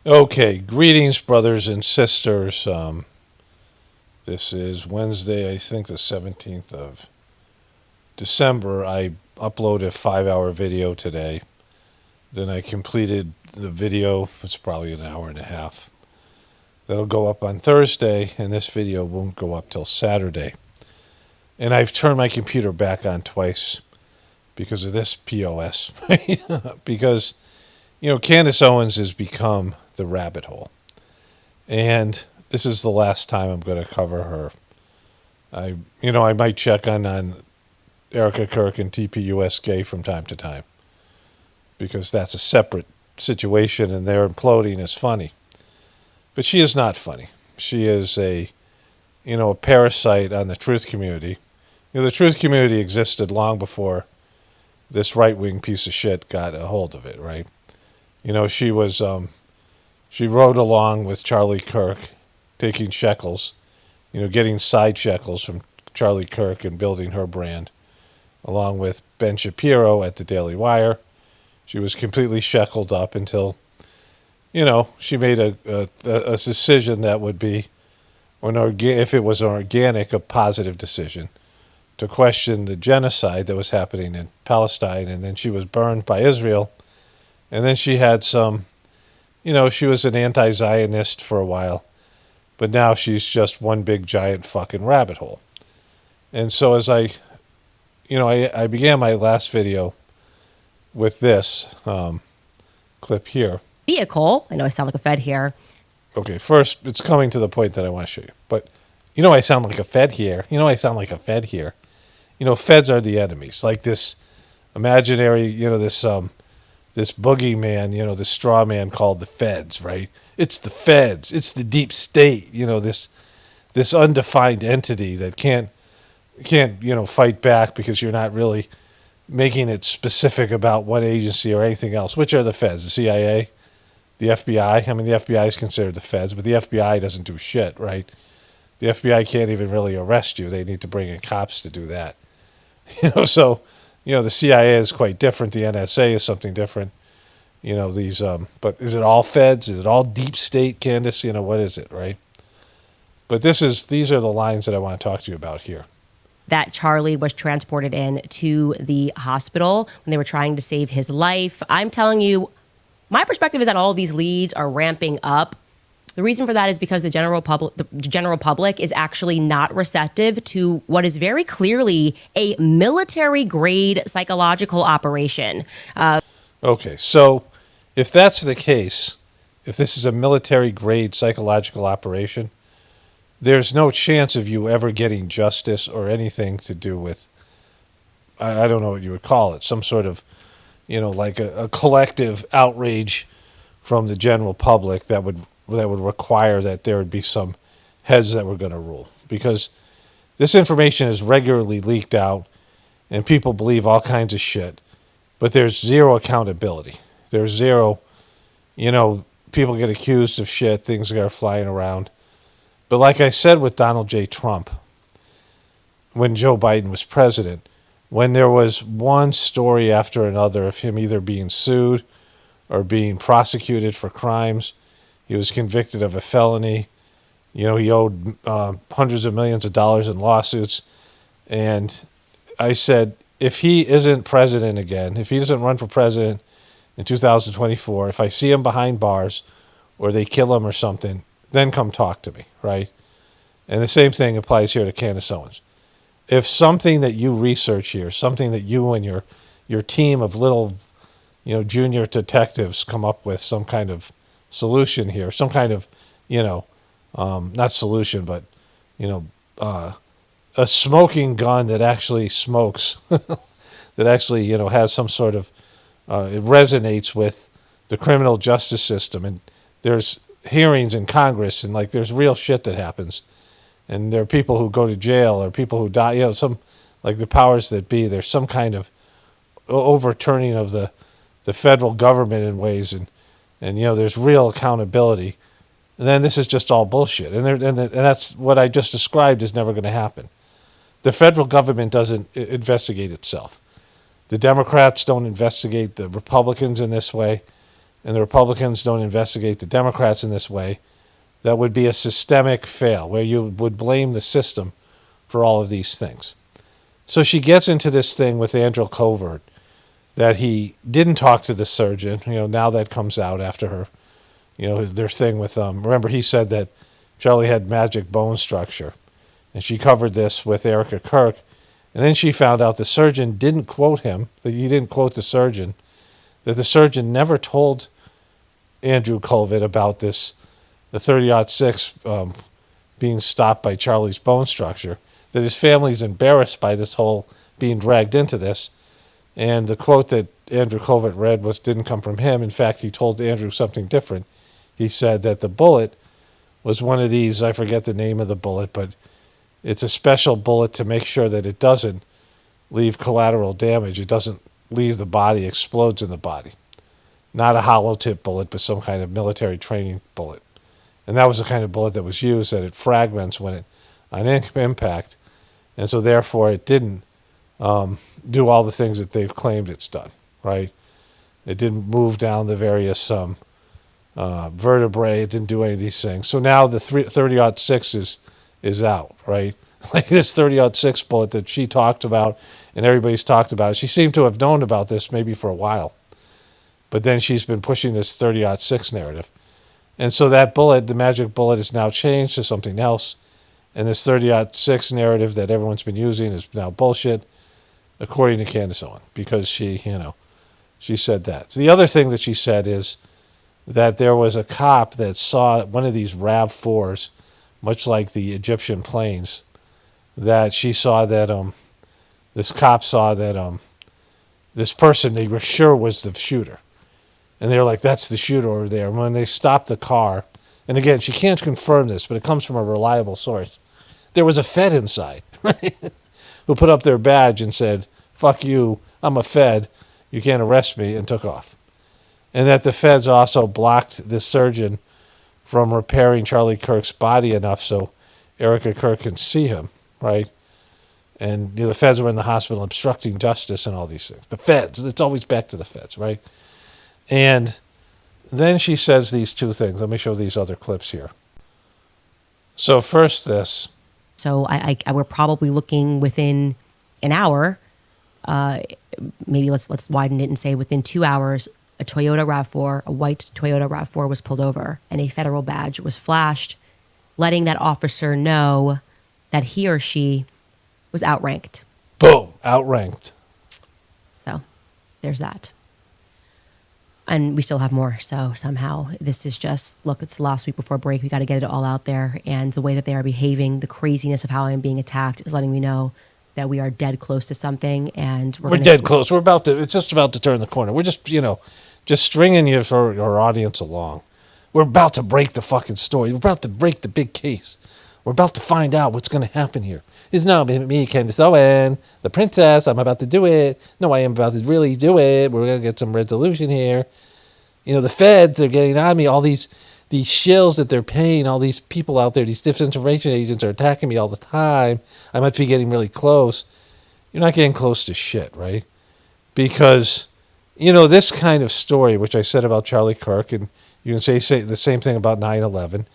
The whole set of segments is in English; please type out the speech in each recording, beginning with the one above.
Okay, greetings, brothers and sisters. This is Wednesday, I think the 17th of December. I uploaded a 5 hour video today. Then I completed the video, it's probably an hour and a half. That'll go up on Thursday, and this video won't go up till Saturday. And I've turned my computer back on twice because of this POS. Right? Because, Candace Owens has become the rabbit hole. And this is the last time I'm going to cover her. I might check on Erika Kirk and TPUSK from time to time because that's a separate situation and their imploding is funny. But she is not funny. She is a parasite on the truth community. The truth community existed long before this right-wing piece of shit got a hold of it, right? She rode along with Charlie Kirk, taking shekels, getting side shekels from Charlie Kirk and building her brand, along with Ben Shapiro at the Daily Wire. She was completely shackled up until, she made a decision that would be, if it was an organic, a positive decision, to question the genocide that was happening in Palestine. And then she was burned by Israel. And then she had some, she was an anti-Zionist for a while. But now she's just one big giant fucking rabbit hole. And so as I began my last video with this clip here. Vehicle. I know I sound like a Fed here. Okay, first, it's coming to the point that I want to show you. But I sound like a Fed here. Feds are the enemies. Like this imaginary, this boogeyman, this straw man called the Feds, right? It's the Feds. It's the deep state, this undefined entity that can't fight back because you're not really making it specific about one agency or anything else. Which are the Feds? The CIA? The FBI? I mean, the FBI is considered the Feds, but the FBI doesn't do shit, right? The FBI can't even really arrest you. They need to bring in cops to do that. So, the CIA is quite different. The NSA is something different. But is it all Feds? Is it all deep state, Candace? What is it, right? But these are the lines that I want to talk to you about here. That Charlie was transported in to the hospital when they were trying to save his life. I'm telling you, my perspective is that all of these leads are ramping up. The reason for that is because the general public is actually not receptive to what is very clearly a military-grade psychological operation. Okay, so if that's the case, if this is a military-grade psychological operation, there's no chance of you ever getting justice or anything to do with, I don't know what you would call it, some sort of, like a collective outrage from the general public that would require that there would be some heads that were going to rule. Because this information is regularly leaked out and people believe all kinds of shit, but there's zero accountability. There's zero, people get accused of shit, things are flying around. But like I said with Donald J. Trump, when Joe Biden was president, when there was one story after another of him either being sued or being prosecuted for crimes, he was convicted of a felony, he owed hundreds of millions of dollars in lawsuits. And I said, if he isn't president again, if he doesn't run for president in 2024, if I see him behind bars or they kill him or something, then come talk to me, right? And the same thing applies here to Candace Owens. If something that you research here, something that you and your team of little, junior detectives come up with some kind of solution here, some kind of, not solution, but, a smoking gun that actually smokes, that actually, has some sort of, it resonates with the criminal justice system. And there's hearings in Congress and there's real shit that happens. And there are people who go to jail or people who die, some like the powers that be. There's some kind of overturning of the federal government in ways. And there's real accountability. And then this is just all bullshit. And that's what I just described is never going to happen. The federal government doesn't investigate itself. The Democrats don't investigate the Republicans in this way. and the Republicans don't investigate the Democrats in this way, that would be a systemic fail where you would blame the system for all of these things. So she gets into this thing with Andrew Covert that he didn't talk to the surgeon. Now that comes out after her, their thing with, remember he said that Charlie had magic bone structure. And she covered this with Erika Kirk. And then she found out the surgeon didn't quote him, that he didn't quote the surgeon, that the surgeon never told Andrew Covert about this, the 30-06 being stopped by Charlie's bone structure, that his family's embarrassed by this whole being dragged into this. And the quote that Andrew Covert read didn't come from him. In fact, he told Andrew something different. He said that the bullet was one of these, I forget the name of the bullet, but it's a special bullet to make sure that it doesn't leave collateral damage. It doesn't leave the body, explodes in the body. Not a hollow tip bullet, but some kind of military training bullet. And that was the kind of bullet that was used, that it fragments when it on impact. And so therefore it didn't do all the things that they've claimed it's done, right? It didn't move down the various vertebrae. It didn't do any of these things. So now the 30-06 is out, right? Like this 30-06 bullet that she talked about and everybody's talked about. She seemed to have known about this maybe for a while. But then she's been pushing this 30-06 narrative. And so that bullet, the magic bullet, is now changed to something else. And this 30-06 narrative that everyone's been using is now bullshit, according to Candace Owen, because she said that. So the other thing that she said is that there was a cop that saw one of these RAV-4s, much like the Egyptian planes, that she saw that this cop saw that this person they were sure was the shooter. And they were like, that's the shooter over there. And when they stopped the car, and again, she can't confirm this, but it comes from a reliable source, there was a Fed inside, right? Who put up their badge and said, fuck you, I'm a Fed, you can't arrest me, and took off. And that the Feds also blocked the surgeon from repairing Charlie Kirk's body enough so Erika Kirk can see him, right? And the Feds were in the hospital obstructing justice and all these things. The Feds, it's always back to the Feds, right? And then she says these two things. Let me show these other clips here. So first this. So we're probably looking within an hour. Maybe let's widen it and say within 2 hours, a Toyota RAV4, a white Toyota RAV4 was pulled over and a federal badge was flashed, letting that officer know that he or she was outranked. Boom, outranked. So there's that. And we still have more. So somehow this is just, look, it's the last week before break. We got to get it all out there. And the way that they are behaving, the craziness of how I'm being attacked is letting me know that we are dead close to something. And we're dead close. It's just about to turn the corner. We're just, just stringing you for our audience along. We're about to break the fucking story. We're about to break the big case. We're about to find out what's going to happen here. It's not me, Candace Owen, the princess. I'm about to do it. No, I am about to really do it. We're going to get some resolution here. The Feds, they're getting on me. All these shills that they're paying, all these people out there, these disinformation agents are attacking me all the time. I might be getting really close. You're not getting close to shit, right? Because, this kind of story, which I said about Charlie Kirk, and you can say the same thing about 9/11,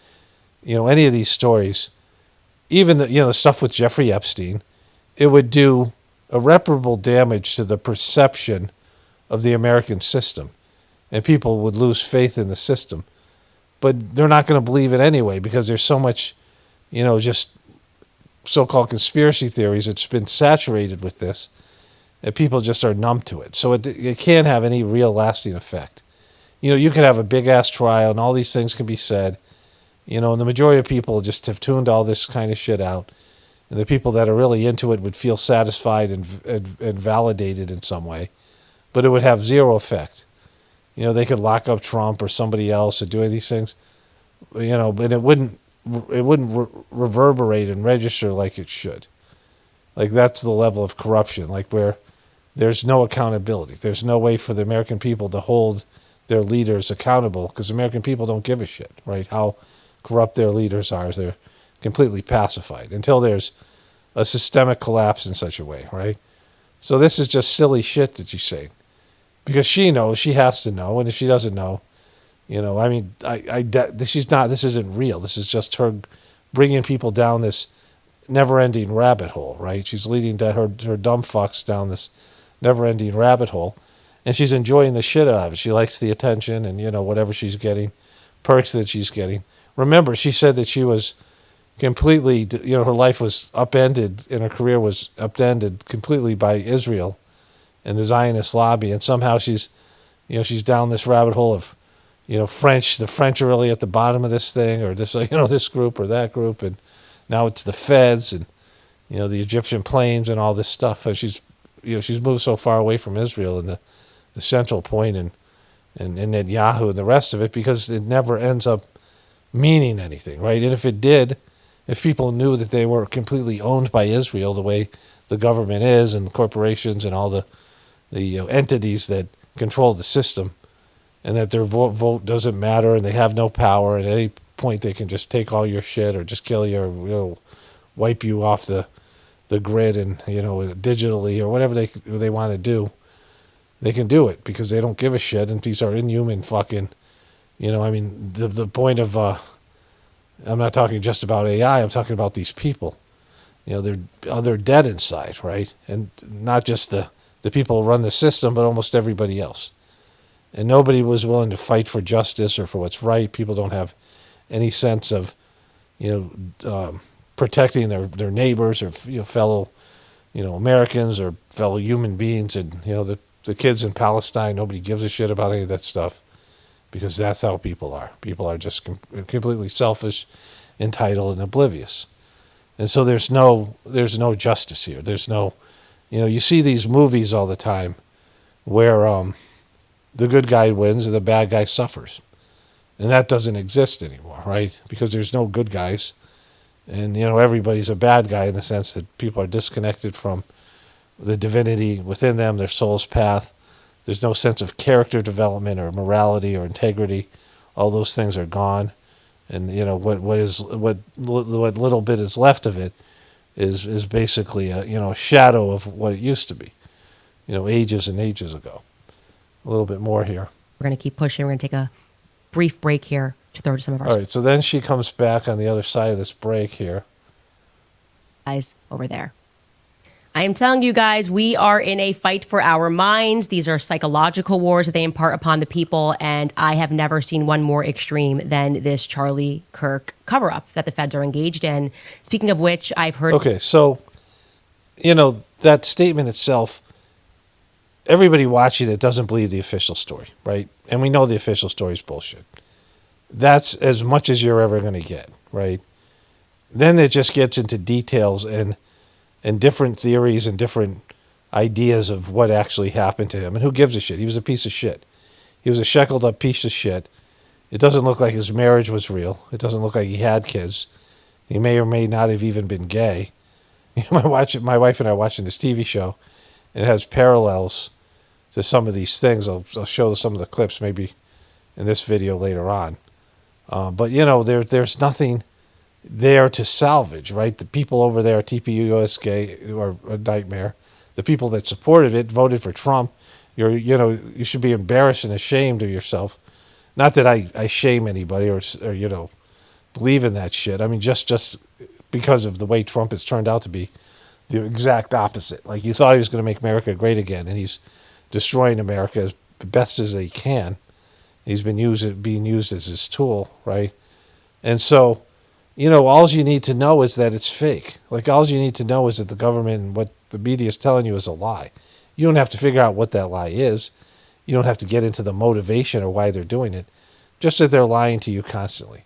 any of these stories, even the stuff with Jeffrey Epstein, it would do irreparable damage to the perception of the American system. And people would lose faith in the system. But they're not going to believe it anyway because there's so much, just so-called conspiracy theories. It's been saturated with this. And people just are numb to it. So it can't have any real lasting effect. You could have a big-ass trial and all these things can be said. And the majority of people just have tuned all this kind of shit out. And the people that are really into it would feel satisfied and validated in some way. But it would have zero effect. They could lock up Trump or somebody else or do any of these things, but it wouldn't reverberate and register like it should. Like that's the level of corruption, like where there's no accountability. There's no way for the American people to hold their leaders accountable because American people don't give a shit, right? How corrupt their leaders are. They're completely pacified until there's a systemic collapse in such a way, right? So this is just silly shit that she's saying. Because she knows, she has to know, and if she doesn't know, I mean, she's not. This isn't real. This is just her bringing people down this never-ending rabbit hole, right? She's leading her dumb fucks down this never-ending rabbit hole, and she's enjoying the shit out of it. She likes the attention and whatever she's getting, perks that she's getting. Remember, she said that she was completely, her life was upended and her career was upended completely by Israel and the Zionist lobby, and somehow she's down this rabbit hole of, French. The French are really at the bottom of this thing, or this, this group or that group, and now it's the feds and, the Egyptian planes and all this stuff. And she's moved so far away from Israel and the central point and Netanyahu and the rest of it, because it never ends up meaning anything, right? And if it did, if people knew that they were completely owned by Israel the way the government is and the corporations and all the entities that control the system, and that their vote doesn't matter and they have no power, at any point they can just take all your shit or just kill you or wipe you off the grid and digitally or whatever they want to do, they can do it because they don't give a shit. And these are inhuman fucking, I mean, the point of I'm not talking just about AI, I'm talking about these people. They're dead inside, right? And not just the people who run the system, but almost everybody else. And nobody was willing to fight for justice or for what's right. People don't have any sense of, protecting their neighbors or fellow, Americans or fellow human beings. And the kids in Palestine, nobody gives a shit about any of that stuff, because that's how people are. People are just completely selfish, entitled, and oblivious. And so there's no justice here. There's no, you see these movies all the time where the good guy wins and the bad guy suffers. And that doesn't exist anymore, right? Because there's no good guys. And, everybody's a bad guy in the sense that people are disconnected from the divinity within them, their soul's path. There's no sense of character development or morality or integrity. All those things are gone. And, what little bit is left of it is basically a shadow of what it used to be, ages and ages ago. A little bit more here. We're going to keep pushing. We're going to take a brief break here to throw to some of our All right, so then she comes back on the other side of this break here. Guys over there. I am telling you guys, we are in a fight for our minds. These are psychological wars that they impart upon the people, and I have never seen one more extreme than this Charlie Kirk cover-up that the feds are engaged in. Speaking of which, I've heard... Okay, so, that statement itself, everybody watching it doesn't believe the official story, right? And we know the official story is bullshit. That's as much as you're ever going to get, right? Then it just gets into details and different theories and different ideas of what actually happened to him. And who gives a shit? He was a piece of shit. He was a shackled up piece of shit. It doesn't look like his marriage was real. It doesn't look like he had kids. He may or may not have even been gay. My wife and I are watching this TV show, and it has parallels to some of these things. I'll show some of the clips maybe in this video later on. But there's nothing there to salvage, right? The people over there, TPUSK, are a nightmare. The people that supported it, voted for Trump. You should be embarrassed and ashamed of yourself. Not that I shame anybody or believe in that shit. I mean, just because of the way Trump has turned out to be the exact opposite. Like, you thought he was going to make America great again, and he's destroying America as best as he can. He's being used as his tool, right? And so, all you need to know is that it's fake. Like, all you need to know is that the government and what the media is telling you is a lie. You don't have to figure out what that lie is. You don't have to get into the motivation or why they're doing it. Just that they're lying to you constantly.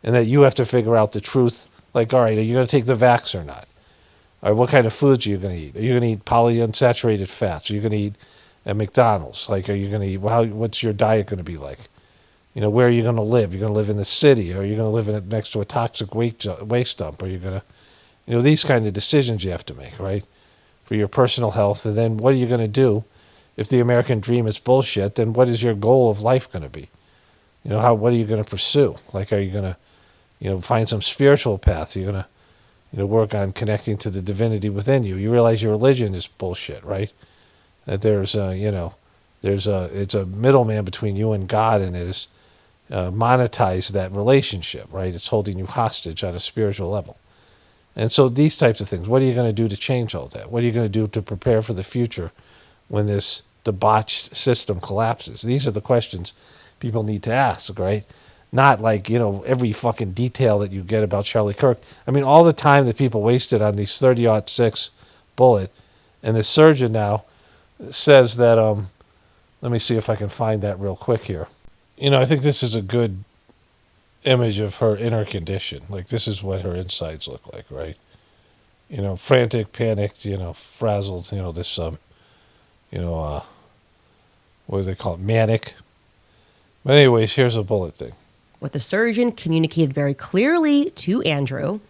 And that you have to figure out the truth. Like, all right, are you going to take the vax or not? All right, what kind of foods are you going to eat? Are you going to eat polyunsaturated fats? Are you going to eat at McDonald's? Like, are you going to eat, what's your diet going to be like? Where are you going to live? You're going to live in the city, or are you going to live next to a toxic waste dump? Or are you going to, these kind of decisions you have to make, right? For your personal health. And then what are you going to do if the American dream is bullshit? Then what is your goal of life going to be? What are you going to pursue? Like, are you going to, find some spiritual path? Are you going to, work on connecting to the divinity within you? You realize your religion is bullshit, right? That there's it's a middleman between you and God, and it is monetize that relationship, right? It's holding you hostage on a spiritual level. And so these types of things, what are you going to do to change all that? What are you going to do to prepare for the future when this debauched system collapses? These are the questions people need to ask, right? Not like, every fucking detail that you get about Charlie Kirk. I mean, all the time that people wasted on these 30-06 bullet, and the surgeon now says that, let me see if I can find that real quick here. I think this is a good image of her inner condition. Like, this is what her insides look like, right? Frantic, panicked, frazzled, this, what do they call it? Manic. But anyways, here's a bullet thing. What the surgeon communicated very clearly to Andrew,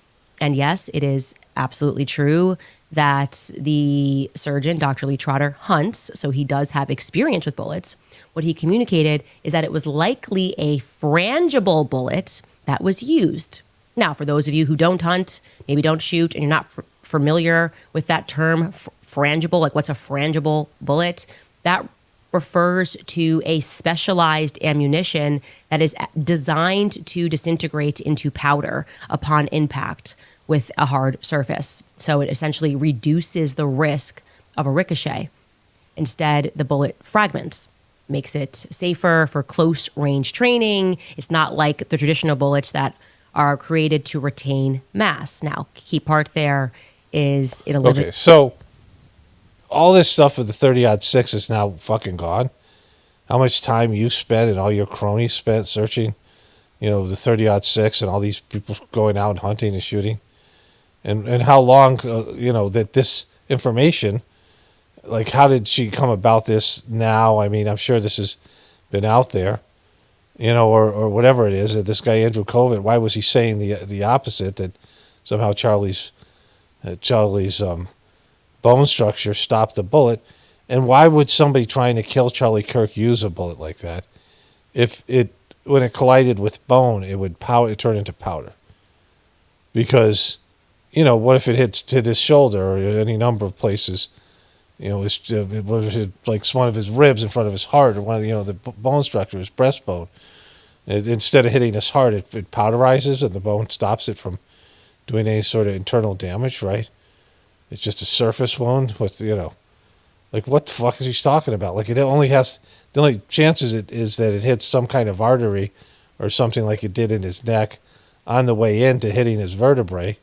and yes, it is absolutely true that the surgeon, Dr. Lee Trotter, hunts, so he does have experience with bullets. What he communicated is that it was likely a frangible bullet that was used. Now, for those of you who don't hunt, maybe don't shoot, and you're not familiar with that term, frangible, like what's a frangible bullet? That refers to a specialized ammunition that is designed to disintegrate into powder upon impact with a hard surface. So it essentially reduces the risk of a ricochet. Instead, the bullet fragments, makes it safer for close range training. It's not like the traditional bullets that are created to retain mass. Now, key part there is it eliminates. Okay, so all this stuff with the 30-06 is now fucking gone. How much time you spent and all your cronies spent searching, the 30-06 and all these people going out and hunting and shooting. And how long, that this information, like, how did she come about this now? I mean, I'm sure this has been out there, or whatever it is. This guy, Andrew Covet, why was he saying the opposite, that somehow Charlie's bone structure stopped the bullet? And why would somebody trying to kill Charlie Kirk use a bullet like that? When it collided with bone, it would turn into powder. Because, what if it hit his shoulder or any number of places? Was it like one of his ribs in front of his heart, or one of the bone structure, his breastbone. Instead of hitting his heart, it powderizes and the bone stops it from doing any sort of internal damage, right? It's just a surface wound with, like, what the fuck is he talking about? Like, the only chances is that it hits some kind of artery or something like it did in his neck on the way into hitting his vertebrae,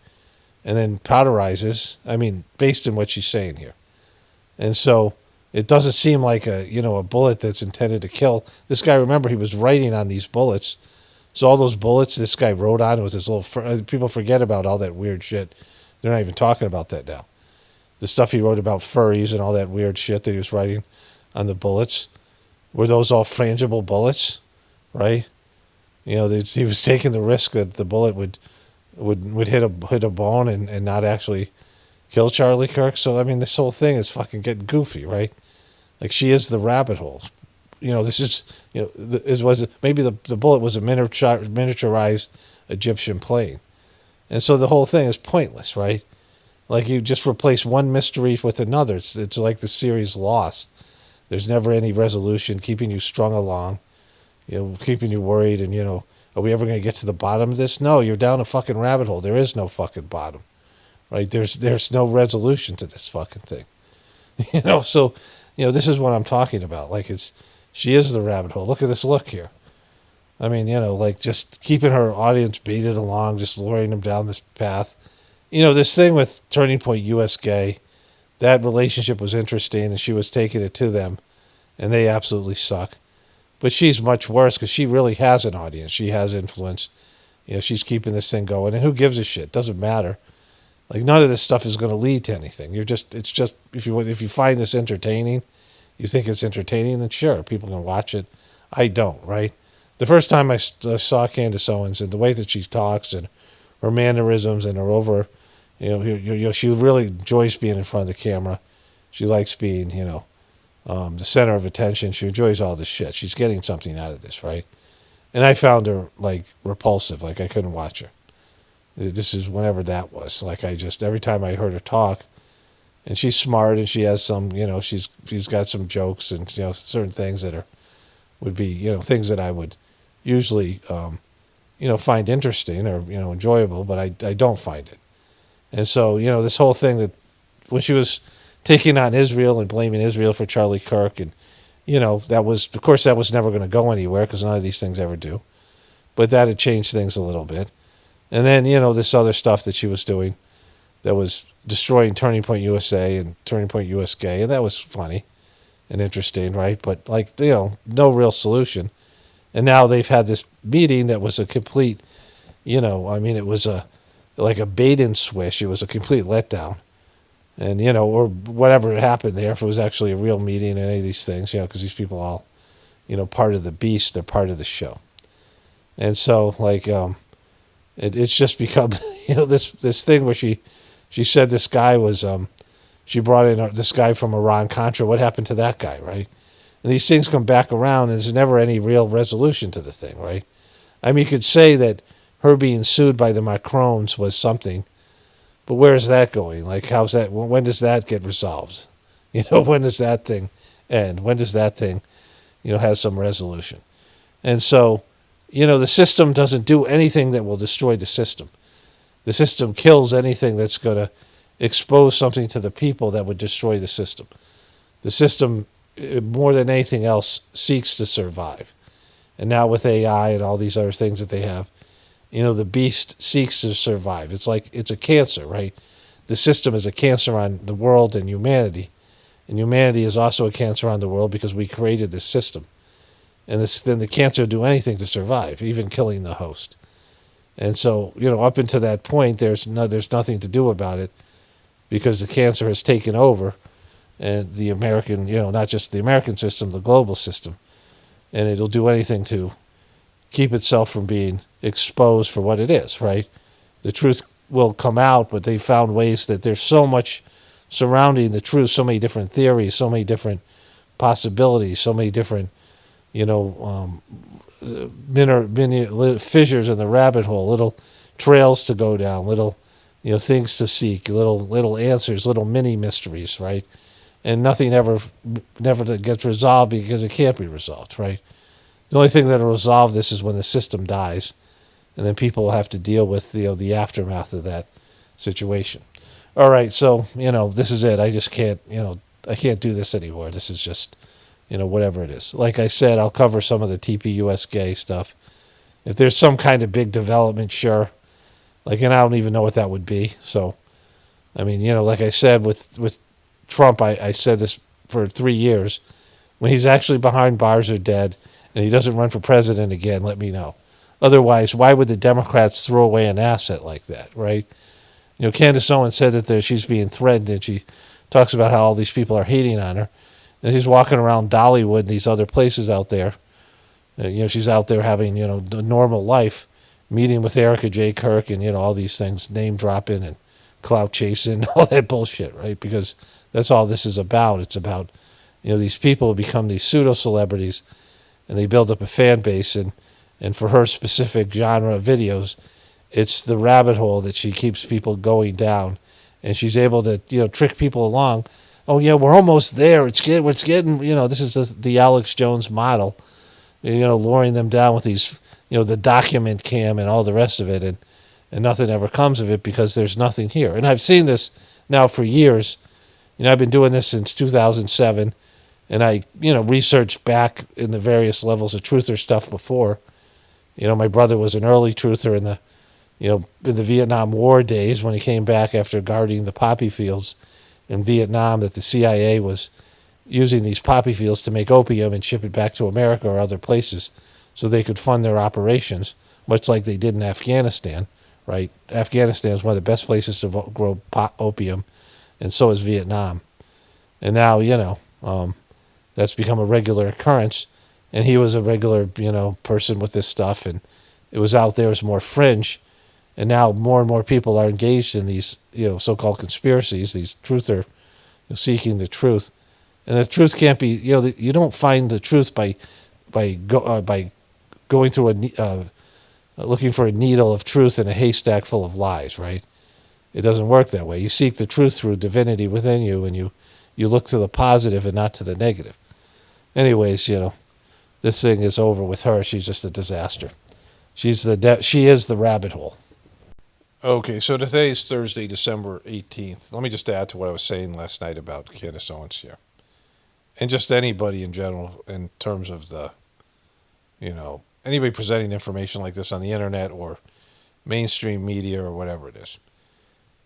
and then powderizes. I mean, based on what she's saying here. And so it doesn't seem like a bullet that's intended to kill. This guy, remember, he was writing on these bullets. So all those bullets this guy wrote on with his little, people forget about all that weird shit. They're not even talking about that now. The stuff he wrote about furries and all that weird shit that he was writing on the bullets, were those all frangible bullets, right? He was taking the risk that the bullet would hit a bone and not actually kill Charlie Kirk. So, I mean, this whole thing is fucking getting goofy, right? Like, she is the rabbit hole. This is, maybe the bullet was a miniaturized Egyptian plane. And so the whole thing is pointless, right? Like, you just replace one mystery with another. It's like the series Lost. There's never any resolution, keeping you strung along, keeping you worried. And, are we ever going to get to the bottom of this? No, you're down a fucking rabbit hole. There is no fucking bottom, right? There's no resolution to this fucking thing. So, this is what I'm talking about. Like, she is the rabbit hole. Look at this look here. I mean, like, just keeping her audience baited along, just luring them down this path. This thing with Turning Point US Gay, that relationship was interesting, and she was taking it to them, and they absolutely suck. But she's much worse because she really has an audience. She has influence. She's keeping this thing going, and who gives a shit? Doesn't matter. Like, none of this stuff is going to lead to anything. It's just if you find this entertaining, you think it's entertaining, then sure, people can watch it. I don't, right? The first time I saw Candace Owens and the way that she talks and her mannerisms and her she really enjoys being in front of the camera. She likes being, the center of attention. She enjoys all this shit. She's getting something out of this, right? And I found her, like, repulsive. Like, I couldn't watch her. This is whenever that was. Like, every time I heard her talk, and she's smart and she has some, she's got some jokes and, certain things that would be, things that I would usually, find interesting or, enjoyable, but I don't find it. And so, this whole thing that when she was taking on Israel and blaming Israel for Charlie Kirk, and, that was, of course, that was never going to go anywhere because none of these things ever do. But that had changed things a little bit. And then, this other stuff that she was doing that was destroying Turning Point USA and Turning Point USK, and that was funny and interesting, right? But, like, no real solution. And now they've had this meeting that was a complete, it was like a bait and switch. It was a complete letdown. And, or whatever happened there, if it was actually a real meeting and any of these things, because these people all, part of the beast, they're part of the show. And so, like, it's just become, this thing where she said this guy was, she brought in this guy from Iran-Contra. What happened to that guy, right? And these things come back around, and there's never any real resolution to the thing, right? I mean, you could say that her being sued by the Macrons was something, but where is that going? Like, how's that? When does that get resolved? When does that thing end? When does that thing, have some resolution? And so, the system doesn't do anything that will destroy the system. The system kills anything that's going to expose something to the people that would destroy the system. The system, more than anything else, seeks to survive. And now with AI and all these other things that they have, the beast seeks to survive. It's like it's a cancer, right? The system is a cancer on the world and humanity. And humanity is also a cancer on the world because we created this system. And then the cancer will do anything to survive, even killing the host. And so, up until that point, there's nothing to do about it because the cancer has taken over, and the American, not just the American system, the global system. And it'll do anything to keep itself from being exposed for what it is, right? The truth will come out, but they found ways that there's so much surrounding the truth, so many different theories, so many different possibilities, so many different, fissures in the rabbit hole, little trails to go down, little, things to seek, little answers, little mini mysteries, right? And nothing never gets resolved because it can't be resolved, right? The only thing that will resolve this is when the system dies, and then people will have to deal with the aftermath of that situation. All right, so this is it. I just can't I can't do this anymore. This is just whatever it is. Like I said, I'll cover some of the TPUSK stuff. If there's some kind of big development, sure. And I don't even know what that would be. So, I mean, like I said with Trump, I said this for 3 years. When he's actually behind bars or dead, and he doesn't run for president again, let me know. Otherwise, why would the Democrats throw away an asset like that, right? Candace Owens said that she's being threatened, and she talks about how all these people are hating on her. And she's walking around Dollywood and these other places out there. She's out there having, a normal life, meeting with Erika J. Kirk and, all these things, name dropping and clout chasing, all that bullshit, right? Because that's all this is about. It's about, these people become these pseudo-celebrities, and they build up a fan base. And for her specific genre of videos, it's the rabbit hole that she keeps people going down. And she's able to, trick people along. Oh, yeah, we're almost there. It's getting, this is the Alex Jones model, luring them down with these, the document cam and all the rest of it. And nothing ever comes of it because there's nothing here. And I've seen this now for years. I've been doing this since 2007. And I, researched back in the various levels of truther stuff before. My brother was an early truther in the Vietnam War days when he came back after guarding the poppy fields in Vietnam, that the CIA was using these poppy fields to make opium and ship it back to America or other places so they could fund their operations, much like they did in Afghanistan, right? Afghanistan is one of the best places to grow opium, and so is Vietnam. And now, that's become a regular occurrence, and he was a regular, person with this stuff, and it was out there as more fringe. And now more and more people are engaged in these, so-called conspiracies, these truther, seeking the truth. And the truth can't be, you don't find the truth by going through looking for a needle of truth in a haystack full of lies, right? It doesn't work that way. You seek the truth through divinity within you, and you look to the positive and not to the negative. Anyways, this thing is over with her. She's just a disaster. She is the rabbit hole. Okay, so today is Thursday, December 18th. Let me just add to what I was saying last night about Candace Owens here. And just anybody in general, in terms of anybody presenting information like this on the internet or mainstream media or whatever it is.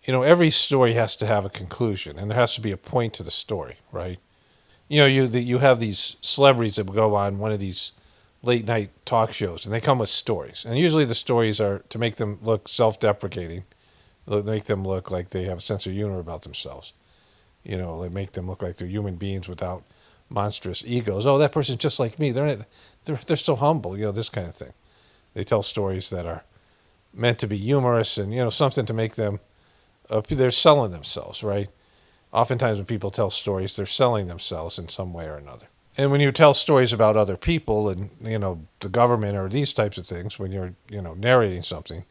Every story has to have a conclusion, and there has to be a point to the story, right? You have these celebrities that go on one of these late night talk shows, and they come with stories, and usually the stories are to make them look self-deprecating, make them look like they have a sense of humor about themselves. They make them look like they're human beings without monstrous egos. Oh, that person's just like me. They're so humble. This kind of thing. They tell stories that are meant to be humorous and something to make them. They're selling themselves, right? Oftentimes when people tell stories, they're selling themselves in some way or another. And when you tell stories about other people and the government or these types of things, when you're narrating something,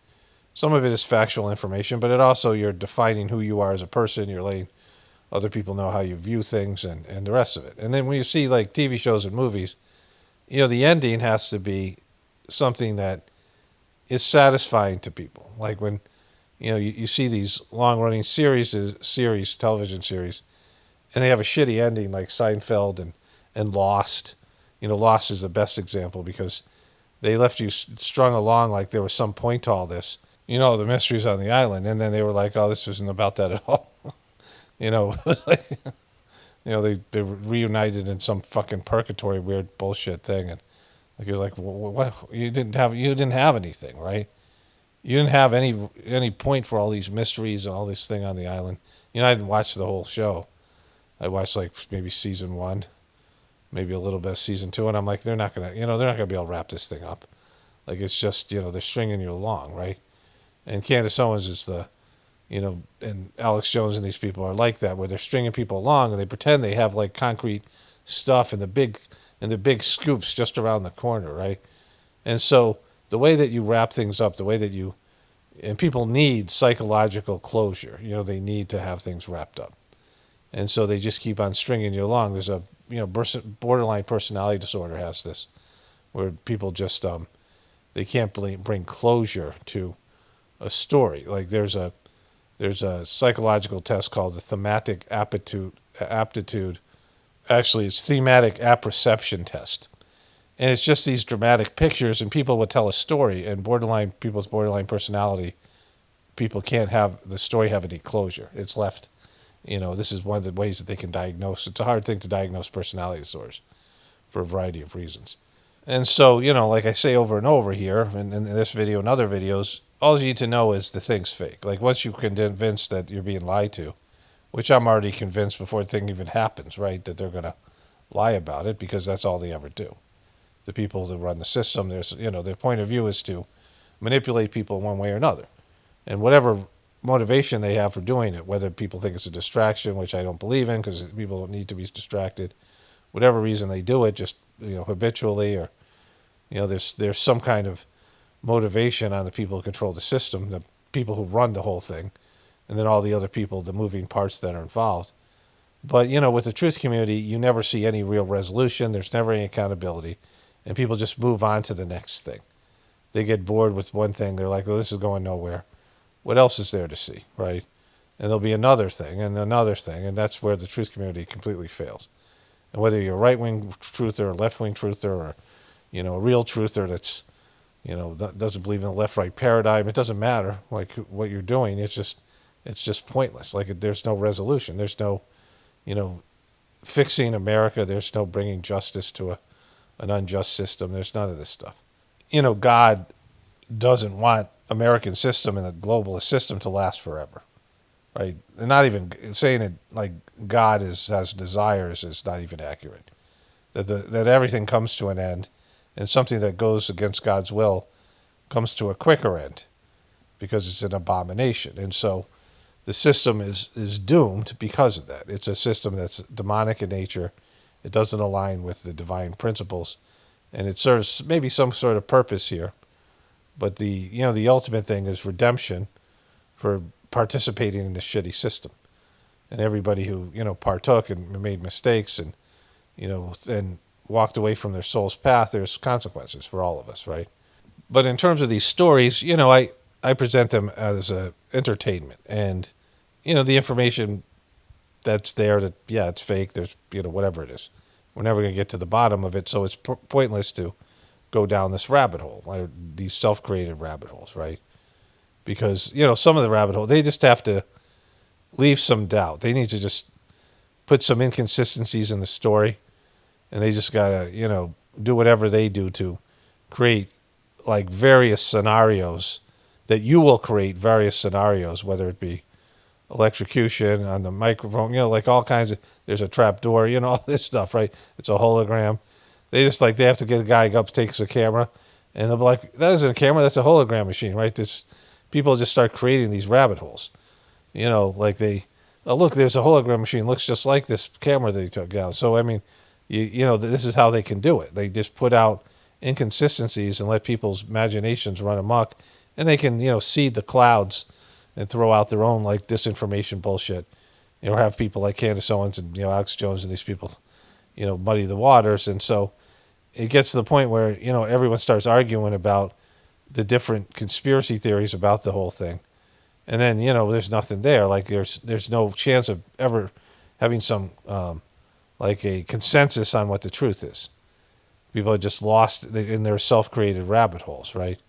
some of it is factual information, but you're defining who you are as a person. You're letting other people know how you view things and the rest of it. And then when you see like TV shows and movies, the ending has to be something that is satisfying to people. Like when you see these long-running television series, and they have a shitty ending like Seinfeld and Lost. Lost is the best example because they left you strung along like there was some point to all this. The mysteries on the island, and then they were like, "Oh, this isn't about that at all." They were reunited in some fucking purgatory weird bullshit thing, and like you're like, what? You didn't have anything, right? You didn't have any point for all these mysteries and all this thing on the island. I didn't watch the whole show. I watched like maybe season 1, maybe a little bit of season 2, and I'm like, they're not gonna be able to wrap this thing up. Like it's just they're stringing you along, right? And Candace Owens is and Alex Jones and these people are like that, where they're stringing people along and they pretend they have like concrete stuff and the big scoops just around the corner, right? And so the way that you wrap things up, the way that and people need psychological closure. They need to have things wrapped up. And so they just keep on stringing you along. There's a, borderline personality disorder has this, where people just, they can't bring closure to a story. Like there's a psychological test called the thematic aptitude. Actually, it's thematic apperception test. And it's just these dramatic pictures, and people will tell a story, and people's borderline personality, people can't have the story have any closure. It's left, this is one of the ways that they can diagnose. It's a hard thing to diagnose personality disorders for a variety of reasons. And so, like I say over and over here, and in this video and other videos, all you need to know is the thing's fake. Like once you're convinced that you're being lied to, which I'm already convinced before the thing even happens, right, that they're going to lie about it because that's all they ever do. The people that run the system, their point of view is to manipulate people one way or another. And whatever motivation they have for doing it, whether people think it's a distraction, which I don't believe in because people don't need to be distracted, whatever reason they do it, just habitually, or there's some kind of motivation on the people who control the system, the people who run the whole thing, and then all the other people, the moving parts that are involved. But with the truth community, you never see any real resolution. There's never any accountability. And people just move on to the next thing. They get bored with one thing. They're like, "Oh, this is going nowhere. What else is there to see?" Right? And there'll be another thing and another thing. And that's where the truth community completely fails. And whether you're a right-wing truther or left-wing truther or, a real truther that's, doesn't believe in the left-right paradigm, it doesn't matter like what you're doing. It's just pointless. Like there's no resolution. There's no, fixing America. There's no bringing justice to an unjust system. There's none of this stuff. God doesn't want American system and the globalist system to last forever, right? And not even saying it like God has desires is not even accurate. That everything comes to an end, and something that goes against God's will comes to a quicker end because it's an abomination. And so the system is doomed because of that. It's a system that's demonic in nature. It doesn't align with the divine principles, and it serves maybe some sort of purpose here. But the ultimate thing is redemption for participating in this shitty system, and everybody who partook and made mistakes and walked away from their soul's path, there's consequences for all of us, right? But in terms of these stories, I present them as a entertainment, and the information that's there, that yeah, it's fake. There's whatever it is, we're never going to get to the bottom of it, so it's pointless to go down this rabbit hole, like these self-created rabbit holes, right? Because some of the rabbit hole, they just have to leave some doubt. They need to just put some inconsistencies in the story, and they just gotta do whatever they do to create like various scenarios, that you will create various scenarios, whether it be electrocution on the microphone, like all kinds of, there's a trap door, all this stuff, right? It's a hologram. They just they have to get a guy up, takes a camera, and they'll be like, that isn't a camera, that's a hologram machine, right? This people just start creating these rabbit holes. Like oh, look, there's a hologram machine, looks just like this camera that he took down. So I mean, this is how they can do it. They just put out inconsistencies and let people's imaginations run amok, and they can seed the clouds and throw out their own like disinformation bullshit. Have people like Candace Owens and Alex Jones and these people muddy the waters. And so it gets to the point where everyone starts arguing about the different conspiracy theories about the whole thing, and then there's nothing there. Like there's no chance of ever having some like a consensus on what the truth is. People are just lost in their self-created rabbit holes, right?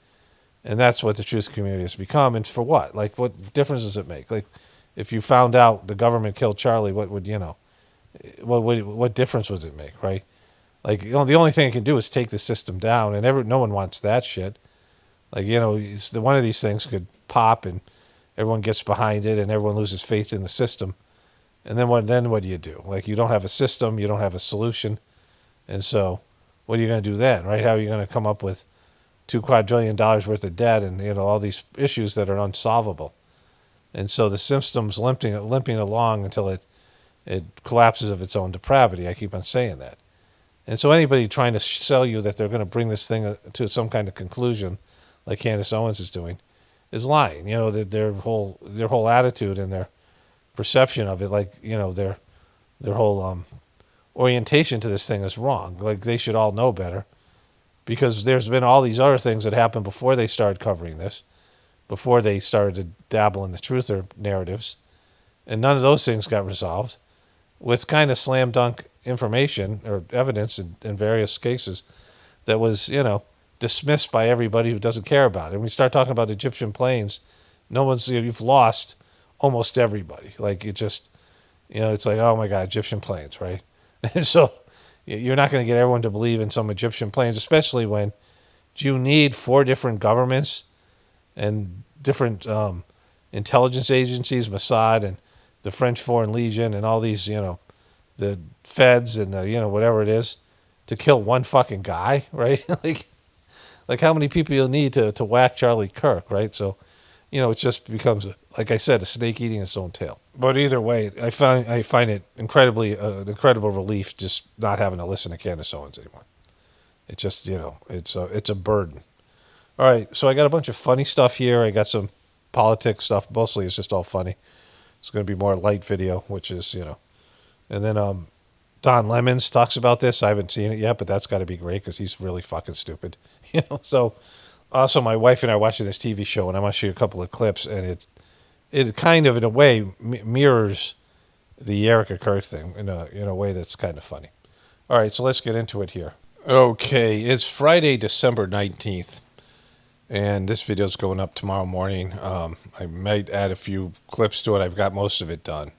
And that's what the truth community has become. And for what? Like, what difference does it make? Like, if you found out the government killed Charlie, what difference would it make, right? Like, the only thing it can do is take the system down, and no one wants that shit. Like, one of these things could pop, and everyone gets behind it, and everyone loses faith in the system. And then what do you do? Like, you don't have a system, you don't have a solution, and so what are you going to do then, right? How are you going to come up with $2 quadrillion worth of debt and all these issues that are unsolvable? And so the system's limping along until it collapses of its own depravity. I keep on saying that. And so anybody trying to sell you that they're going to bring this thing to some kind of conclusion, like Candace Owens is doing, is lying. Their whole attitude and their perception of it, like their whole orientation to this thing is wrong. Like, they should all know better, because there's been all these other things that happened before they started covering this, before they started to dabble in the truther narratives, and none of those things got resolved with kind of slam dunk information or evidence in various cases that was dismissed by everybody who doesn't care about it. And we start talking about Egyptian planes, you've lost almost everybody. Like, it just it's like, oh my God, Egyptian planes, right? And so you're not going to get everyone to believe in some Egyptian planes, especially when you need 4 different governments and different intelligence agencies, Mossad and the French Foreign Legion and all these, the feds and the, whatever it is, to kill one fucking guy, right? like how many people you'll need to whack Charlie Kirk, right? So, it just becomes, like I said, a snake eating its own tail. But either way, I find it an incredible relief just not having to listen to Candace Owens anymore. It's just, it's a burden. All right, so I got a bunch of funny stuff here. I got some politics stuff. Mostly it's just all funny. It's going to be more a light video, which is, And then Don Lemons talks about this. I haven't seen it yet, but that's got to be great because he's really fucking stupid. So also my wife and I are watching this TV show, and I'm going to show you a couple of clips, and it kind of, in a way, mirrors the Erika Kirk thing in a way that's kind of funny. All right, so let's get into it here. Okay, it's Friday, December 19th, and this video's going up tomorrow morning. I might add a few clips to it. I've got most of it done.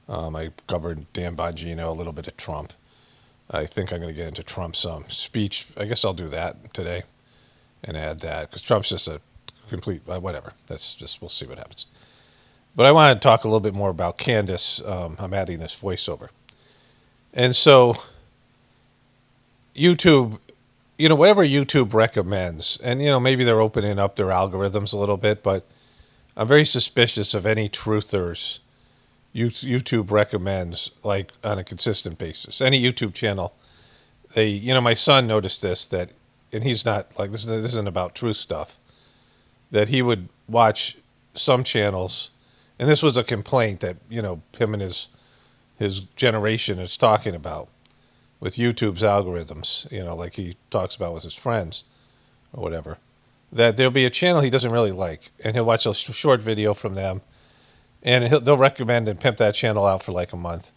I covered Dan Bongino, a little bit of Trump. I think I'm going to get into Trump's speech. I guess I'll do that today and add that, because Trump's just a complete, whatever. That's just, we'll see what happens. But I want to talk a little bit more about Candace. I'm adding this voiceover. And so YouTube, whatever YouTube recommends, and, maybe they're opening up their algorithms a little bit, but I'm very suspicious of any truthers YouTube recommends, like, on a consistent basis. Any YouTube channel, my son noticed this, that, and he's not, like, this isn't about truth stuff, that he would watch some channels, and this was a complaint that, him and his generation is talking about, with YouTube's algorithms, like he talks about with his friends or whatever, that there'll be a channel he doesn't really like, and he'll watch a short video from them, and they'll recommend and pimp that channel out for like a month.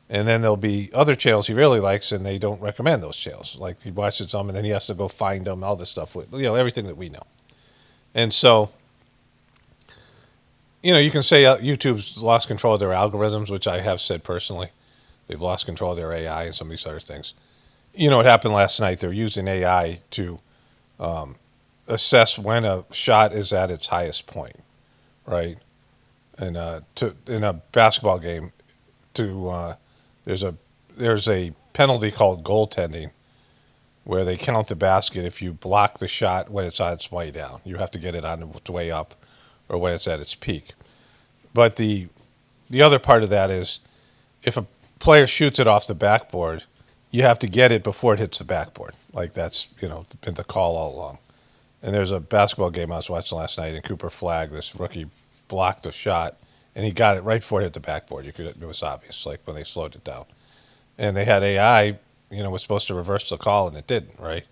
And then there'll be other channels he really likes, and they don't recommend those channels. Like he watches them, and then he has to go find them, all this stuff, with everything that we know. And so, you can say YouTube's lost control of their algorithms, which I have said personally. They've lost control of their AI and some of these other things. What happened last night? They're using AI to assess when a shot is at its highest point, right? And in a basketball game, there's a penalty called goaltending, where they count the basket if you block the shot when it's on its way down. You have to get it on its way up, or when it's at its peak. But the other part of that is, if a player shoots it off the backboard, you have to get it before it hits the backboard. Like that's been the call all along. And there's a basketball game I was watching last night, and Cooper Flagg, this rookie, blocked a shot, and he got it right before it hit the backboard. It was obvious, like when they slowed it down. And they had AI, was supposed to reverse the call, and it didn't, right?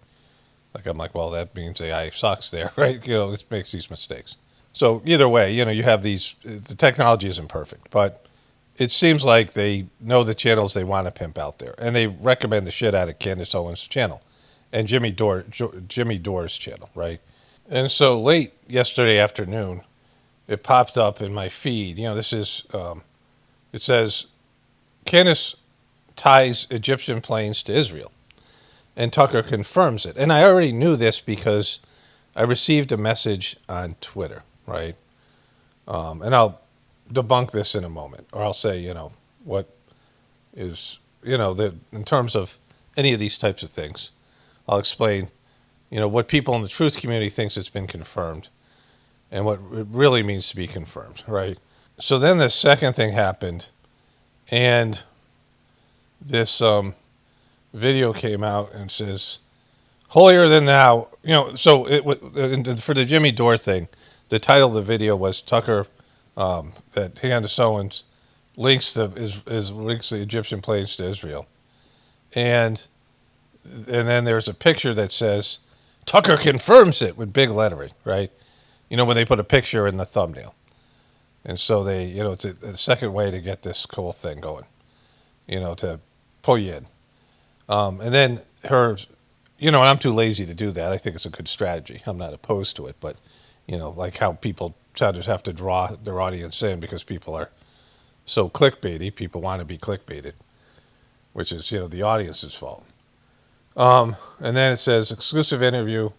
Like I'm like, well, that means AI sucks there, right? It makes these mistakes. So either way, you have these. The technology isn't perfect, but it seems like they know the channels they want to pimp out there, and they recommend the shit out of Candace Owens' channel and Jimmy Dore's channel, right? And so late yesterday afternoon, it popped up in my feed. This is it says Candace ties Egyptian planes to Israel, and Tucker confirms it. And I already knew this because I received a message on Twitter, right? And I'll debunk this in a moment, or I'll say, what is, in terms of any of these types of things, I'll explain, what people in the truth community thinks it's been confirmed and what it really means to be confirmed, right? So then the second thing happened, and this video came out and says, holier than thou, so for the Jimmy Dore thing, the title of the video was Tucker, that Candace Owens links the Egyptian planes to Israel. And then there's a picture that says, Tucker confirms it, with big lettering, right? When they put a picture in the thumbnail. And so they, it's a second way to get this cool thing going, to pull you in. And then her, and I'm too lazy to do that. I think it's a good strategy. I'm not opposed to it, but, like how people just have to draw their audience in because people are so clickbaity. People want to be clickbaited, which is, the audience's fault. And then it says, exclusive interview,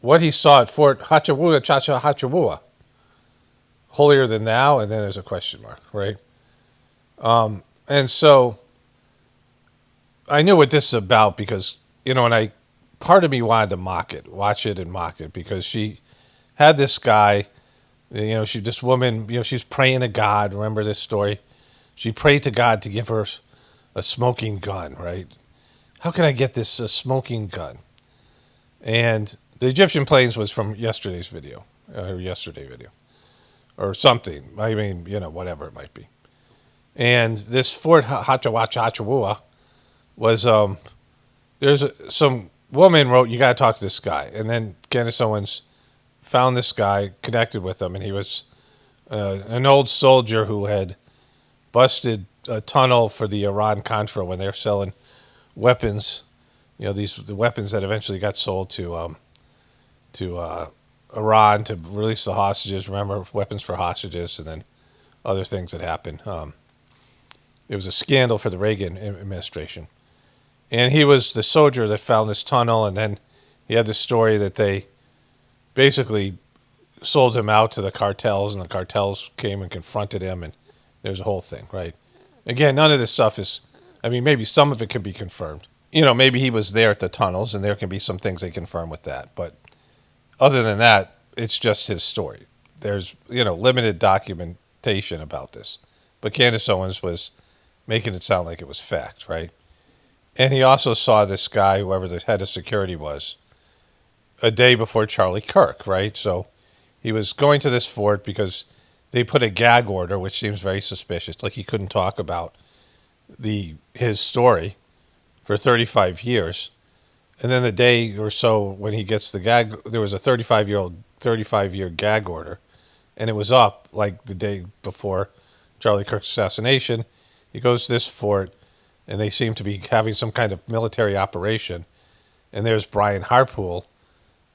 what he saw at Fort Hachawua, Chacha Hachawua, holier than thou, and then there's a question mark, right? And so I knew what this is about because, and part of me wanted to watch it and mock it, because she had this guy, this woman, she's praying to God. Remember this story? She prayed to God to give her a smoking gun, right? How can I get this smoking gun? And the Egyptian planes was from yesterday's video, or something. I mean, whatever it might be. And this Fort Hachawua was, there's some woman wrote, you got to talk to this guy. And then Candace Owens found this guy, connected with him, and he was an old soldier who had busted a tunnel for the Iran-Contra when they're selling weapons, the weapons that eventually got sold to Iran to release the hostages. Remember, weapons for hostages, and then other things that happened. It was a scandal for the Reagan administration. And he was the soldier that found this tunnel, and then he had the story that they basically sold him out to the cartels, and the cartels came and confronted him, and there's a whole thing, right? Again, none of this stuff is, maybe some of it can be confirmed. Maybe he was there at the tunnels, and there can be some things they confirm with that. But other than that, it's just his story. There's, limited documentation about this. But Candace Owens was making it sound like it was fact, right? And he also saw this guy, whoever the head of security was, a day before Charlie Kirk, right? So he was going to this fort because they put a gag order, which seems very suspicious. Like he couldn't talk about his story. for 35 years. And then the day or so when he gets the gag, there was a 35-year gag order, and it was up like the day before Charlie Kirk's assassination. He goes to this fort, and they seem to be having some kind of military operation. And there's Brian Harpool,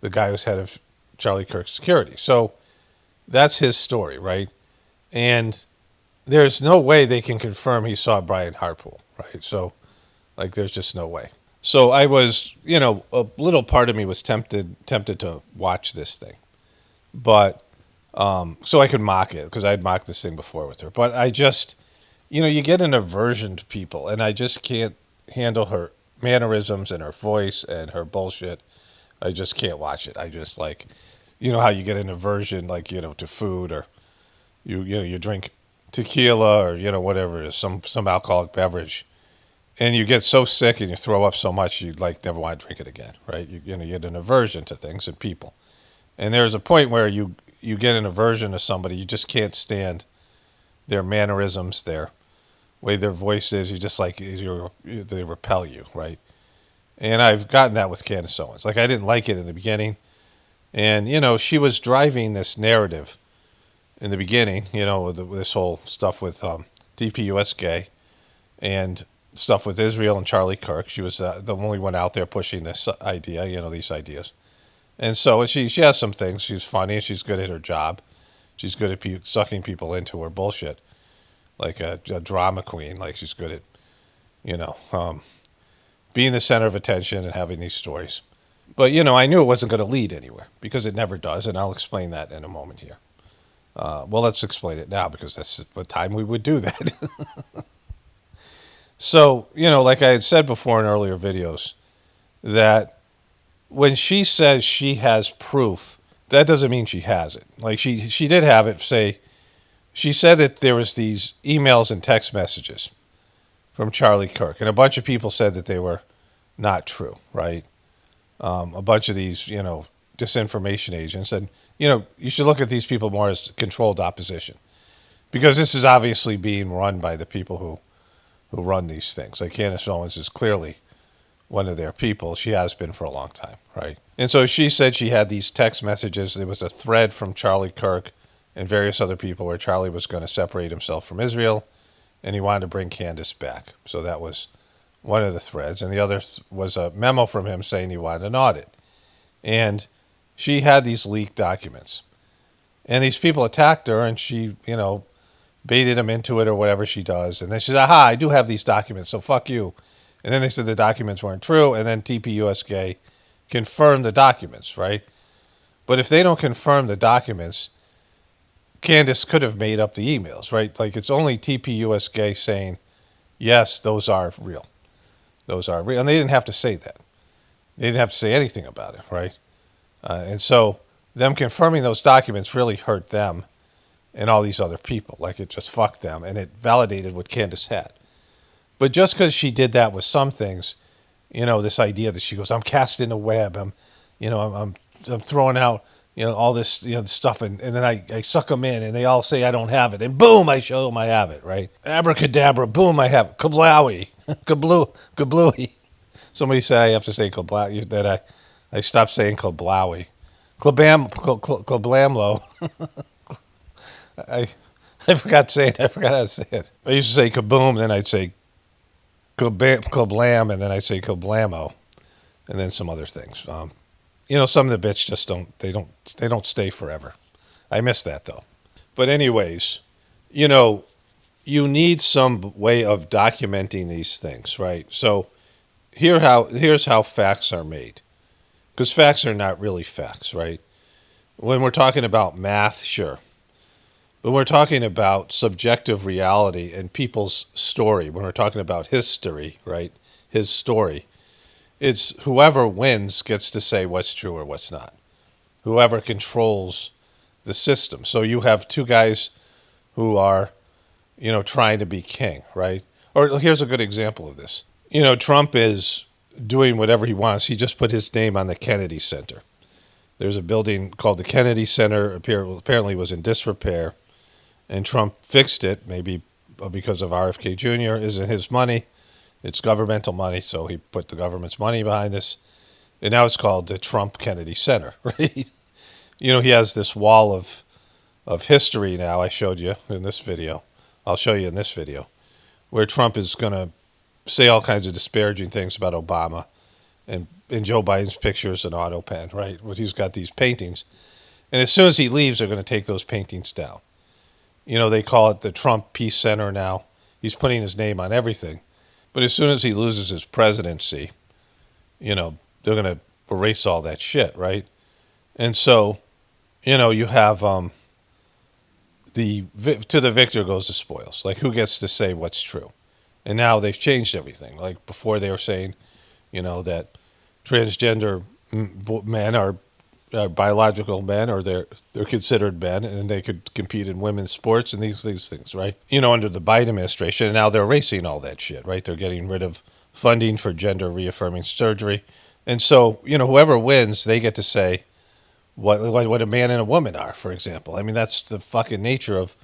the guy who's head of Charlie Kirk's security. So that's his story, right? And there's no way they can confirm he saw Brian Harpool, right? So, like, there's just no way. So I was, a little part of me was tempted to watch this thing, but so I could mock it because I'd mocked this thing before with her. But I just, you get an aversion to people, and I just can't handle her mannerisms and her voice and her bullshit. I just can't watch it. I just like, how you get an aversion, like, to food, or you drink tequila, or whatever it is, some alcoholic beverage. And you get so sick and you throw up so much you like never want to drink it again, right? You get an aversion to things and people. And there's a point where you get an aversion to somebody, you just can't stand their mannerisms, their way their voice is. You just like they repel you, right? And I've gotten that with Candace Owens. Like, I didn't like it in the beginning, and she was driving this narrative in the beginning, with this whole stuff with DPUS gay and stuff with Israel and Charlie Kirk. She was the only one out there pushing this idea, these ideas. And so she has some things. She's funny and she's good at her job. She's good at sucking people into her bullshit, like a drama queen. Like, she's good at, being the center of attention and having these stories. But, I knew it wasn't going to lead anywhere because it never does. And I'll explain that in a moment here. Well, let's explain it now because that's what time we would do that. So, like I had said before in earlier videos, that when she says she has proof, that doesn't mean she has it. Like, she did have it, she said that there was these emails and text messages from Charlie Kirk, and a bunch of people said that they were not true, right? A bunch of these, disinformation agents, and, you should look at these people more as controlled opposition, because this is obviously being run by the people who run these things. Like, Candace Owens is clearly one of their people. She has been for a long time, right? And so she said she had these text messages. There was a thread from Charlie Kirk and various other people where Charlie was going to separate himself from Israel, and he wanted to bring Candace back. So that was one of the threads. And the other was a memo from him saying he wanted an audit. And she had these leaked documents. And these people attacked her, and she, baited him into it or whatever she does. And then she said, aha, I do have these documents, so fuck you. And then they said the documents weren't true, and then TPUSK confirmed the documents, right? But if they don't confirm the documents, Candace could have made up the emails, right? Like, it's only TPUSK saying, yes, those are real. Those are real. And they didn't have to say that. They didn't have to say anything about it, right? And so them confirming those documents really hurt them and all these other people. Like, it just fucked them, and it validated what Candace had. But just because she did that with some things, this idea that she goes, I'm casting a web, I'm throwing out, all this, stuff, and then I suck them in, and they all say I don't have it, and boom, I show them I have it, right? Abracadabra, boom, I have it. Kablowy, kablooey. Somebody said I have to say kablowy, that I stopped saying kablowy. Kablamlo. I forgot to say it. I forgot how to say it. I used to say kaboom, then I'd say kablam, and then I'd say kablamo, and then some other things. Some of the bits just don't stay forever. I miss that though. But anyways, you need some way of documenting these things, right? So here's how facts are made, because facts are not really facts, right? When we're talking about math, sure. When we're talking about subjective reality and people's story, when we're talking about history, right, his story, it's whoever wins gets to say what's true or what's not. Whoever controls the system. So you have two guys who are, trying to be king, right? Or here's a good example of this. Trump is doing whatever he wants. He just put his name on the Kennedy Center. There's a building called the Kennedy Center, apparently was in disrepair. And Trump fixed it, maybe because of RFK Jr. isn't his money, It's governmental money, so he put the government's money behind this. And now it's called the Trump Kennedy Center, right? He has this wall of history now. I showed you in this video. I'll show you in this video, where Trump is going to say all kinds of disparaging things about Obama, and in Joe Biden's pictures and auto pen, right? But he's got these paintings. And as soon as he leaves, they're going to take those paintings down. They call it the Trump Peace Center now. He's putting his name on everything. But as soon as he loses his presidency, they're going to erase all that shit, right? And so, you have to the victor goes the spoils. Like, who gets to say what's true? And now they've changed everything. Like, before they were saying, that transgender men are biological men, or they're considered men, and they could compete in women's sports and these things, right? Under the Biden administration, and now they're erasing all that shit, right? They're getting rid of funding for gender reaffirming surgery, and so whoever wins, they get to say what a man and a woman are, for example. I mean, that's the fucking nature of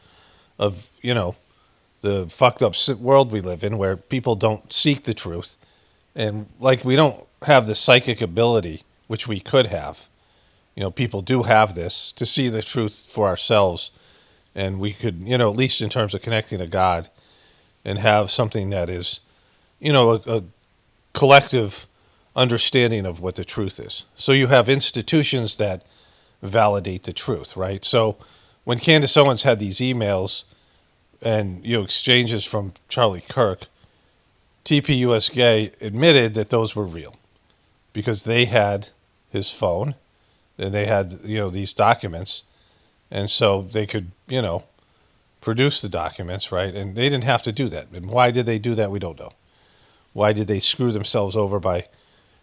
the fucked up world we live in, where people don't seek the truth, and like we don't have the psychic ability which we could have. People do have this to see the truth for ourselves, and we could, at least in terms of connecting to God, and have something that is, a collective understanding of what the truth is. So you have institutions that validate the truth, right? So when Candace Owens had these emails and exchanges from Charlie Kirk, TPUS Gay admitted that those were real because they had his phone. And they had, these documents, and so they could, produce the documents, right? And they didn't have to do that. And why did they do that? We don't know. Why did they screw themselves over by,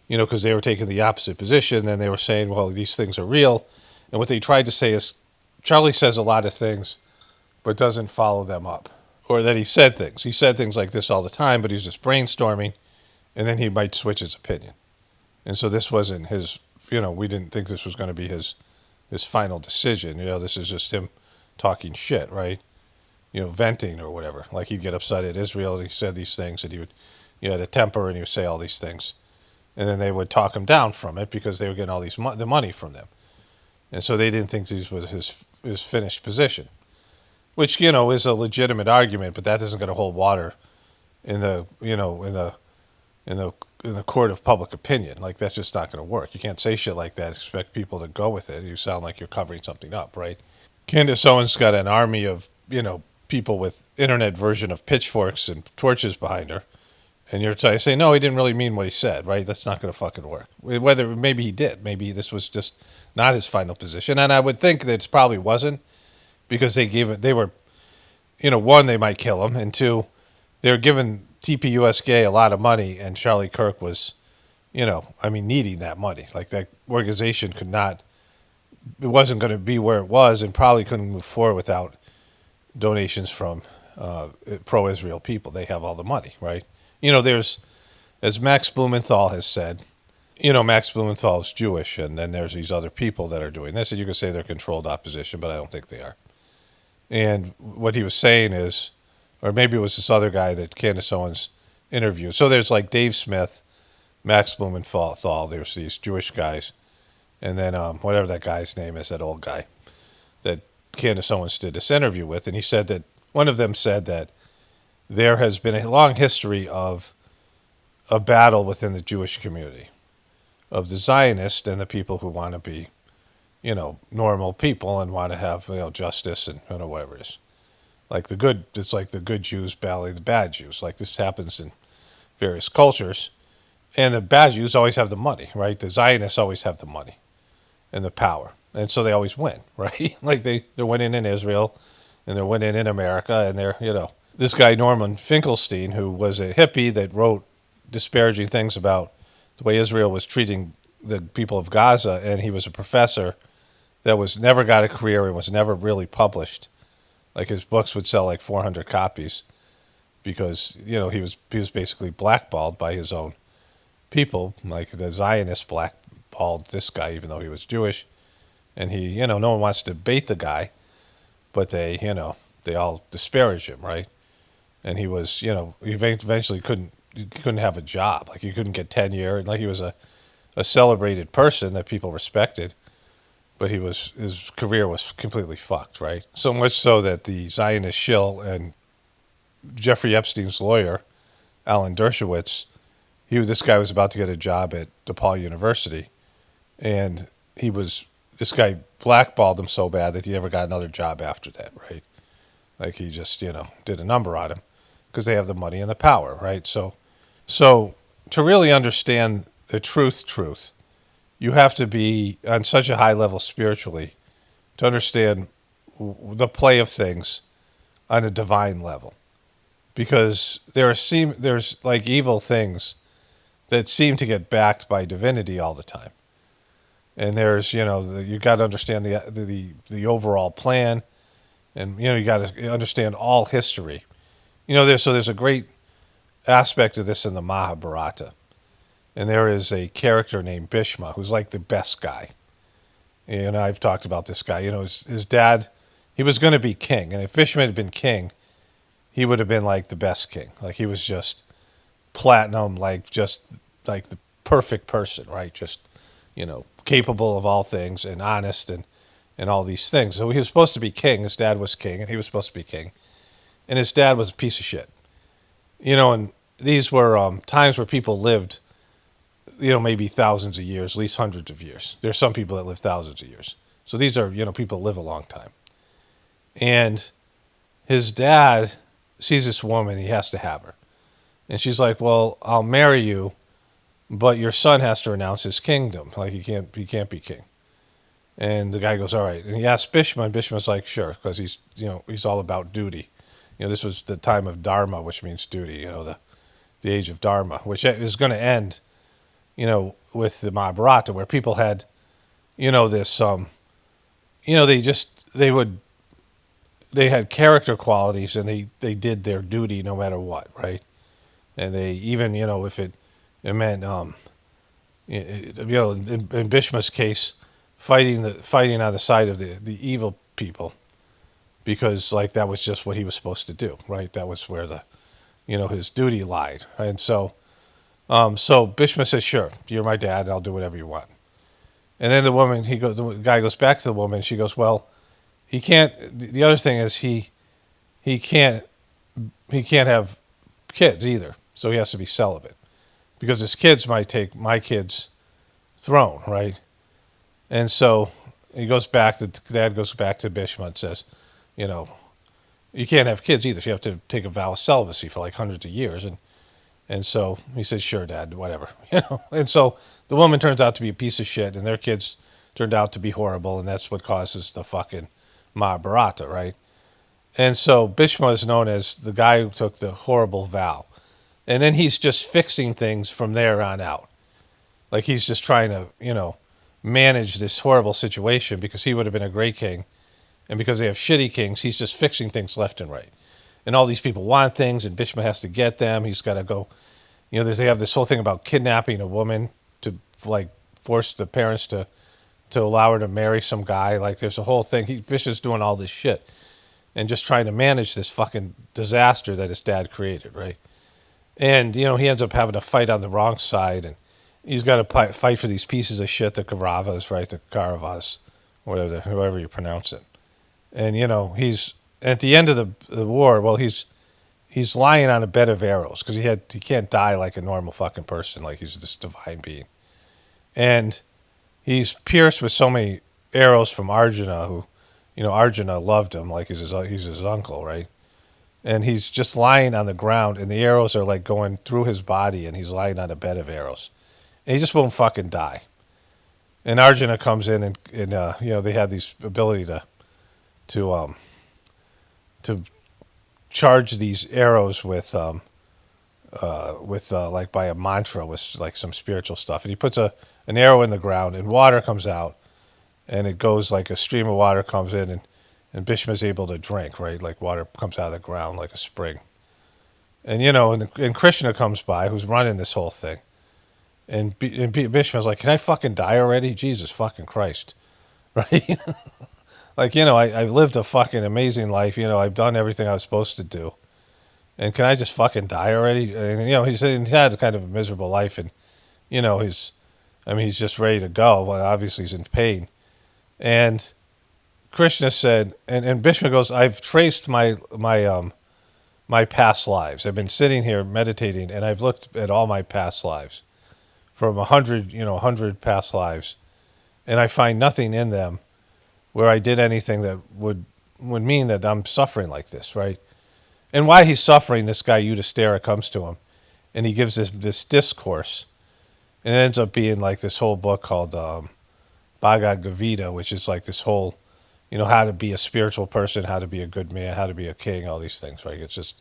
because they were taking the opposite position, and they were saying, well, these things are real. And what they tried to say is, Charlie says a lot of things, but doesn't follow them up. Or that he said things. He said things like this all the time, but he's just brainstorming, and then he might switch his opinion. And so this wasn't his... we didn't think this was going to be his final decision. This is just him talking shit, right? Venting or whatever. Like, he'd get upset at Israel, and he said these things, and he had a temper, and he would say all these things. And then they would talk him down from it because they were getting all the money from them. And so they didn't think this was his finished position, which, is a legitimate argument, but that isn't going to hold water in the court of public opinion. Like, that's just not going to work. You can't say shit like that, expect people to go with it. You sound like you're covering something up, right? Candace Owens got an army of, people with internet version of pitchforks and torches behind her. And you're trying to say, no, he didn't really mean what he said, right? That's not going to fucking work. Maybe he did. Maybe this was just not his final position. And I would think that it probably wasn't, because they were, one, they might kill him, and two, they were giving TPUS Gay a lot of money, and Charlie Kirk was, needing that money. Like, that organization it wasn't going to be where it was, and probably couldn't move forward without donations from pro-Israel people. They have all the money, right? There's, as Max Blumenthal has said, Max Blumenthal is Jewish, and then there's these other people that are doing this, and you could say they're controlled opposition, but I don't think they are. And what he was saying is, or maybe it was this other guy that Candace Owens interviewed. So there's like Dave Smith, Max Blumenthal, there's these Jewish guys, and then whatever that guy's name is, that old guy that Candace Owens did this interview with, and he said that one of them said that there has been a long history of a battle within the Jewish community, of the Zionists and the people who want to be, normal people and want to have, justice and whatever it is. It's like the good Jews battling the bad Jews. Like, this happens in various cultures. And the bad Jews always have the money, right? The Zionists always have the money and the power. And so they always win, right? Like, they're winning in Israel, and they're winning in America, and they're, This guy, Norman Finkelstein, who was a hippie that wrote disparaging things about the way Israel was treating the people of Gaza, and he was a professor that never got a career and was never really published. Like, his books would sell like 400 copies because, he was basically blackballed by his own people. Like, the Zionists blackballed this guy, even though he was Jewish. And he, no one wants to debate the guy, but they all disparage him, right? And he was, he eventually couldn't, couldn't have a job. Like he couldn't get tenure, and like he was a celebrated person that people respected, but his career was completely fucked, right? So much so that the Zionist shill and Jeffrey Epstein's lawyer, Alan Dershowitz, this guy was about to get a job at DePaul University, and this guy blackballed him so bad that he never got another job after that, right? Like he just, did a number on him because they have the money and the power, right? So to really understand the truth, you have to be on such a high level spiritually to understand the play of things on a divine level, because there's like evil things that seem to get backed by divinity all the time, and there's you got to understand the overall plan, and you got to understand all history. There's a great aspect of this in the Mahabharata. And there is a character named Bhishma who's like the best guy. And I've talked about this guy. His dad, he was going to be king. And if Bhishma had been king, he would have been like the best king. Like he was just platinum, just like the perfect person, right? Just, capable of all things and honest and all these things. So he was supposed to be king. His dad was king and he was supposed to be king. And his dad was a piece of shit. And these were times where people lived maybe thousands of years, at least hundreds of years. There's some people that live thousands of years. So these are, people live a long time. And his dad sees this woman, he has to have her. And she's like, well, I'll marry you, but your son has to renounce his kingdom. Like he can't be king. And the guy goes, all right. And he asks Bhishma, and Bhishma's like, sure, because he's all about duty. This was the time of Dharma, which means duty, the age of Dharma, which is going to end with the Mahabharata, where people had, this, they had character qualities, and they did their duty no matter what, right? And they even, if it meant, in Bhishma's case, fighting on the side of the evil people, because like that was just what he was supposed to do, right? That was where his duty lied, and so Bhishma says, sure, you're my dad, and I'll do whatever you want. And then the guy goes back to the woman, and she goes, well, he can't, the other thing is he can't have kids either, so he has to be celibate, because his kids might take my kid's throne, right? And so dad goes back to Bhishma and says, you can't have kids either, so you have to take a vow of celibacy for like hundreds of years, and so he says, sure, Dad, whatever. And so the woman turns out to be a piece of shit, and their kids turned out to be horrible, and that's what causes the fucking Mahabharata, right? And so Bhishma is known as the guy who took the horrible vow. And then he's just fixing things from there on out. Like he's just trying to, manage this horrible situation, because he would have been a great king. And because they have shitty kings, he's just fixing things left and right. And all these people want things, and Bhishma has to get them. He's got to go, they have this whole thing about kidnapping a woman to like force the parents to allow her to marry some guy. Like there's a whole thing. Bhishma's doing all this shit and just trying to manage this fucking disaster that his dad created, right? And, he ends up having to fight on the wrong side, and he's got to fight for these pieces of shit, the Kauravas, right? The Kauravas, however you pronounce it. And, he's at the end of the war, well, he's lying on a bed of arrows, because he can't die like a normal fucking person, like he's this divine being. And he's pierced with so many arrows from Arjuna, who, Arjuna loved him, like he's his uncle, right? And he's just lying on the ground, and the arrows are like going through his body, and he's lying on a bed of arrows. And he just won't fucking die. And Arjuna comes in, and they have this ability to charge these arrows with like by a mantra, with like some spiritual stuff. And he puts an arrow in the ground, and water comes out, and it goes like a stream of water comes in, and Bhishma's able to drink, right? Like water comes out of the ground like a spring. And, and Krishna comes by, who's running this whole thing. And Bhishma's like, can I fucking die already? Jesus fucking Christ. Right? Like, I've lived a fucking amazing life. I've done everything I was supposed to do. and can I just fucking die already? And, he's had kind of a miserable life, and he's just ready to go. Well, obviously he's in pain, and Krishna said, and Bhishma goes, I've traced my past lives. I've been sitting here meditating, and I've looked at all my past lives from 100 past lives, and I find nothing in them where I did anything that would mean that I'm suffering like this, right? And why he's suffering, this guy Yudhishthira comes to him, and he gives this discourse, and it ends up being like this whole book called Bhagavad Gita, which is like this whole, how to be a spiritual person, how to be a good man, how to be a king, all these things, right? It's just,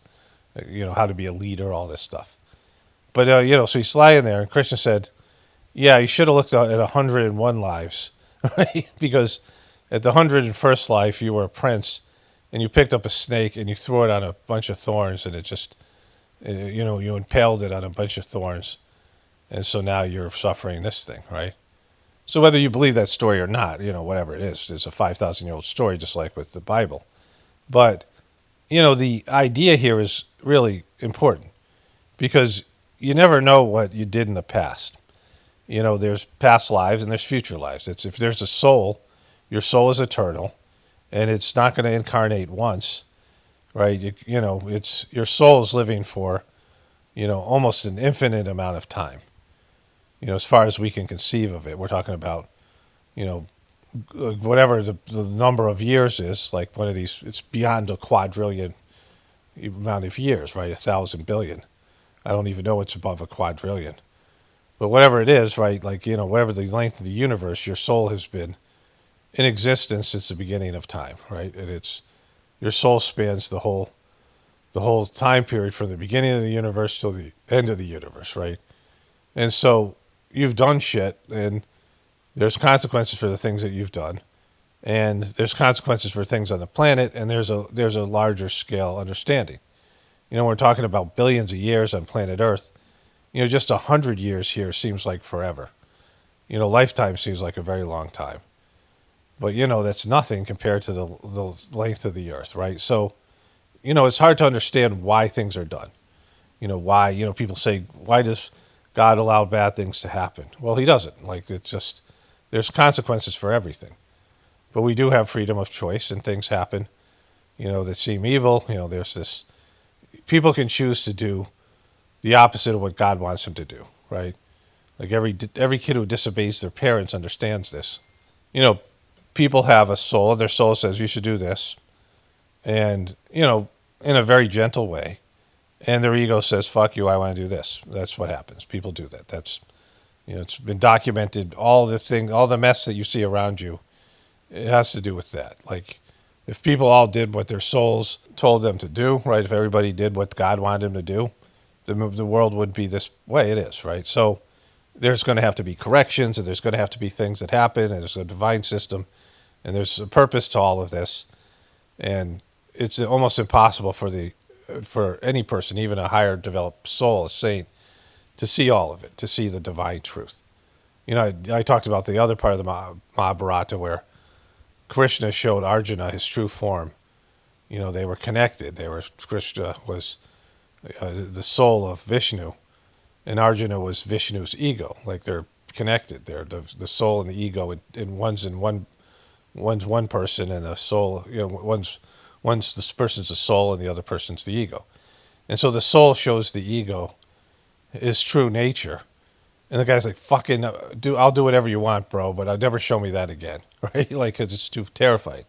how to be a leader, all this stuff. But, so he's lying there, and Krishna said, yeah, you should have looked at 101 lives, right? Because at the 101st life, you were a prince, and you picked up a snake, and you threw it on a bunch of thorns, and it just, you impaled it on a bunch of thorns. And so now you're suffering this thing, right? So whether you believe that story or not, whatever it is, it's a 5,000-year-old story, just like with the Bible. But, the idea here is really important because you never know what you did in the past. There's past lives and there's future lives. If there's a soul, your soul is eternal, and it's not going to incarnate once, right? It's your soul is living for, almost an infinite amount of time. As far as we can conceive of it, we're talking about, whatever the number of years is, like one of these, it's beyond a quadrillion amount of years, right? 1,000 billion. I don't even know what's above a quadrillion. But whatever it is, right, like, whatever the length of the universe, your soul has been in existence since the beginning of time, right? And your soul spans the whole time period from the beginning of the universe till the end of the universe, right? And so you've done shit, and there's consequences for the things that you've done, and there's consequences for things on the planet, and there's a larger scale understanding. We're talking about billions of years on planet Earth. Just 100 years here seems like forever. Lifetime seems like a very long time. But, that's nothing compared to the length of the Earth, right? So, it's hard to understand why things are done. Why, people say, why does God allow bad things to happen? Well, he doesn't. Like, it's just, there's consequences for everything. But we do have freedom of choice, and things happen, that seem evil. There's this, people can choose to do the opposite of what God wants them to do, right? Like every kid who disobeys their parents understands this. People have a soul. Their soul says, you should do this. And, in a very gentle way. And their ego says, fuck you, I want to do this. That's what happens. People do that. That's, it's been documented. All the mess that you see around you, it has to do with that. Like, if people all did what their souls told them to do, right? If everybody did what God wanted them to do, the world would be this way it is, right? So there's going to have to be corrections, and there's going to have to be things that happen, and there's a divine system, and there's a purpose to all of this. And it's almost impossible for any person, even a higher developed soul, a saint, to see all of it, to see the divine truth. I talked about the other part of the Mahabharata where Krishna showed Arjuna his true form. They were connected. Krishna was the soul of Vishnu, and Arjuna was Vishnu's ego. Like, they're connected. They're the soul and the ego, and one's one person, and the soul, one's this person's the soul, and the other person's the ego. And so the soul shows the ego his true nature, and the guy's like, "Fucking I'll do whatever you want, bro, but never show me that again," right? Like, 'cause it's too terrifying.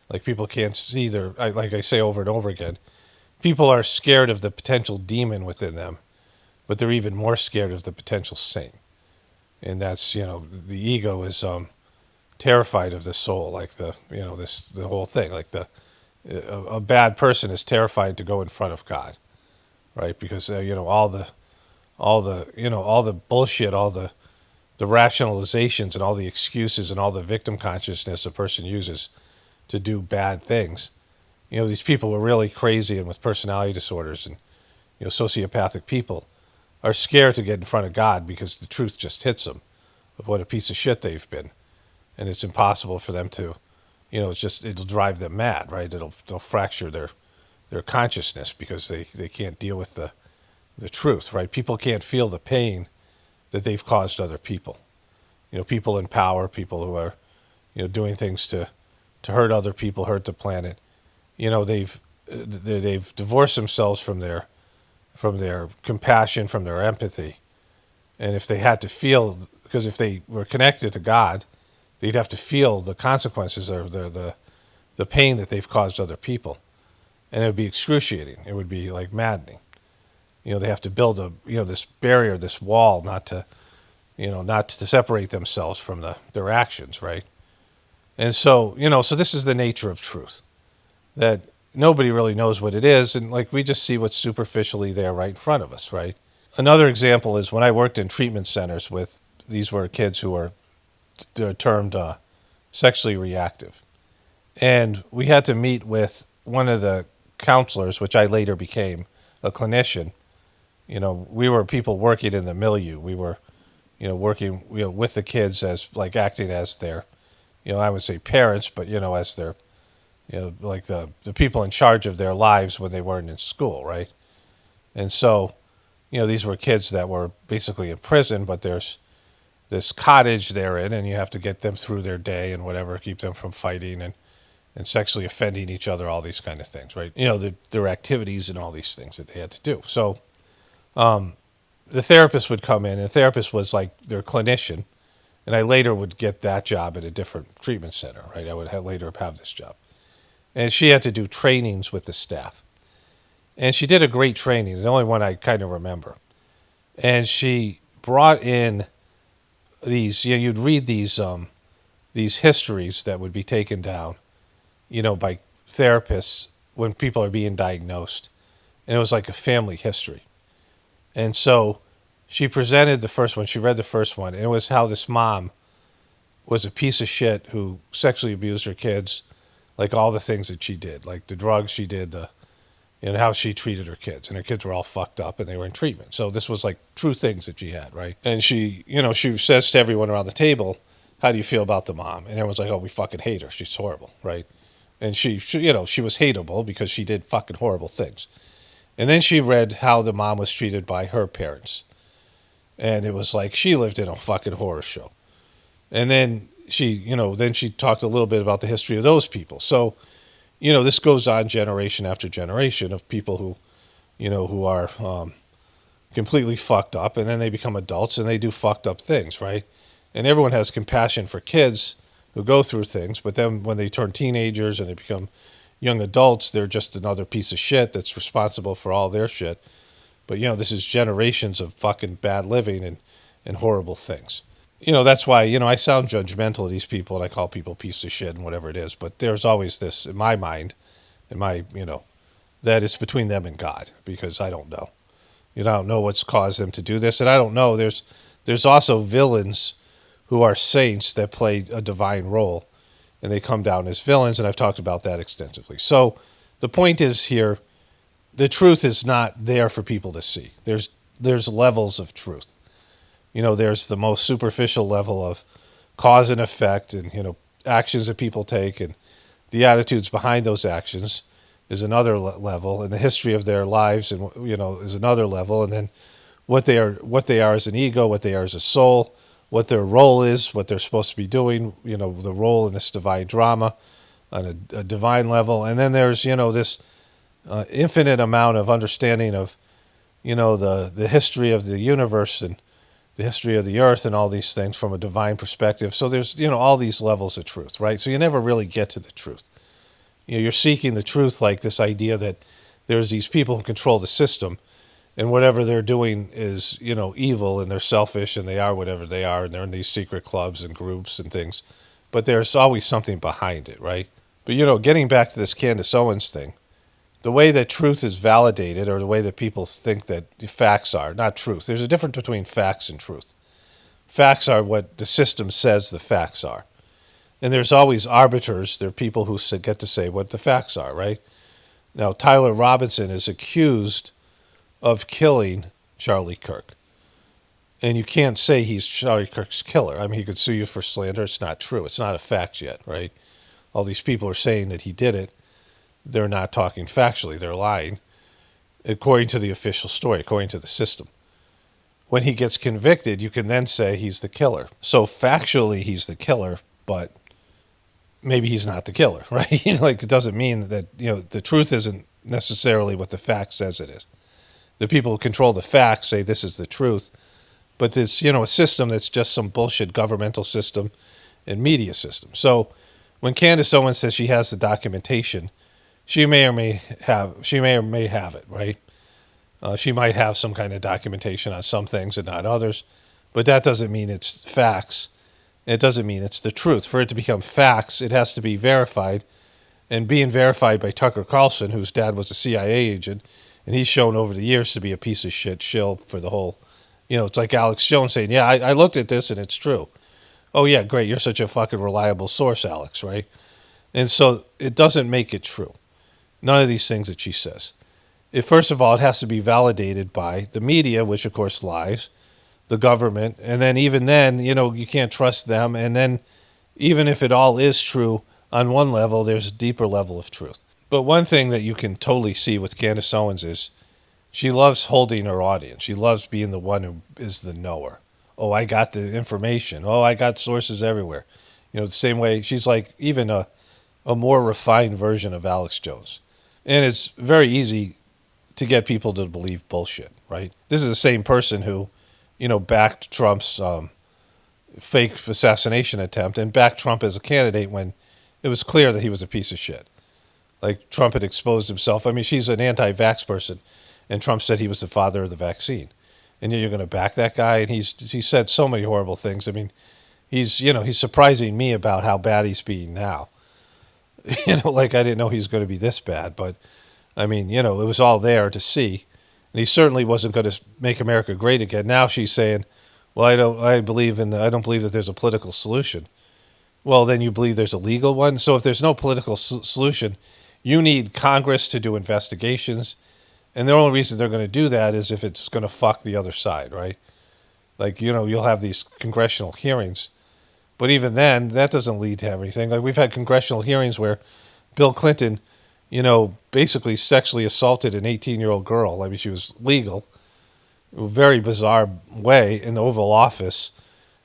Like, people can't see like I say over and over again, people are scared of the potential demon within them, but they're even more scared of the potential saint. And that's, the ego is terrified of the soul, like the whole thing. Like, a bad person is terrified to go in front of God, right? Because all the bullshit, all the rationalizations and all the excuses and all the victim consciousness a person uses to do bad things. These people who are really crazy and with personality disorders and sociopathic people are scared to get in front of God because the truth just hits them of what a piece of shit they've been, and it's impossible for them to, it'll drive them mad, right? They'll fracture their consciousness because they can't deal with the truth, right? People can't feel the pain that they've caused other people. People in power, people who are, doing things to hurt other people, hurt the planet. They've divorced themselves from their compassion, from their empathy. And if they had to feel, because if they were connected to God, they'd have to feel the consequences of the pain that they've caused other people. And it would be excruciating. It would be like maddening. They have to build this barrier, this wall, not to separate themselves from their actions, right? And so, so this is the nature of truth, that nobody really knows what it is, and like we just see what's superficially there right in front of us, right? Another example is when I worked in treatment centers these were kids who were termed sexually reactive. And we had to meet with one of the counselors, which I later became a clinician. We were people working in the milieu. We were, working, with the kids as like acting as their, I would say parents, but, as their, like the people in charge of their lives when they weren't in school, right? And so, these were kids that were basically in prison, but there's this cottage they're in, and you have to get them through their day and whatever, keep them from fighting and sexually offending each other, all these kind of things, right? Their activities and all these things that they had to do. So the therapist would come in, and the therapist was like their clinician, and I later would get that job at a different treatment center, right? I would later have this job. And she had to do trainings with the staff. And she did a great training, the only one I kind of remember. And she brought in these, you'd read these histories that would be taken down, by therapists when people are being diagnosed. And it was like a family history. And so she presented the first one, she read the first one, and it was how this mom was a piece of shit who sexually abused her kids, like all the things that she did, like the drugs she did, how she treated her kids. And her kids were all fucked up and they were in treatment. So this was like true things that she had, right? And she, she says to everyone around the table, how do you feel about the mom? And everyone's like, oh, we fucking hate her. She's horrible, right? And she was hateable because she did fucking horrible things. And then she read how the mom was treated by her parents. And it was like she lived in a fucking horror show. And then she talked a little bit about the history of those people. So, this goes on generation after generation of people who are completely fucked up, and then they become adults and they do fucked up things, right? And everyone has compassion for kids who go through things, but then when they turn teenagers and they become young adults, they're just another piece of shit that's responsible for all their shit. But, this is generations of fucking bad living and horrible things. That's why, I sound judgmental of these people and I call people piece of shit and whatever it is. But there's always this in my mind, that it's between them and God, because I don't know. I don't know what's caused them to do this. And I don't know. There's also villains who are saints that play a divine role, and they come down as villains, and I've talked about that extensively. So the point is here, the truth is not there for people to see. There's levels of truth. There's the most superficial level of cause and effect and, actions that people take, and the attitudes behind those actions is another level, and the history of their lives and, is another level, and then what they are as an ego, what they are as a soul, what their role is, what they're supposed to be doing, the role in this divine drama on a divine level. And then there's, this infinite amount of understanding of, the history of the universe and the history of the earth and all these things from a divine perspective. So there's, all these levels of truth, right? So you never really get to the truth. You're seeking the truth, like this idea that there's these people who control the system, and whatever they're doing is, evil, and they're selfish, and they are whatever they are, and they're in these secret clubs and groups and things. But there's always something behind it, right? But, getting back to this Candace Owens thing, the way that truth is validated, or the way that people think that the facts are, not truth. There's a difference between facts and truth. Facts are what the system says the facts are. And there's always arbiters. There are people who get to say what the facts are, right? Now, Tyler Robinson is accused of killing Charlie Kirk. And you can't say he's Charlie Kirk's killer. I mean, he could sue you for slander. It's not true. It's not a fact yet, right? All these people are saying that he did it. they're not talking factually. They're lying according to the official story, according to the system. When he gets convicted, you can then say he's the killer. So factually, he's the killer, but maybe he's not the killer, right? Like, it doesn't mean that, the truth isn't necessarily what the fact says it is. The people who control the facts say this is the truth, but there's, a system that's just some bullshit governmental system and media system. So when Candace Owens says she has the documentation, she may or may have it, right? She might have some kind of documentation on some things and not others, but that doesn't mean it's facts. It doesn't mean it's the truth. For it to become facts, it has to be verified, and being verified by Tucker Carlson, whose dad was a CIA agent, and he's shown over the years to be a piece of shit shill for the whole, it's like Alex Jones saying, yeah, I looked at this and it's true. Oh, yeah, great. You're such a fucking reliable source, Alex, right? And so it doesn't make it true. None of these things that she says. First of all, it has to be validated by the media, which of course lies, the government, and then even then, you can't trust them. And then even if it all is true on one level, there's a deeper level of truth. But one thing that you can totally see with Candace Owens is she loves holding her audience. She loves being the one who is the knower. Oh, I got the information. Oh, I got sources everywhere. The same way she's like even a more refined version of Alex Jones. And it's very easy to get people to believe bullshit, right? This is the same person who, backed Trump's fake assassination attempt and backed Trump as a candidate when it was clear that he was a piece of shit. Like, Trump had exposed himself. I mean, she's an anti-vax person, and Trump said he was the father of the vaccine. And you're going to back that guy? And he said so many horrible things. I mean, he's surprising me about how bad he's being now. Like, I didn't know he was going to be this bad, but I mean, it was all there to see. And he certainly wasn't going to make America great again. Now she's saying, well, I don't believe that there's a political solution. Well, then you believe there's a legal one? So if there's no political solution, you need Congress to do investigations. And the only reason they're going to do that is if it's going to fuck the other side, right? Like, you'll have these congressional hearings. But even then, that doesn't lead to everything. Like, we've had congressional hearings where Bill Clinton, basically sexually assaulted an 18-year-old girl. I mean, she was legal. A very bizarre way in the Oval Office,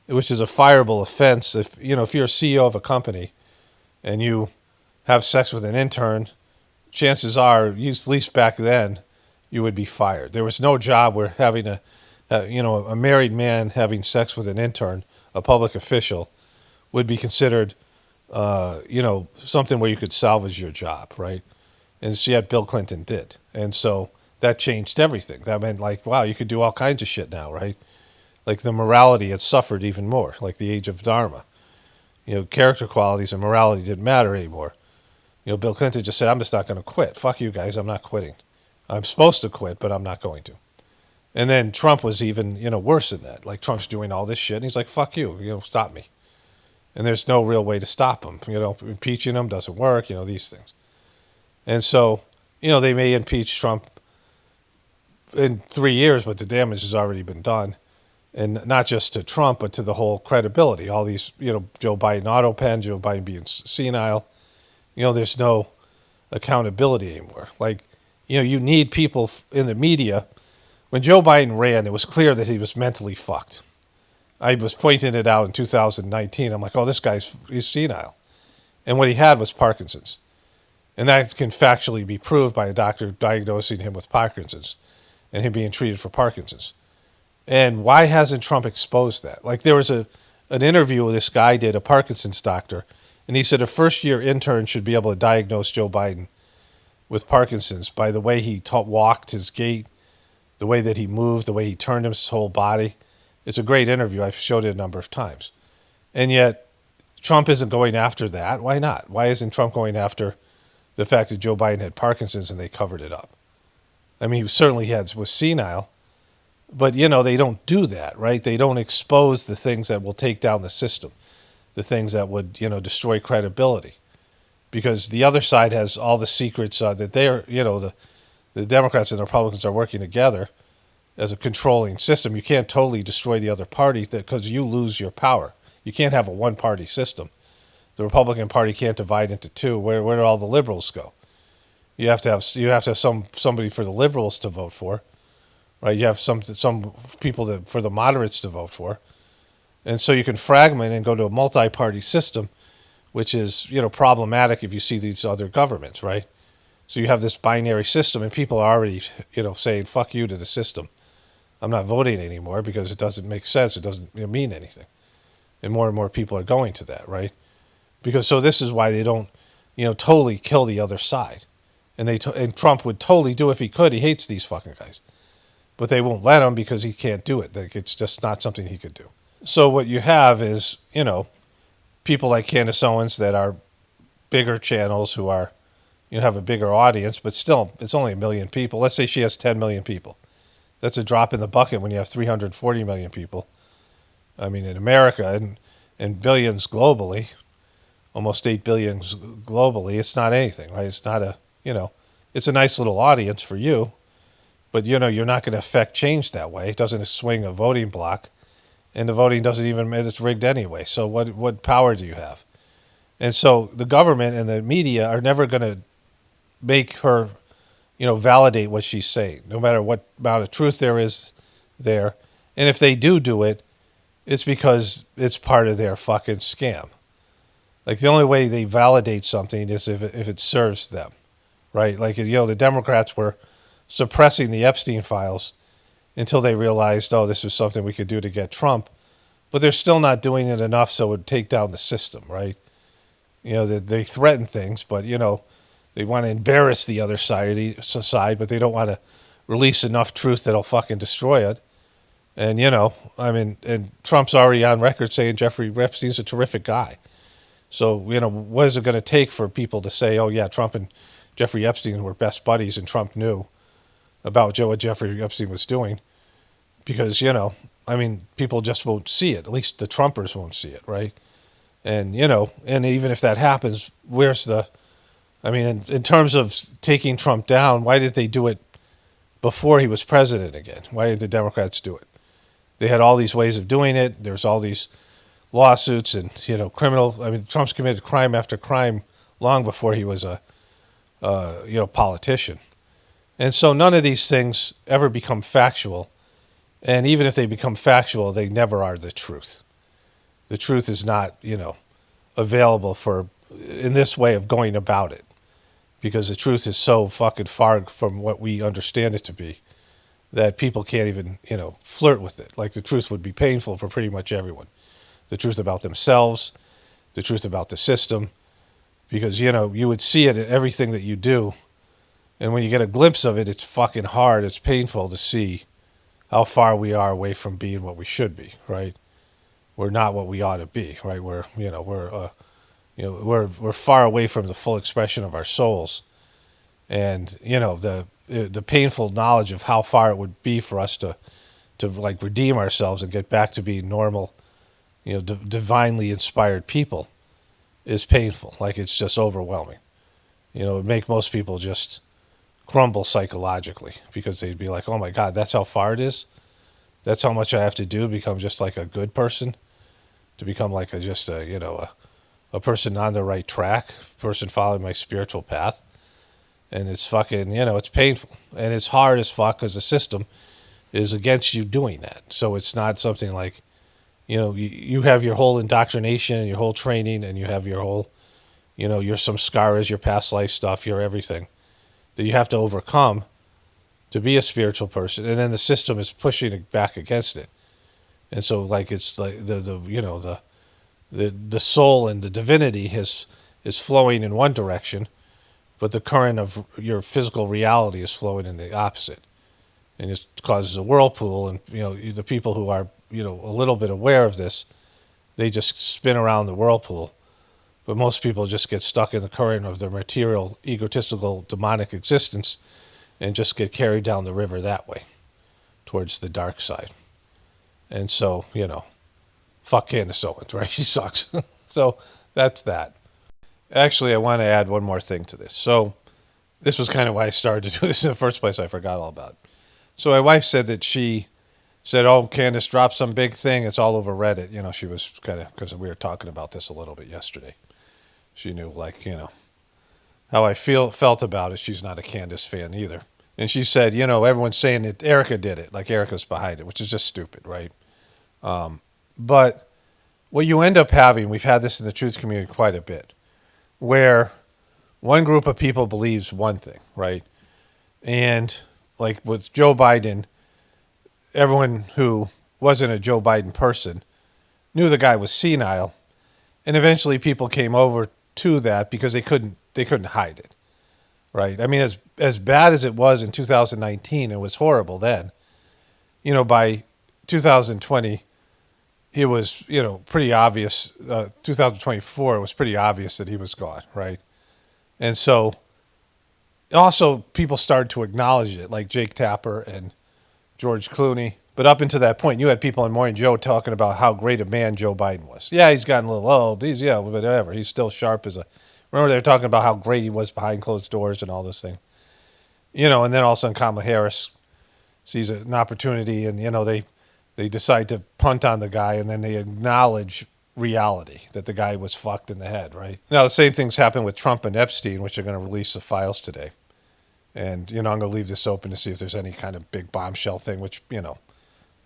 which is a fireable offense. If you're a CEO of a company and you have sex with an intern, chances are, at least back then, you would be fired. There was no job where having a married man having sex with an intern, a public official, would be considered, something where you could salvage your job, right? And yet Bill Clinton did. And so that changed everything. That meant, like, wow, you could do all kinds of shit now, right? Like, the morality had suffered even more, like the age of Dharma. Character qualities and morality didn't matter anymore. Bill Clinton just said, I'm just not going to quit. Fuck you guys, I'm not quitting. I'm supposed to quit, but I'm not going to. And then Trump was even, worse than that. Like, Trump's doing all this shit, and he's like, fuck you, stop me. And there's no real way to stop him. Impeaching him doesn't work, these things. And so, they may impeach Trump in 3 years, but the damage has already been done. And not just to Trump, but to the whole credibility. All these, Joe Biden auto pen, Joe Biden being senile. There's no accountability anymore. Like, you need people in the media. When Joe Biden ran, it was clear that he was mentally fucked. I was pointing it out in 2019. I'm like, oh, he's senile. And what he had was Parkinson's. And that can factually be proved by a doctor diagnosing him with Parkinson's and him being treated for Parkinson's. And why hasn't Trump exposed that? Like, there was an interview this guy did, a Parkinson's doctor, and he said a first-year intern should be able to diagnose Joe Biden with Parkinson's by the way he walked, his gait, the way that he moved, the way he turned his whole body. It's a great interview. I've showed it a number of times. And yet, Trump isn't going after that. Why not? Why isn't Trump going after the fact that Joe Biden had Parkinson's and they covered it up? I mean, he certainly was senile, but, they don't do that, right? They don't expose the things that will take down the system, the things that would, destroy credibility. Because the other side has all the secrets that they're, the Democrats and the Republicans are working together as a controlling system. You can't totally destroy the other party because you lose your power. You can't have a one-party system. The Republican Party can't divide into two. Where do all the liberals go? You have to have somebody for the liberals to vote for, right? You have some people for the moderates to vote for, and so you can fragment and go to a multi-party system, which is problematic if you see these other governments, right? So you have this binary system, and people are already saying "fuck you" to the system. I'm not voting anymore because it doesn't make sense. It doesn't mean anything, and more people are going to that, right? Because so this is why they don't totally kill the other side. And Trump would totally do it if he could. He hates these fucking guys. But they won't let him because he can't do it. Like, it's just not something he could do. So what you have is, people like Candace Owens that are bigger channels who are, have a bigger audience, but still, it's only 1 million people. Let's say she has 10 million people. That's a drop in the bucket when you have 340 million people. I mean, in America and billions globally, almost 8 billion globally, it's not anything, right? It's not it's a nice little audience for you, but you're not going to affect change that way. It doesn't swing a voting block, and the voting doesn't even, it's rigged anyway. So what power do you have? And so the government and the media are never going to make her, validate what she's saying, no matter what amount of truth there is there. And if they do it, it's because it's part of their fucking scam. Like, the only way they validate something is if it serves them, right? Like, the Democrats were suppressing the Epstein files until they realized, oh, this is something we could do to get Trump. But they're still not doing it enough so it would take down the system, right? They threaten things, but, they want to embarrass the other side, but they don't want to release enough truth that'll fucking destroy it. And, and Trump's already on record saying Jeffrey Epstein's a terrific guy. So, what is it going to take for people to say, oh, yeah, Trump and Jeffrey Epstein were best buddies and Trump knew about what Jeffrey Epstein was doing? Because, people just won't see it. At least the Trumpers won't see it, right? And, and even if that happens, where's the... in terms of taking Trump down, why did they do it before he was president again? Why did the Democrats do it? They had all these ways of doing it. There's all these lawsuits and, criminal... Trump's committed crime after crime long before he was a politician. And so none of these things ever become factual. And even if they become factual, they never are the truth. The truth is not, available for in this way of going about it. Because the truth is so fucking far from what we understand it to be that people can't even, flirt with it. Like, the truth would be painful for pretty much everyone. The truth about themselves, the truth about the system, because, you would see it in everything that you do. And when you get a glimpse of it, it's fucking hard. It's painful to see how far we are away from being what we should be, right? We're not what we ought to be, right? We're far away from the full expression of our souls. And, the painful knowledge of how far it would be for us to like redeem ourselves and get back to being normal, divinely inspired people is painful. Like, it's just overwhelming. It would make most people just crumble psychologically because they'd be like, oh my God, that's how far it is? That's how much I have to do to become just like a good person? To become like a person on the right track, a person following my spiritual path? And it's fucking, it's painful. And it's hard as fuck because the system is against you doing that. So it's not something like, you have your whole indoctrination and your whole training and you have your whole, your samskaras, your past life stuff, your everything that you have to overcome to be a spiritual person. And then the system is pushing it back against it. And so, like, it's like the soul and the divinity is flowing in one direction, but the current of your physical reality is flowing in the opposite. And it causes a whirlpool, and, the people who are, a little bit aware of this, they just spin around the whirlpool. But most people just get stuck in the current of their material, egotistical, demonic existence and just get carried down the river that way towards the dark side. And so, fuck Candace Owens, right? She sucks. So that's that. Actually, I want to add one more thing to this. So this was kind of why I started to do this in the first place. I forgot all about it. So my wife said that she said, oh, Candace dropped some big thing. It's all over Reddit. She was kind of, because we were talking about this a little bit yesterday. She knew, like, how I felt about it. She's not a Candace fan either. And she said, everyone's saying that Erika did it, like Erika's behind it, which is just stupid, right? But what you end up having, we've had this in the truth community quite a bit, where one group of people believes one thing, right? And like with Joe Biden, everyone who wasn't a Joe Biden person knew the guy was senile, and eventually people came over to that because they couldn't hide it, right? I mean, as bad as it was in 2019, it was horrible then. By 2020, it was pretty obvious. 2024, it was pretty obvious that he was gone, right? And so also people started to acknowledge it, like Jake Tapper and George Clooney. But up until that point, you had people in Morning Joe talking about how great a man Joe Biden was. Yeah, he's gotten a little old. Whatever. He's still sharp as a. Remember, they were talking about how great he was behind closed doors and all this thing. And then all of a sudden Kamala Harris sees an opportunity, and they decide to punt on the guy, and then they acknowledge reality that the guy was fucked in the head, right? Now the same things happen with Trump and Epstein, which are going to release the files today. And I'm going to leave this open to see if there's any kind of big bombshell thing, which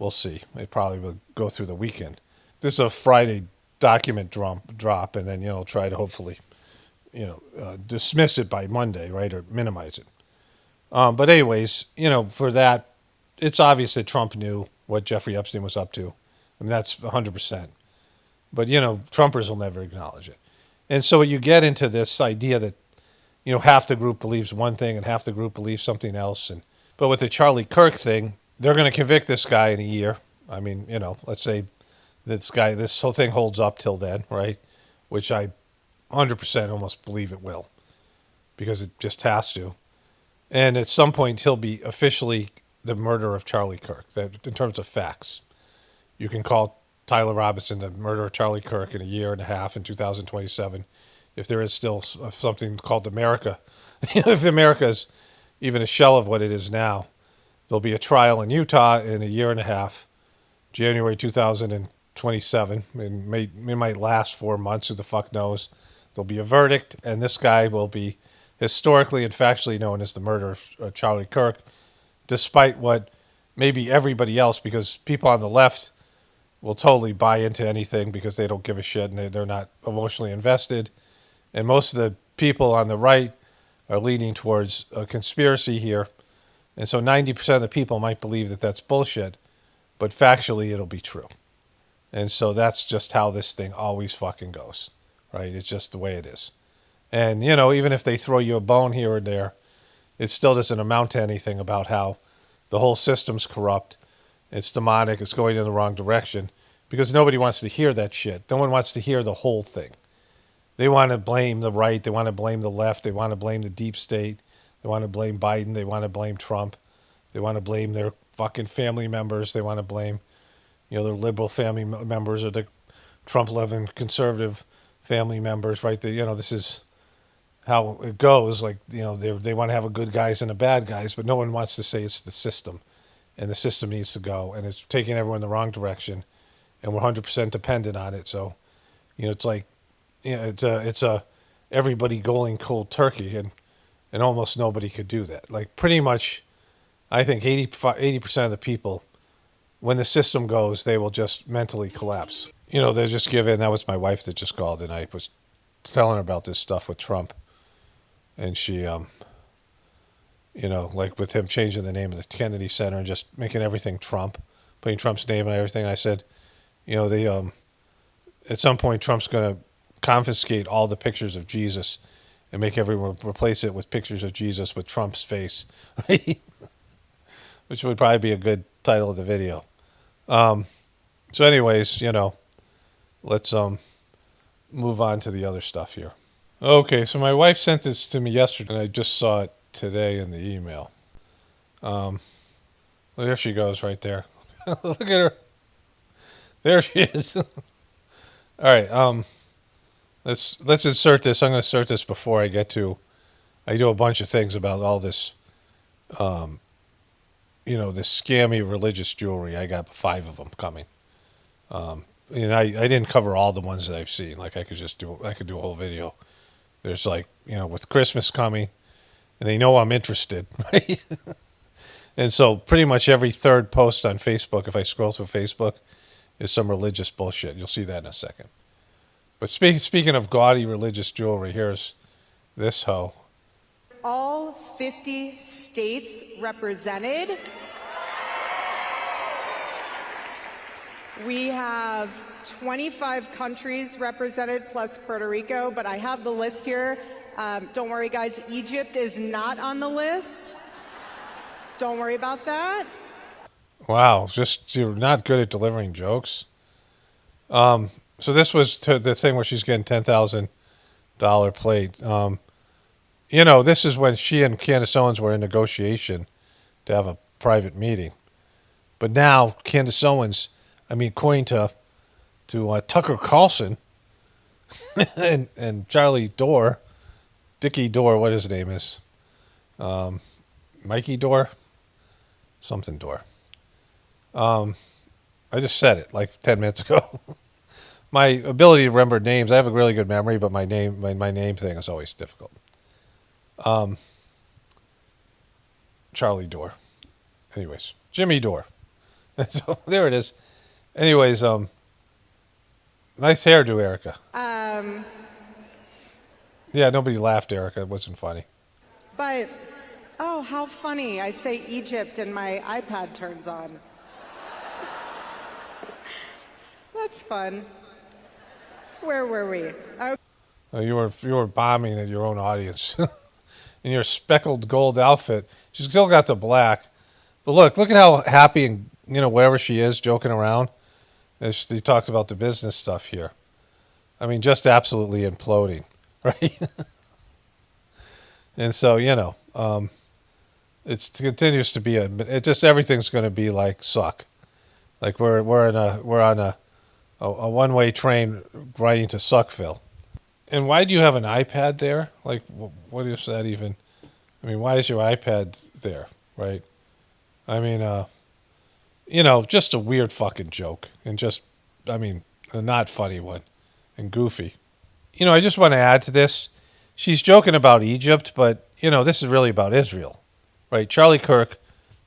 we'll see. It probably will go through the weekend. This is a Friday document drop, and then try to hopefully dismiss it by Monday, right, or minimize it. But anyways, for that, it's obvious that Trump knew what Jeffrey Epstein was up to. I mean, that's 100%. But, Trumpers will never acknowledge it. And so you get into this idea that, half the group believes one thing and half the group believes something else. But with the Charlie Kirk thing, they're going to convict this guy in a year. I mean, let's say this whole thing holds up till then, right? Which I 100% almost believe it will, because it just has to. And at some point, he'll be officially the murderer of Charlie Kirk. That, in terms of facts, you can call Tyler Robinson the murderer of Charlie Kirk in a year and a half in 2027, if there is still something called America. If America is even a shell of what it is now, there'll be a trial in Utah in a year and a half, January 2027. It might last 4 months. Who the fuck knows? There'll be a verdict, and this guy will be historically and factually known as the murderer of Charlie Kirk, despite what maybe everybody else, because people on the left will totally buy into anything because they don't give a shit and they're not emotionally invested. And most of the people on the right are leaning towards a conspiracy here. And so 90% of the people might believe that that's bullshit, but factually it'll be true. And so that's just how this thing always fucking goes, right? It's just the way it is. And, even if they throw you a bone here or there, it still doesn't amount to anything about how the whole system's corrupt. It's demonic. It's going in the wrong direction, because nobody wants to hear that shit. No one wants to hear the whole thing. They want to blame the right. They want to blame the left. They want to blame the deep state. They want to blame Biden. They want to blame Trump. They want to blame their fucking family members. They want to blame, their liberal family members or the Trump-loving conservative family members, right? This is how it goes. Like, they want to have a good guys and a bad guys, but no one wants to say it's the system, and the system needs to go, and it's taking everyone in the wrong direction, and we're 100% dependent on it. So, it's like, it's a everybody going cold turkey, and almost nobody could do that. Like, pretty much, I think 80% of the people, when the system goes, they will just mentally collapse. They just give in. That was my wife that just called, and I was telling her about this stuff with Trump. And she, like with him changing the name of the Kennedy Center and just making everything Trump, putting Trump's name and everything, I said, at some point Trump's going to confiscate all the pictures of Jesus and make everyone replace it with pictures of Jesus with Trump's face, right? Which would probably be a good title of the video. So anyways, let's move on to the other stuff here. Okay, so my wife sent this to me yesterday, and I just saw it today in the email. There she goes right there. Look at her. There she is. All right, let's insert this. I'm going to insert this before I get to. I do a bunch of things about all this, this scammy religious jewelry. I got 5 of them coming. I didn't cover all the ones that I've seen. Like I could do a whole video. There's like with Christmas coming, and they know I'm interested, right? And so pretty much every third post on Facebook, if I scroll through Facebook, is some religious bullshit. You'll see that in a second. But speaking of gaudy religious jewelry, here's this hoe. All 50 states represented. We have 25 countries represented plus Puerto Rico, but I have the list here. Don't worry, guys. Egypt is not on the list. Don't worry about that. Wow, just you're not good at delivering jokes. So this was the thing where she's getting $10,000 plate. This is when she and Candace Owens were in negotiation to have a private meeting. But now Candace Owens, according to Tucker Carlson and Charlie Dorr, Dickie Dorr, what his name is, Mikey Dorr, something Dorr. I just said it like 10 minutes ago. My ability to remember names, I have a really good memory, but my name thing is always difficult. Charlie Dorr. Anyways, Jimmy Dorr. So there it is. Anyways, nice hairdo, Erika. Yeah, nobody laughed, Erika. It wasn't funny. But, oh, how funny. I say Egypt and my iPad turns on. That's fun. Where were we? Okay. You were bombing at your own audience. In your speckled gold outfit. She's still got the black. But look at how happy and, wherever she is, joking around. As she talks about the business stuff here. Just absolutely imploding, right? And so, it continues to be everything's going to be like suck. Like we're on a one-way train riding to Suckville. And why do you have an iPad there? Like, what is that even? Why is your iPad there, right? Just a weird fucking joke. And a not funny one. And goofy. I just want to add to this. She's joking about Egypt, but, this is really about Israel, right? Charlie Kirk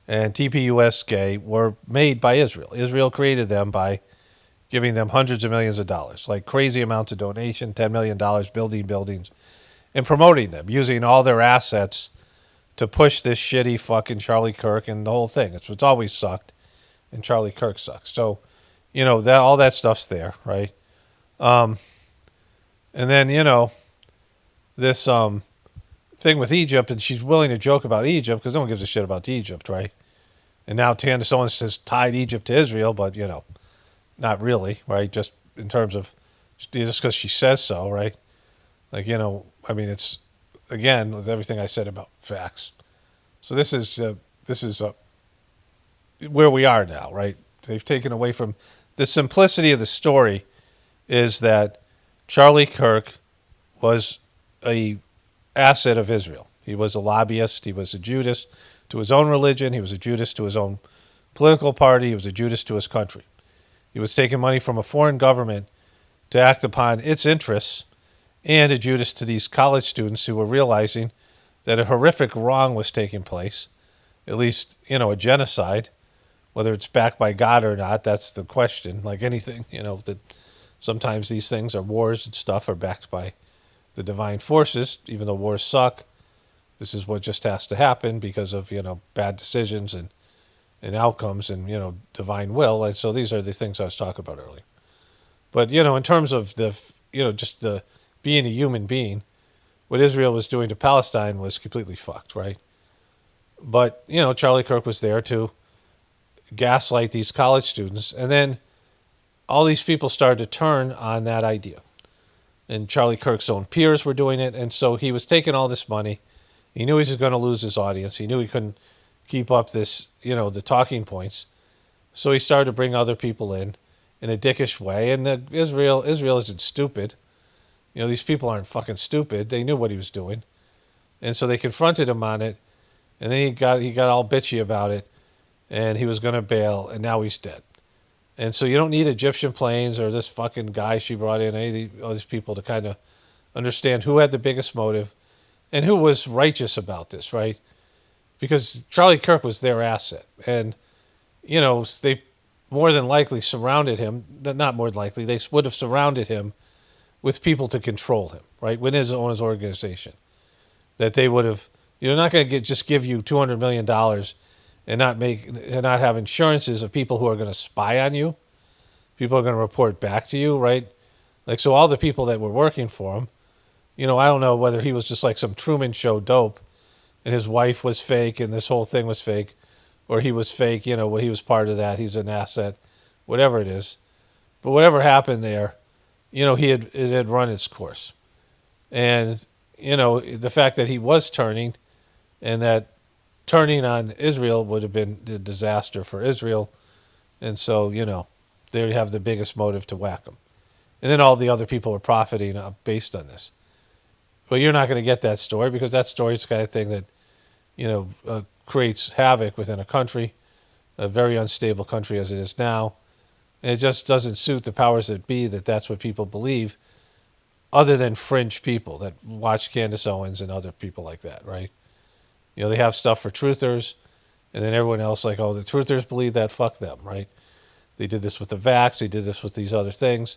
and TPUS Gay were made by Israel. Israel created them by giving them hundreds of millions of dollars, like crazy amounts of donation, $10 million, building buildings, and promoting them, using all their assets to push this shitty fucking Charlie Kirk and the whole thing. It's always sucked, and Charlie Kirk sucks. So, all that stuff's there, right? And then, this thing with Egypt, and she's willing to joke about Egypt because no one gives a shit about Egypt, right? And now Candace Owens has tied Egypt to Israel, but, not really, right? Just in terms of, just because she says so, right? Like, it's, again, with everything I said about facts. So this is where we are now, right? They've taken away from, the simplicity of the story is that Charlie Kirk was a asset of Israel. He was a lobbyist. He was a Judas to his own religion. He was a Judas to his own political party. He was a Judas to his country. He was taking money from a foreign government to act upon its interests, and a Judas to these college students who were realizing that a horrific wrong was taking place, at least, a genocide. Whether it's backed by God or not, that's the question. Like anything, that sometimes these things are wars and stuff are backed by the divine forces, even though wars suck. This is what just has to happen because of, bad decisions and outcomes and, divine will. And so these are the things I was talking about earlier. But, in terms of just the being a human being, what Israel was doing to Palestine was completely fucked, right? But, Charlie Kirk was there to gaslight these college students. And then all these people started to turn on that idea. And Charlie Kirk's own peers were doing it. And so he was taking all this money. He knew he was going to lose his audience. He knew he couldn't keep up this, the talking points. So he started to bring other people in a dickish way. And Israel isn't stupid. These people aren't fucking stupid. They knew what he was doing. And so they confronted him on it. And then he got all bitchy about it. And he was going to bail. And now he's dead. And so you don't need Egyptian planes or this fucking guy she brought in, all these people to kind of understand who had the biggest motive and who was righteous about this, right? Because Charlie Kirk was their asset. And, they more than likely surrounded him, not more than likely, they would have surrounded him with people to control him, right? Within his own organization. That they would have, you're not going to just give you $200 million and not have insurances of people who are going to spy on you. People are going to report back to you, right? Like, so all the people that were working for him, I don't know whether he was just like some Truman Show dope and his wife was fake and this whole thing was fake, or he was fake, he was part of that, he's an asset, whatever it is. But whatever happened there, it had run its course. And, the fact that he was turning and that turning on Israel would have been a disaster for Israel. And so, they have the biggest motive to whack him. And then all the other people are profiting based on this. Well, you're not going to get that story because that story is the kind of thing that, creates havoc within a country, a very unstable country as it is now. And it just doesn't suit the powers that be that's what people believe, other than fringe people that watch Candace Owens and other people like that, right? They have stuff for truthers, and then everyone else like, oh, the truthers believe that, fuck them, right? They did this with the vax, they did this with these other things.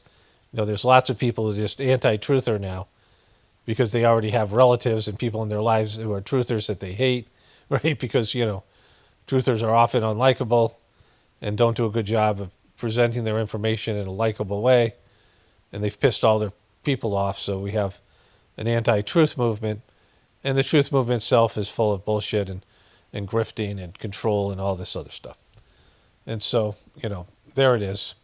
There's lots of people who are just anti-truther now because they already have relatives and people in their lives who are truthers that they hate, right? Because, truthers are often unlikable and don't do a good job of presenting their information in a likable way, and they've pissed all their people off, so we have an anti-truth movement, and the truth movement itself is full of bullshit and grifting and control and all this other stuff. And so, there it is.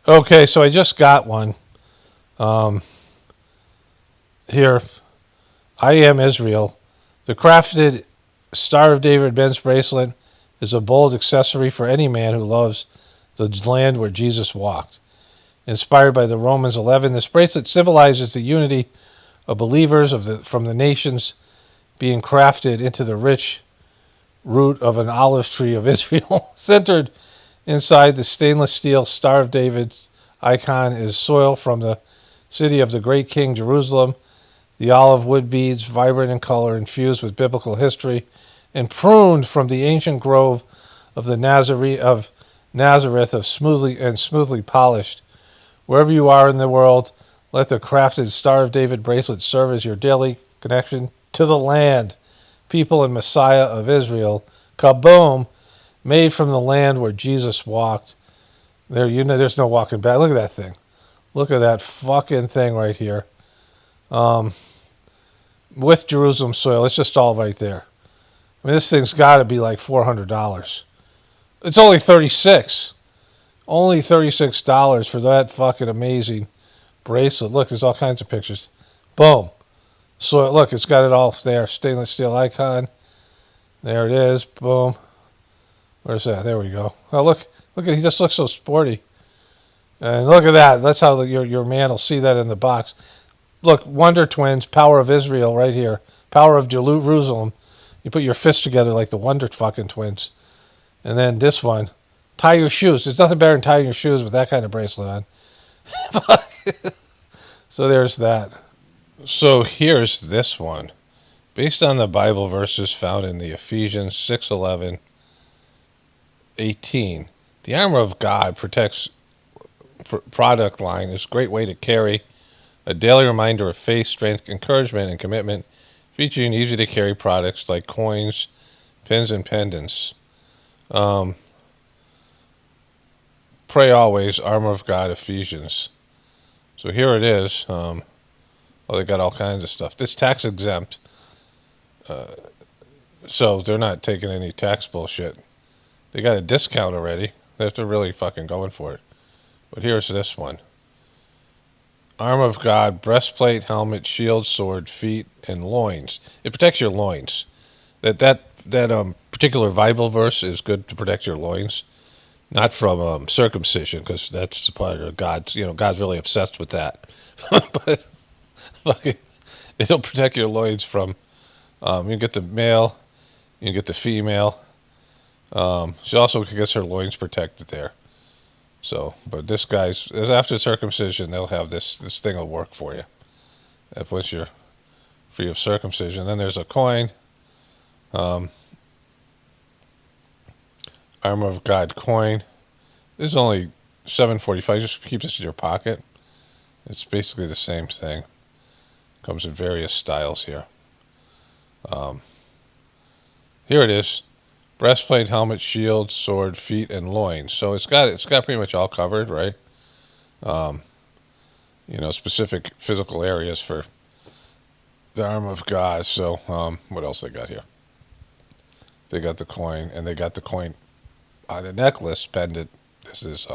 Okay, so I just got one. Here, I am Israel. The crafted Star of David men's bracelet is a bold accessory for any man who loves the land where Jesus walked. Inspired by the Romans 11, this bracelet symbolizes the unity of believers from the nations being crafted into the rich root of an olive tree of Israel. Centered inside the stainless steel Star of David icon is soil from the city of the great King Jerusalem. The olive wood beads, vibrant in color, infused with biblical history, and pruned from the ancient grove of the Nazareth of smoothly polished. Wherever you are in the world, let the crafted Star of David bracelet serve as your daily connection to the land, people, and Messiah of Israel. Kaboom! Made from the land where Jesus walked. There's no walking back. Look at that thing. Look at that fucking thing right here. With Jerusalem soil. It's just all right there. I mean, this thing's got to be like $400. It's only $36. Only $36 for that fucking amazing bracelet. Look, there's all kinds of pictures. Boom. So look, it's got it all there. Stainless steel icon. There it is. Boom. Where's that? There we go. Oh, look at, he just looks so sporty. And look at that. That's how your man will see that in the box. Look, Wonder Twins, Power of Israel right here. Power of Jerusalem. You put your fists together like the Wonder fucking Twins. And then this one, tie your shoes. There's nothing better than tying your shoes with that kind of bracelet on. So there's that. So here's this one. Based on the Bible verses found in the Ephesians 6:11, 18, the armor of God protects product line is a great way to carry a daily reminder of faith, strength, encouragement, and commitment, featuring easy-to-carry products like coins, pins, and pendants. Pray always, armor of God, Ephesians. So here it is. They got all kinds of stuff. It's tax exempt, so they're not taking any tax bullshit. They got a discount already. They're really fucking going for it. But here's this one. Armor of God, breastplate, helmet, shield, sword, feet, and loins. It protects your loins. That particular Bible verse is good to protect your loins, not from circumcision, because that's the part of God's. God's really obsessed with that. But fucking, it'll protect your loins from. You get the male, you get the female. She also gets her loins protected there. So, but this guy's, after circumcision, they'll have this thing will work for you. If once you're free of circumcision. Then there's a coin, armor of God coin. This is only $7.45. Just keep this in your pocket. It's basically the same thing. Comes in various styles here. Here it is: breastplate, helmet, shield, sword, feet, and loins. So it's got pretty much all covered, right? Specific physical areas for the armor of God. So what else they got here? They got the coin, and they got the coin on a necklace pendant. This is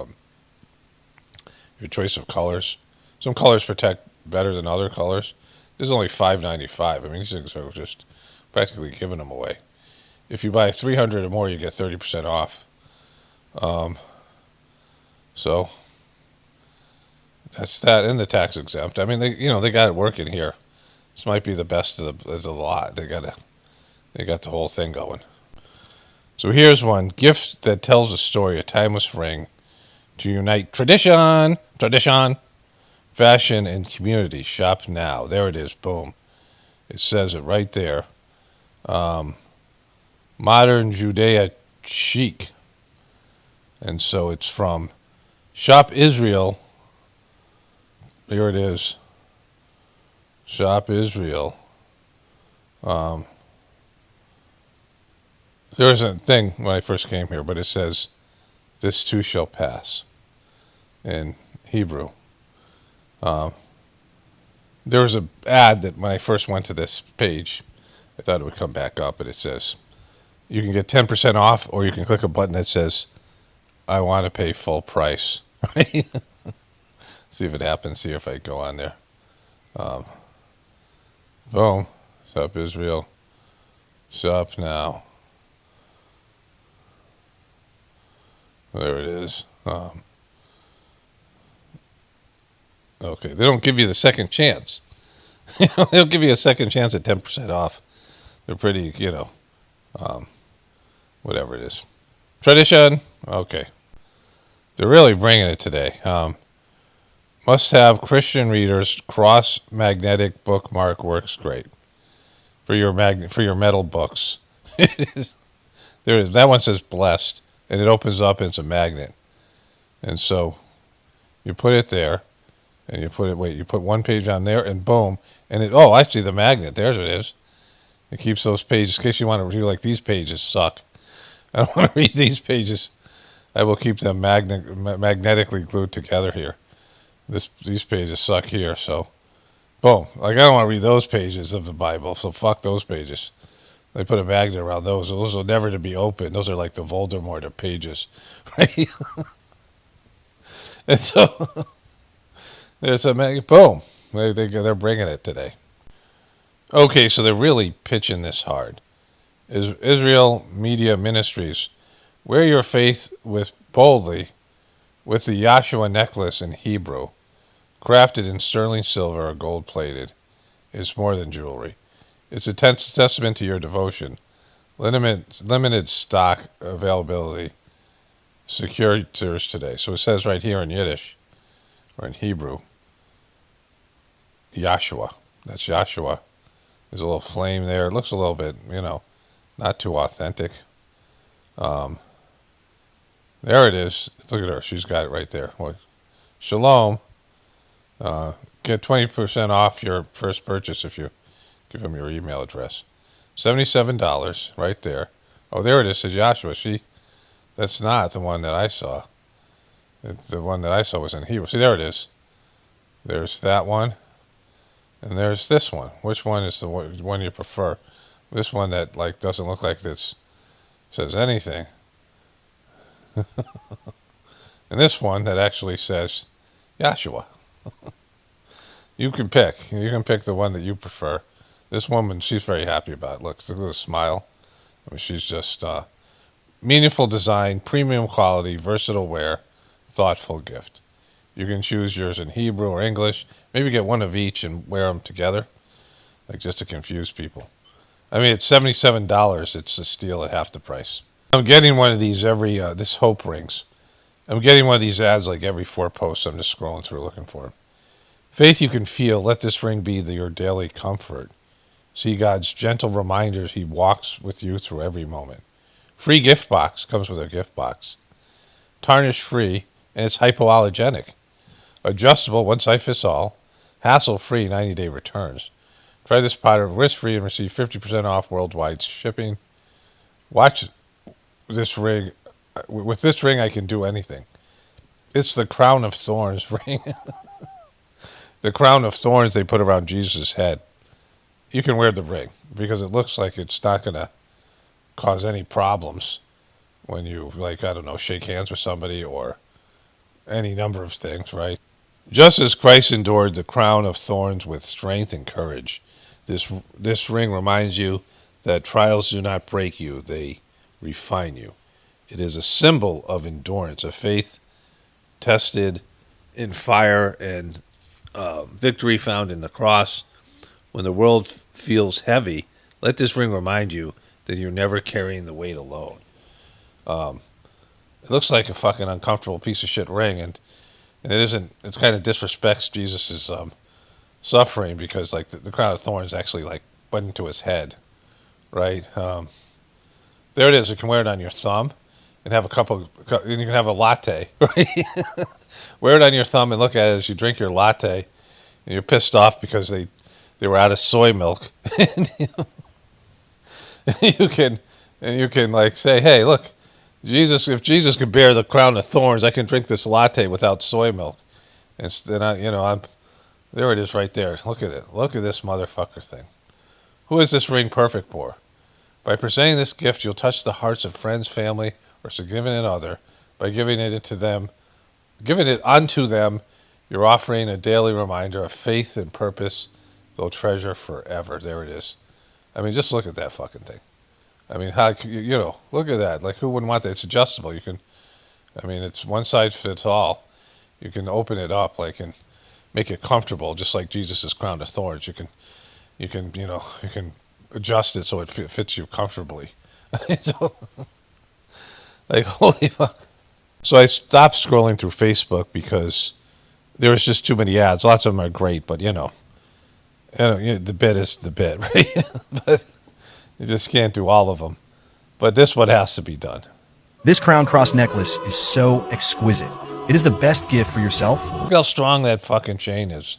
your choice of colors. Some colors protect better than other colors. This is only $5.95. I mean, these things are just practically giving them away. If you buy 300 or more, you get 30% off. So that's that, in the tax exempt. I mean, they got it working here. This might be the best of the lot. They got the whole thing going. So here's one: gift that tells a story, a timeless ring to unite tradition, fashion, and community. Shop now. There it is. Boom. It says it right there. Modern Judea chic. And so it's from Shop Israel. Here it is. Shop Israel. There was a thing when I first came here, but it says, "This too shall pass," in Hebrew. There was an ad that when I first went to this page, I thought it would come back up, but it says, you can get 10% off, or you can click a button that says, "I want to pay full price." Right? See if it happens. See if I go on there. Boom. Shop Israel. Shop now. There it is. Okay, they don't give you the second chance. They'll give you a second chance at 10% off. They're pretty, whatever it is. Tradition. Okay. They're really bringing it today. Must have Christian readers. Cross magnetic bookmark works great for your metal books. There is that one says blessed, and it opens up as a magnet, and so you put it there, and you put one page on there, and boom, and I see the magnet. There's it is. It keeps those pages in case you want to read. Like, these pages suck. I don't want to read these pages. I will keep them magnetically glued together here. These pages suck here, so boom. Like, I don't want to read those pages of the Bible, so fuck those pages. They put a magnet around those. Those are never to be opened. Those are like the Voldemort of pages, right? And so there's a magnet. Boom. They're bringing it today. Okay, so they're really pitching this hard. Israel Media Ministries. Wear your faith boldly with the Yahshua necklace in Hebrew, crafted in sterling silver or gold-plated. It's more than jewelry. It's a testament to your devotion. Limited stock availability. Secure yours today. So it says right here in Yiddish, or in Hebrew, Yahshua. That's Yahshua. There's a little flame there. It looks a little bit, not too authentic. There it is. Look at her. She's got it right there. Well, Shalom. Get 20% off your first purchase if you give them your email address. $77 right there. Oh, there it is. It says Yahshua. That's not the one that I saw. The one that I saw was in Hebrew. See, there it is. There's that one. And there's this one. Which one is the one you prefer? This one that doesn't look like this says anything. And this one that actually says Yahshua. You can pick. You can pick the one that you prefer. This woman, she's very happy about it. Look at the smile. I mean, she's just meaningful design, premium quality, versatile wear, thoughtful gift. You can choose yours in Hebrew or English. Maybe get one of each and wear them together, just to confuse people. I mean, it's $77. It's a steal at half the price. I'm getting one of these this Hope Rings. I'm getting one of these ads every 4 posts. I'm just scrolling through looking for them. Faith you can feel. Let this ring be your daily comfort. See God's gentle reminders. He walks with you through every moment. Free gift box. Comes with a gift box. Tarnish free, and it's hypoallergenic. Adjustable, one size fits all. Hassle free, 90-day returns. Try this powder risk free and receive 50% off worldwide shipping. Watch this ring. With this ring, I can do anything. It's the crown of thorns ring. The crown of thorns they put around Jesus' head. You can wear the ring because it looks like it's not going to cause any problems when you, like, I don't know, shake hands with somebody or any number of things, right? Just as Christ endured the crown of thorns with strength and courage, this ring reminds you that trials do not break you, they refine you. It is a symbol of endurance, a faith tested in fire and victory found in the cross. When the world feels heavy, let this ring remind you that you're never carrying the weight alone. It looks like a fucking uncomfortable piece of shit ring, and it isn't. It's kind of disrespects Jesus' suffering because, like, the crown of thorns actually, like, went into his head, right? There it is. You can wear it on your thumb and have and you can have a latte, right? Wear it on your thumb and look at it as you drink your latte, and you're pissed off because they were out of soy milk. And you can like say, hey, look, if Jesus could bear the crown of thorns, I can drink this latte without soy milk. And then there it is right there. Look at it. Look at this motherfucker thing. Who is this ring perfect for? By presenting this gift, you'll touch the hearts of friends, family, or significant other. By giving it unto them, you're offering a daily reminder of faith and purpose they'll treasure forever. There it is. I mean, just look at that fucking thing. I mean, look at that. Like, who wouldn't want that? It's adjustable. It's one size fits all. You can open it up, like, and make it comfortable, just like Jesus' crown of thorns. You can adjust it so it fits you comfortably. So, like, holy fuck. So I stopped scrolling through Facebook because there was just too many ads. Lots of them are great, but the bit is the bit, right? But you just can't do all of them. But this one has to be done. This crown cross necklace is so exquisite. It is the best gift for yourself. Look how strong that fucking chain is.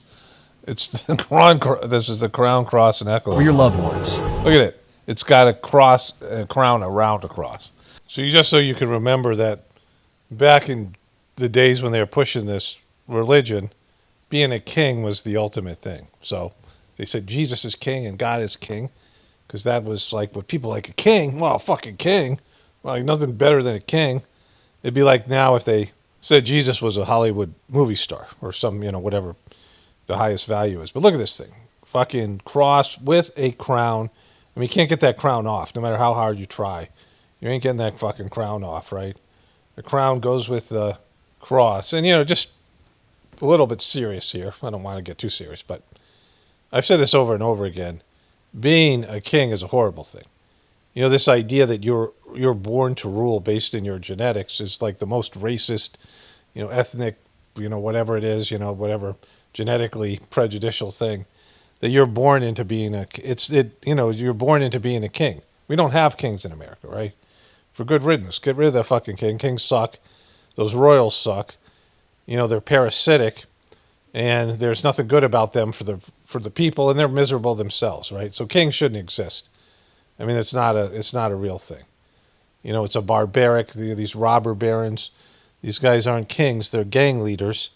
It's the crown. This is the crown cross necklace. For your loved ones. Look at it. It's got a crown around a cross. So you can remember that back in the days when they were pushing this religion, being a king was the ultimate thing. So they said Jesus is king and God is king, because that was like what people like a king. Well, fucking king. Well, nothing better than a king. It'd be like now if they said Jesus was a Hollywood movie star or some, whatever the highest value is. But look at this thing. Fucking cross with a crown. I mean, you can't get that crown off no matter how hard you try. You ain't getting that fucking crown off, right? The crown goes with the cross. And, just a little bit serious here. I don't want to get too serious, but I've said this over and over again. Being a king is a horrible thing. This idea that you're born to rule based in your genetics is like the most racist, ethnic, whatever it is, whatever genetically prejudicial thing that you're born into being you're born into being a king. We don't have kings in America, right? For good riddance. Get rid of that fucking king. Kings suck. Those royals suck. They're parasitic, and there's nothing good about them for the people, and they're miserable themselves, right? So kings shouldn't exist. I mean, it's not a real thing. It's a barbaric, these robber barons. These guys aren't kings. They're gang leaders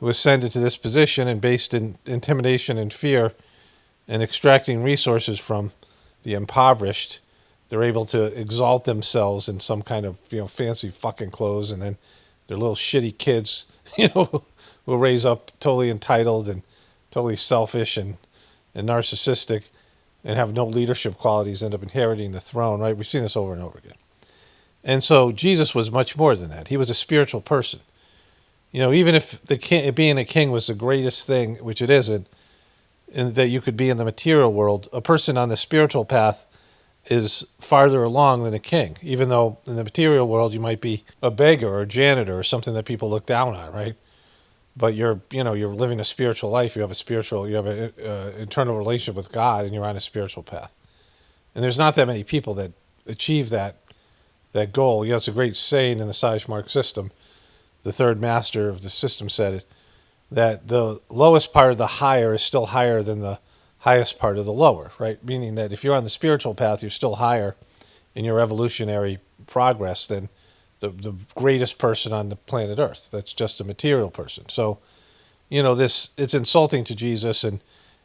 who ascended to this position, and based in intimidation and fear and extracting resources from the impoverished, they're able to exalt themselves in some kind of, fancy fucking clothes, and then their little shitty kids, will raise up totally entitled and totally selfish and narcissistic and have no leadership qualities, end up inheriting the throne, right? We've seen this over and over again. And so Jesus was much more than that. He was a spiritual person. Even if being a king was the greatest thing, which it isn't, and that you could be in the material world, a person on the spiritual path is farther along than a king, even though in the material world you might be a beggar or a janitor or something that people look down on, right? but you're living a spiritual life. You have an internal relationship with God, and you're on a spiritual path. And there's not that many people that achieve that goal. It's a great saying in the Sage-Mark system. The third master of the system said it, that the lowest part of the higher is still higher than the highest part of the lower, right? Meaning that if you're on the spiritual path, you're still higher in your evolutionary progress than the greatest person on the planet Earth. That's just a material person. So, it's insulting to Jesus, and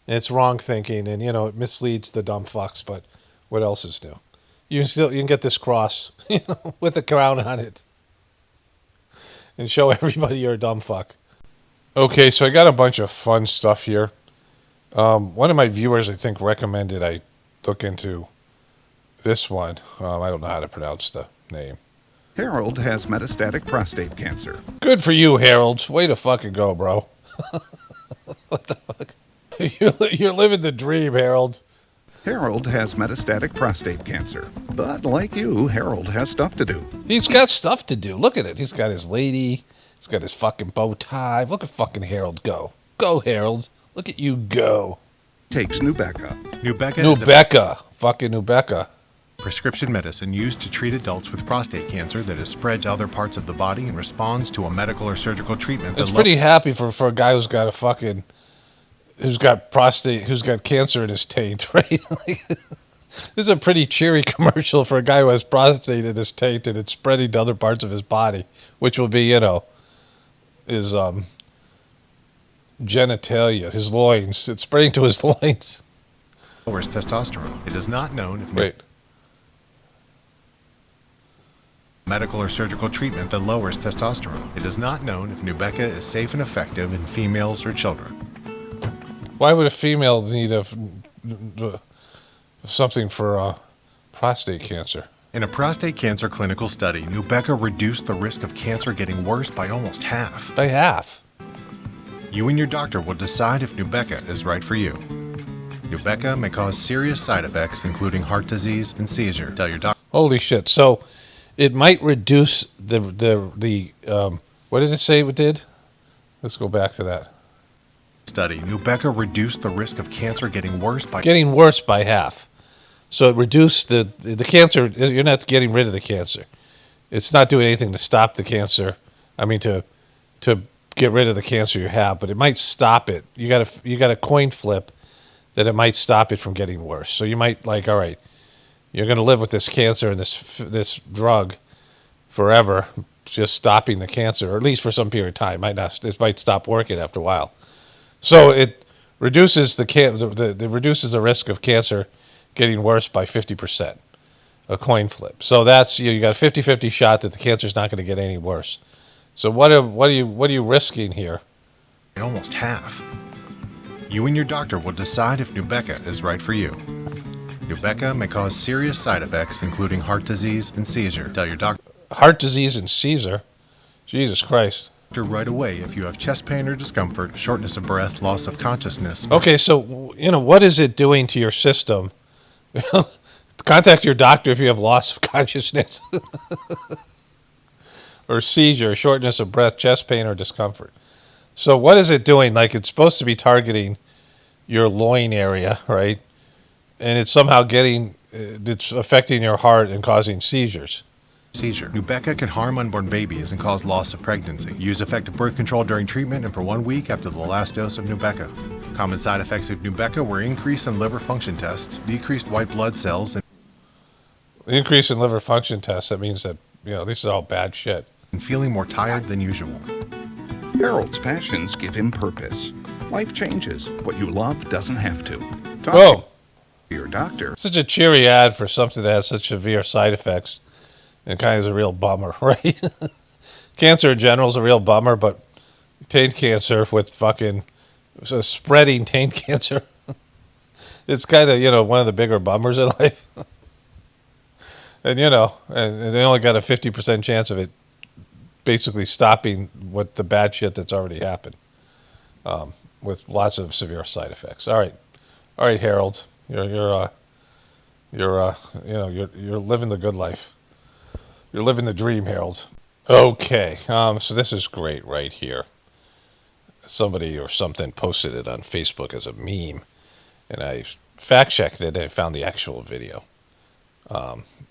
it's wrong thinking, and it misleads the dumb fucks. But what else is new? You can get this cross, with a crown on it, and show everybody you're a dumb fuck. Okay, so I got a bunch of fun stuff here. One of my viewers, I think, recommended I look into this one. I don't know how to pronounce the name. Harold has metastatic prostate cancer. Good for you, Harold. Way to fucking go, bro. What the fuck? You're living the dream, Harold. Harold has metastatic prostate cancer. But like you, Harold has stuff to do. He's got stuff to do. Look at it. He's got his lady. He's got his fucking bow tie. Look at fucking Harold go. Go, Harold. Look at you go. Takes Nubeca. Nubeca. Fucking Nubeca. Prescription medicine used to treat adults with prostate cancer that is spread to other parts of the body and responds to a medical or surgical treatment. It's pretty happy for a guy who's got who's got cancer in his taint, right? This is a pretty cheery commercial for a guy who has prostate in his taint and it's spreading to other parts of his body, which will be, his genitalia, his loins. It's spreading to his loins. Lowers testosterone. It is not known if medical or surgical treatment that lowers testosterone. It is not known if Nubeca is safe and effective in females or children. Why would a female need something for prostate cancer? In a prostate cancer clinical study, Nubeca reduced the risk of cancer getting worse by almost half. By half. You and your doctor will decide if Nubeca is right for you. Nubeca may cause serious side effects, including heart disease and seizure. Tell your doctor. Holy shit! So, it might reduce the what did it say it did? Let's go back to that study. Nubeca reduced the risk of cancer getting worse by half. So it reduced the cancer. You're not getting rid of the cancer. It's not doing anything to stop the cancer. I mean, to get rid of the cancer you have, but it might stop it. You got a coin flip that it might stop it from getting worse. So you might all right, you're going to live with this cancer and this drug forever, just stopping the cancer, or at least for some period of time. It might stop working after a while. So it reduces reduces the risk of cancer getting worse by 50%. A coin flip. So that's you got a 50-50 shot that the cancer's not going to get any worse. So what are you risking here? Almost half. You and your doctor will decide if Nubeca is right for you. Nubeca may cause serious side effects, including heart disease and seizure. Tell your doctor. Heart disease and seizure? Jesus Christ. Right away if you have chest pain or discomfort, shortness of breath, loss of consciousness. Okay, so, what is it doing to your system? Contact your doctor if you have loss of consciousness or seizure, shortness of breath, chest pain, or discomfort. So what is it doing? It's supposed to be targeting your loin area, right? And it's somehow it's affecting your heart and causing seizures. Seizure. Nubeca can harm unborn babies and cause loss of pregnancy. Use effective birth control during treatment and for 1 week after the last dose of Nubeca. Common side effects of Nubeca were increase in liver function tests, decreased white blood cells, and increase in liver function tests. That means that, this is all bad shit. And feeling more tired than usual. Harold's passions give him purpose. Life changes. What you love doesn't have to. Talk Whoa. to your doctor. Such a cheery ad for something that has such severe side effects. And kind of is a real bummer, right? Cancer in general is a real bummer, but taint cancer with spreading taint cancer, it's kind of, one of the bigger bummers in life. And, and they only got a 50% chance of it basically stopping what the bad shit that's already happened, with lots of severe side effects. All right, Harold, you're living the good life. You're living the dream, Harold. Okay, so this is great right here. somebody or something posted it on Facebook as a meme, and I fact checked it and I found the actual video.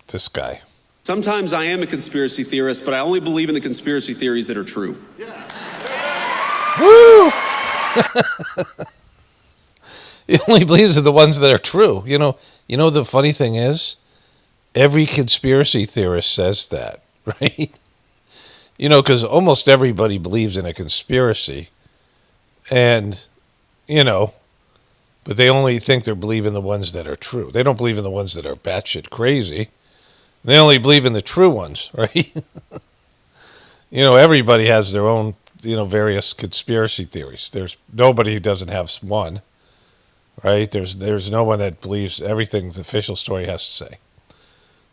This guy. Sometimes I am a conspiracy theorist, but I only believe in the conspiracy theories that are true. Woo! He only believes in the ones that are true. You know the funny thing is, every conspiracy theorist says that, right? Because almost everybody believes in a conspiracy, and but they only think they're believing the ones that are true. They don't believe in the ones that are batshit crazy. They only believe in the true ones, right? Everybody has their own, various conspiracy theories. There's nobody who doesn't have one, right? There's no one that believes everything the official story has to say.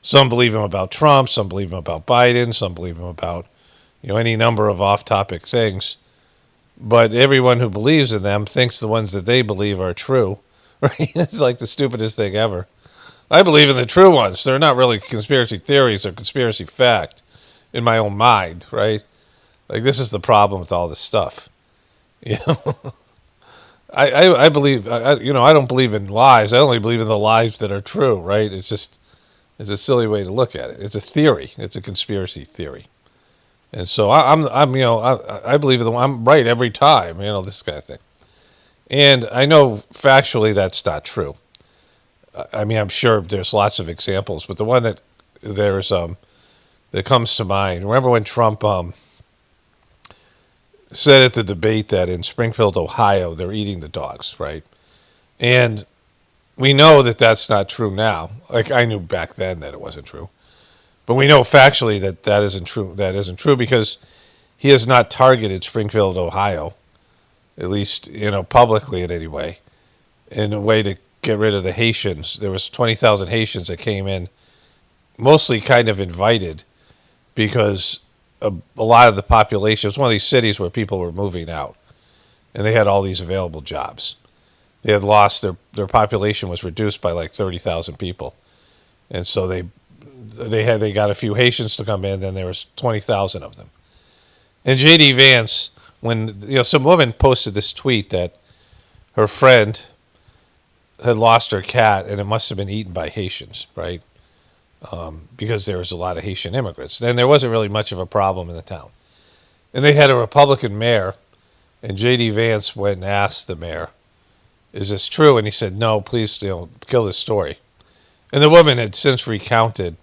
Some believe him about Trump, some believe him about Biden, some believe him about, any number of off-topic things. But everyone who believes in them thinks the ones that they believe are true, right? It's like the stupidest thing ever. I believe in the true ones. They're not really conspiracy theories, they're conspiracy fact in my own mind, right? Like, this is the problem with all this stuff. I believe, I don't believe in lies. I only believe in the lies that are true, right? It's a silly way to look at it. It's a theory. It's a conspiracy theory. And so I believe in I'm right every time, this kind of thing. And I know factually that's not true. I mean, I'm sure there's lots of examples, but the one that that comes to mind, remember when Trump said at the debate that in Springfield, Ohio, they're eating the dogs, right? And we know that that's not true now. Like, I knew back then that it wasn't true. But we know factually that isn't true. That isn't true because he has not targeted Springfield, Ohio, at least, publicly in any way, in a way to get rid of the Haitians. There was 20,000 Haitians that came in, mostly kind of invited, because a lot of the population, it was one of these cities where people were moving out, and they had all these available jobs. They had lost, their population was reduced by like 30,000 people. And so they got a few Haitians to come in, then there was 20,000 of them. And J.D. Vance, when, some woman posted this tweet that her friend had lost her cat and it must have been eaten by Haitians, right? Because there was a lot of Haitian immigrants. Then there wasn't really much of a problem in the town. And they had a Republican mayor, and J.D. Vance went and asked the mayor, is this true? And he said, no, please kill this story. And the woman had since recounted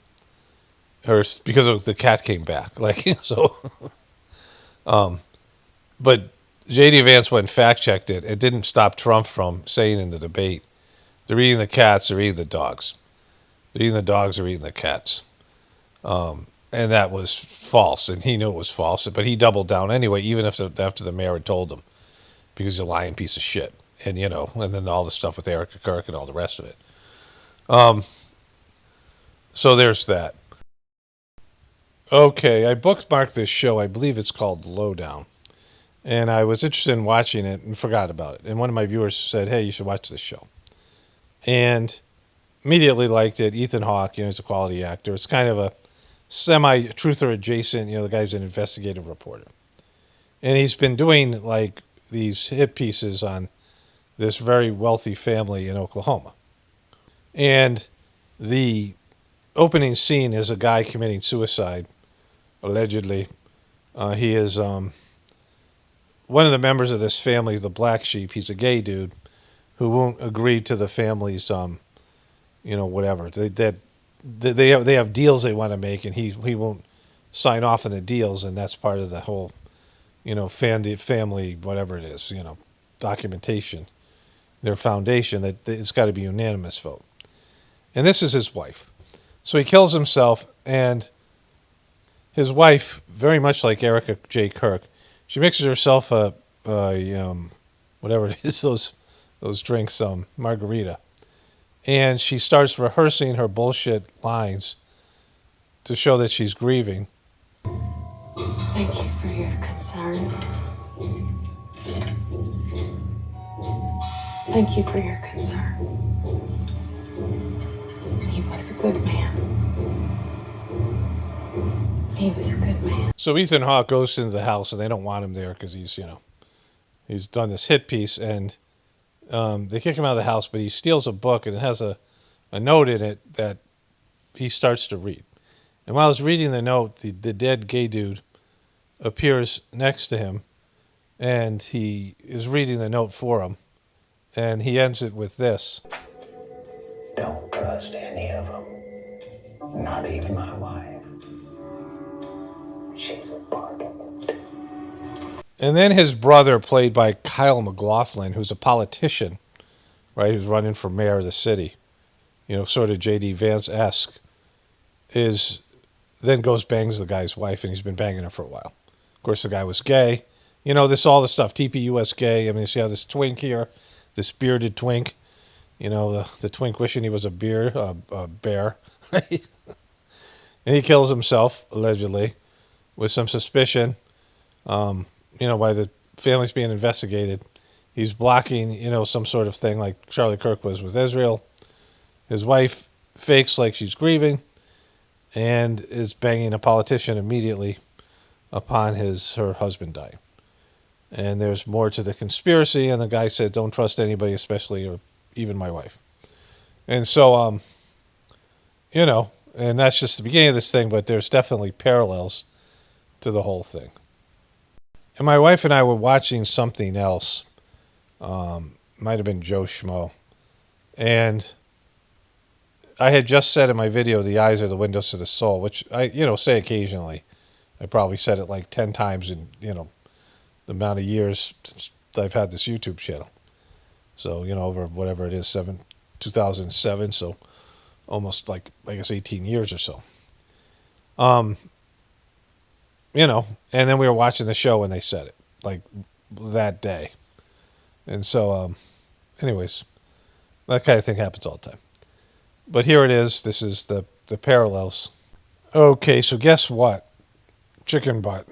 her, because the cat came back. Like, so, but J.D. Vance went and fact-checked it. It didn't stop Trump from saying in the debate, they're eating the cats, they're eating the dogs. They're eating the dogs, they're eating the cats. And that was false, and he knew it was false, but he doubled down anyway, even after the mayor had told him, because he's a lying piece of shit. And, and then all the stuff with Erika Kirk and all the rest of it. So there's that. Okay, I bookmarked this show. I believe it's called Lowdown. And I was interested in watching it and forgot about it. And one of my viewers said, hey, you should watch this show. And immediately liked it. Ethan Hawke, he's a quality actor. It's kind of a semi-truther adjacent. The guy's an investigative reporter. And he's been doing, like, these hit pieces on this very wealthy family in Oklahoma. And the opening scene is a guy committing suicide, allegedly. He is one of the members of this family, the black sheep. He's a gay dude who won't agree to the family's, whatever. They have deals they want to make, and he won't sign off on the deals, and that's part of the whole, family, whatever it is, documentation. Their foundation, that it's got to be unanimous vote. And this is his wife. So he kills himself, and his wife, very much like Erika J. Kirk, she mixes herself a whatever it is, those drinks, margarita. And she starts rehearsing her bullshit lines to show that she's grieving. Thank you for your concern. Thank you for your concern. He was a good man. He was a good man. So Ethan Hawke goes into the house, and they don't want him there because he's, He's done this hit piece, and they kick him out of the house, but he steals a book, and it has a note in it that he starts to read. And while he's reading the note, the dead gay dude appears next to him, and he is reading the note for him. And he ends it with this. Don't trust any of them. Not even my wife. She's a part of it. And then his brother, played by Kyle MacLachlan, who's a politician, right, who's running for mayor of the city, sort of J.D. Vance-esque, then goes bangs the guy's wife, and he's been banging her for a while. Of course, the guy was gay. All the stuff, TPUS gay. I mean, you see how this twink here, this bearded twink, the twink wishing he was a bear, right? And he kills himself, allegedly, with some suspicion, by the family's being investigated. He's blocking, some sort of thing like Charlie Kirk was with Israel. His wife fakes like she's grieving and is banging a politician immediately upon her husband dying. And there's more to the conspiracy, and the guy said, don't trust anybody, especially or even my wife. And so, and that's just the beginning of this thing, but there's definitely parallels to the whole thing. And my wife and I were watching something else. Might have been Joe Schmo. And I had just said in my video, the eyes are the windows to the soul, which I, say occasionally. I probably said it like 10 times in, the amount of years since I've had this YouTube channel. So, over whatever it is, 2007, so almost like, I guess, 18 years or so. And then we were watching the show when they said it, like that day. And so, anyways, that kind of thing happens all the time. But here it is. This is the parallels. Okay, so guess what? Chicken butt.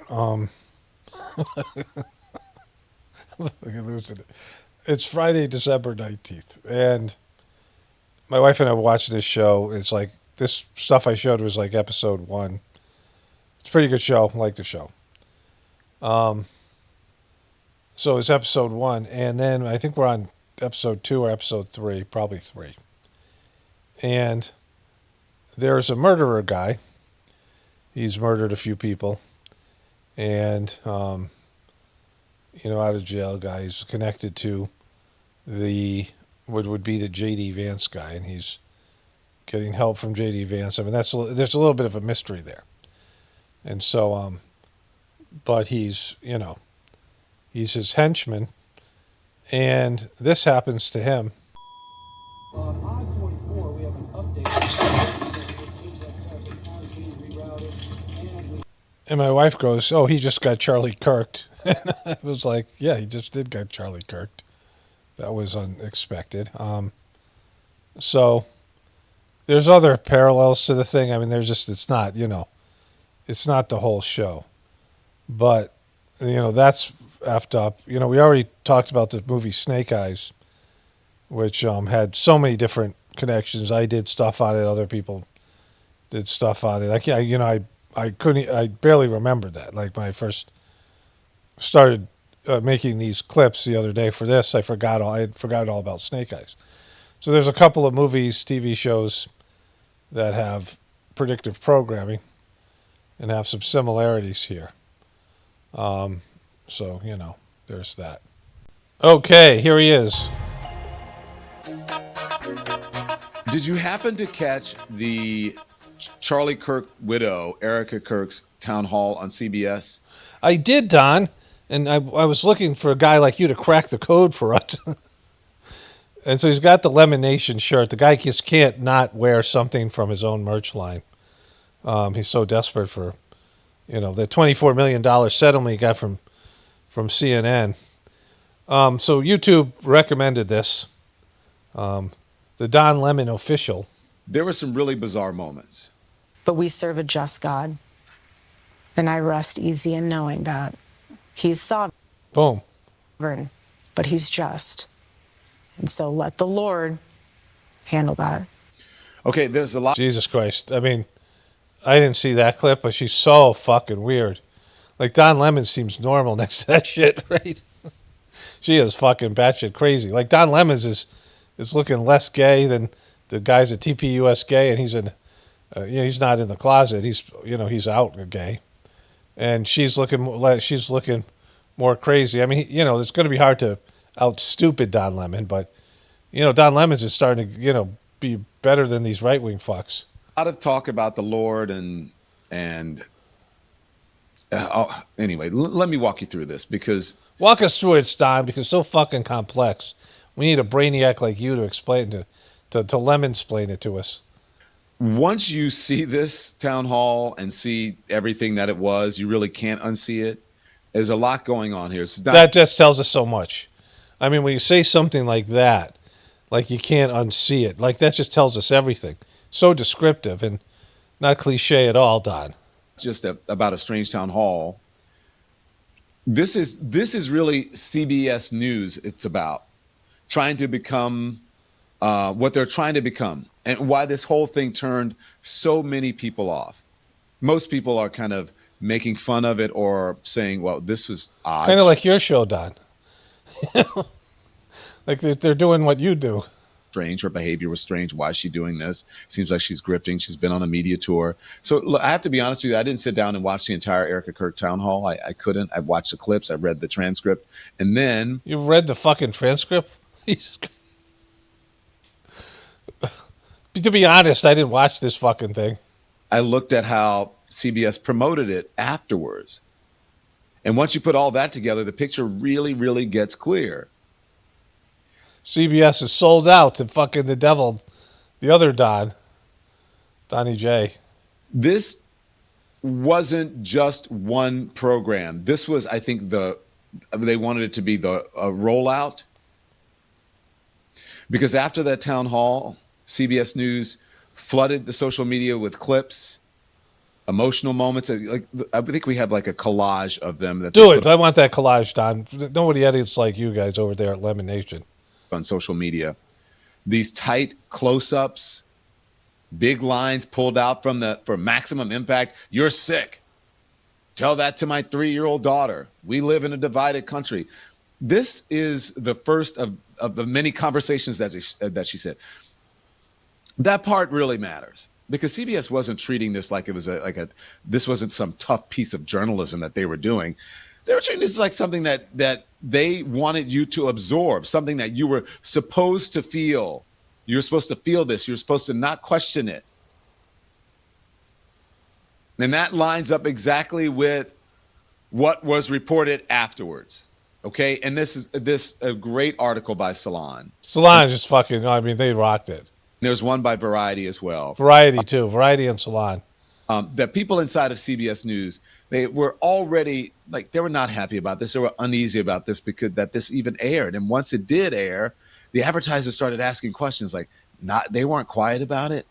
Losing it. It's Friday, December 19th, and my wife and I watched this show. It's like this stuff I showed was like episode 1. It's a pretty good show. I like the show. So it's episode 1, and then I think we're on episode 2 or episode 3, probably 3. And there's a murderer guy. He's murdered a few people, and out of jail guy. He's connected to what would be the J.D. Vance guy, and he's getting help from J.D. Vance. I mean, there's a little bit of a mystery there. And so, but he's his henchman, and this happens to him. On I-44, we have an update. And my wife goes, "Oh, he just got Charlie Kirked." And I was like, "Yeah, he just did get Charlie Kirked." That was unexpected. So there's other parallels to the thing. I mean, it's not the whole show, but that's effed up. We already talked about the movie Snake Eyes, which had so many different connections. I did stuff on it. Other people did stuff on it. I barely remembered that. Like when I first started making these clips the other day for this, I forgot all about Snake Eyes. So there's a couple of movies, TV shows that have predictive programming and have some similarities here. So, there's that. Okay, here he is. Did you happen to catch the Charlie Kirk widow, Erika Kirk's town hall on CBS? I did, Don, and I was looking for a guy like you to crack the code for us. And so he's got the Lemon Nation shirt. The guy just can't not wear something from his own merch line. He's so desperate for, the $24 million settlement he got from CNN. So YouTube recommended this. The Don Lemon Official. There were some really bizarre moments. But we serve a just God. And I rest easy in knowing that he's sovereign. Boom. But he's just. And so let the Lord handle that. Okay, there's a lot. Jesus Christ. I mean, I didn't see that clip, but she's so fucking weird. Like, Don Lemon seems normal next to that shit, right? She is fucking batshit crazy. Like Don Lemons is looking less gay than the guys at TPUS gay, and he's he's not in the closet. He's out gay, and she's looking more crazy. I mean, it's going to be hard to out stupid Don Lemon, but Don Lemons is starting to be better than these right wing fucks. A lot of talk about the Lord and anyway, let me walk you through this because. Walk us through it, Don, because it's so fucking complex. We need a brainiac like you to explain to lemon-splain it to us. Once you see this town hall and see everything that it was, you really can't unsee it. There's a lot going on here. That just tells us so much. I mean, when you say something like that, like you can't unsee it, like that just tells us everything. So descriptive and not cliche at all, Don. Just about a strange town hall. This is really CBS News. It's about trying to become what they're trying to become, and why this whole thing turned so many people off. Most people are kind of making fun of it or saying, "Well, this was odd." Kind of like your show, Don. Like they're doing what you do. Strange. Her behavior was strange. Why is she doing this? Seems like she's grifting. She's been on a media tour. So look, I have to be honest with you. I didn't sit down and watch the entire Erika Kirk town hall. I couldn't. I watched the clips. I read the transcript. And then... You read the fucking transcript? To be honest, I didn't watch this fucking thing. I looked at how CBS promoted it afterwards. And once you put all that together, the picture really, really gets clear. CBS is sold out to fucking the devil, the other Donnie J. This wasn't just one program. This was, I think, they wanted it to be the rollout. Because after that town hall, CBS News flooded the social media with clips, emotional moments. Like I think we have like a collage of them. Do it. I want that collage, Don. Nobody edits like you guys over there at Lemon Nation. On social media, these tight close-ups, big lines pulled out for maximum impact. You're sick. Tell that to my 3-year-old daughter. We live in a divided country. This is the first of the many conversations that she said. That part really matters because CBS wasn't treating this like it was this wasn't some tough piece of journalism that they were doing. They were treating this like something that they wanted you to absorb, something that you were supposed to feel. You're supposed to feel this. You're supposed to not question it. And that lines up exactly with what was reported afterwards. Okay, and this is a great article by Salon. Salon just fucking, I mean, they rocked it. There's one by Variety as well. Variety too, Variety and Salon. That people inside of CBS News, they were already they were not happy about this. They were uneasy about this because that this even aired. And once it did air, the advertisers started asking questions they weren't quiet about it.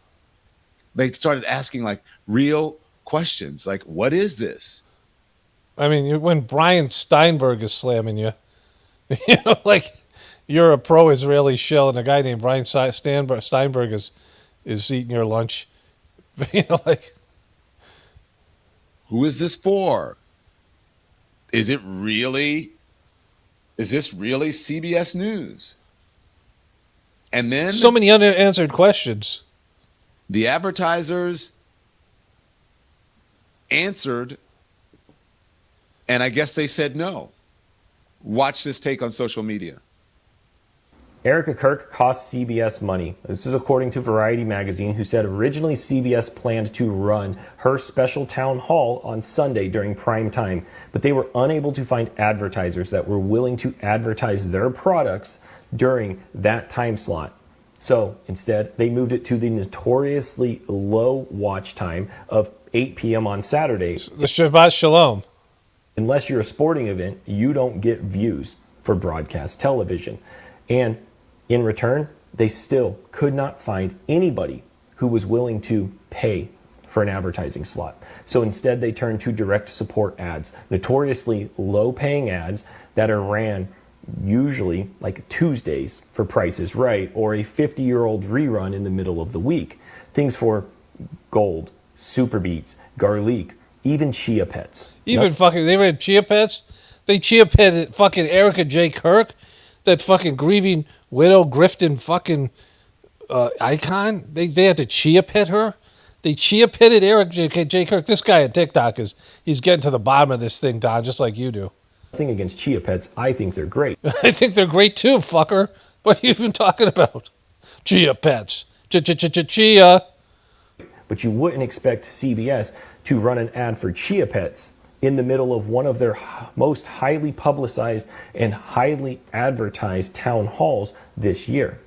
They started asking real questions like, what is this? I mean, when Brian Steinberg is slamming you, you're a pro-Israeli shill, and a guy named Brian Steinberg is eating your lunch. Who is this for? Is this really CBS News? And then so many unanswered questions. The advertisers answered, and I guess they said no. Watch this take on social media. Erika Kirk cost CBS money. This is according to Variety magazine, who said originally CBS planned to run her special town hall on Sunday during prime time, but they were unable to find advertisers that were willing to advertise their products during that time slot. So instead, they moved it to the notoriously low watch time of 8 p.m. on Saturdays. The Shabbat Shalom. Unless you're a sporting event, you don't get views for broadcast television. And in return, they still could not find anybody who was willing to pay for an advertising slot. So instead, they turned to direct support ads, notoriously low-paying ads that are ran usually Tuesdays for Price is Right or a 50-year-old rerun in the middle of the week. Things for Gold, Super Beats, Garlic, even Chia Pets. They read Chia Pets? They Chia Pet fucking Erika J. Kirk? that fucking grieving widow grifting fucking icon. They had to chia pit her. They chia pitted Erika J. Kirk. This guy at TikTok he's getting to the bottom of this thing, Don, just like you do. Nothing against chia pets. I think they're great. I think they're great too, fucker. What are you even talking about? Chia pets. Chia. But you wouldn't expect CBS to run an ad for chia pets in the middle of one of their most highly publicized and highly advertised town halls this year.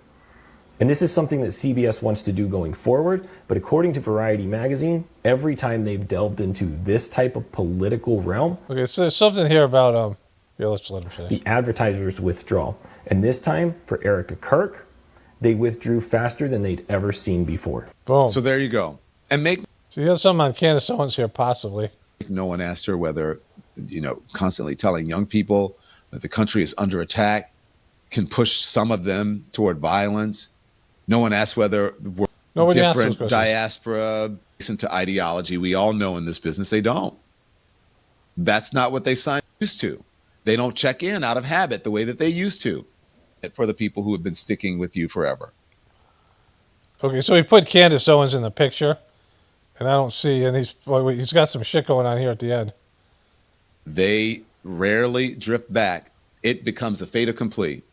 And this is something that CBS wants to do going forward, but according to Variety magazine, every time they've delved into this type of political realm, okay, so there's something here about here, let's let him finish. The advertisers withdraw. And this time for Erika Kirk, they withdrew faster than they'd ever seen before. Boom. So there you go. And so you have something on Candace Owens here, possibly. No one asked her whether, constantly telling young people that the country is under attack can push some of them toward violence. No one asked whether we're different diaspora into ideology. We all know in this business they don't. That's not what they signed used to. They don't check in out of habit the way that they used to for the people who have been sticking with you forever. Okay, so he put Candace Owens in the picture, and I don't see, and he's got some shit going on here at the end. They rarely drift back. It becomes a fait accompli.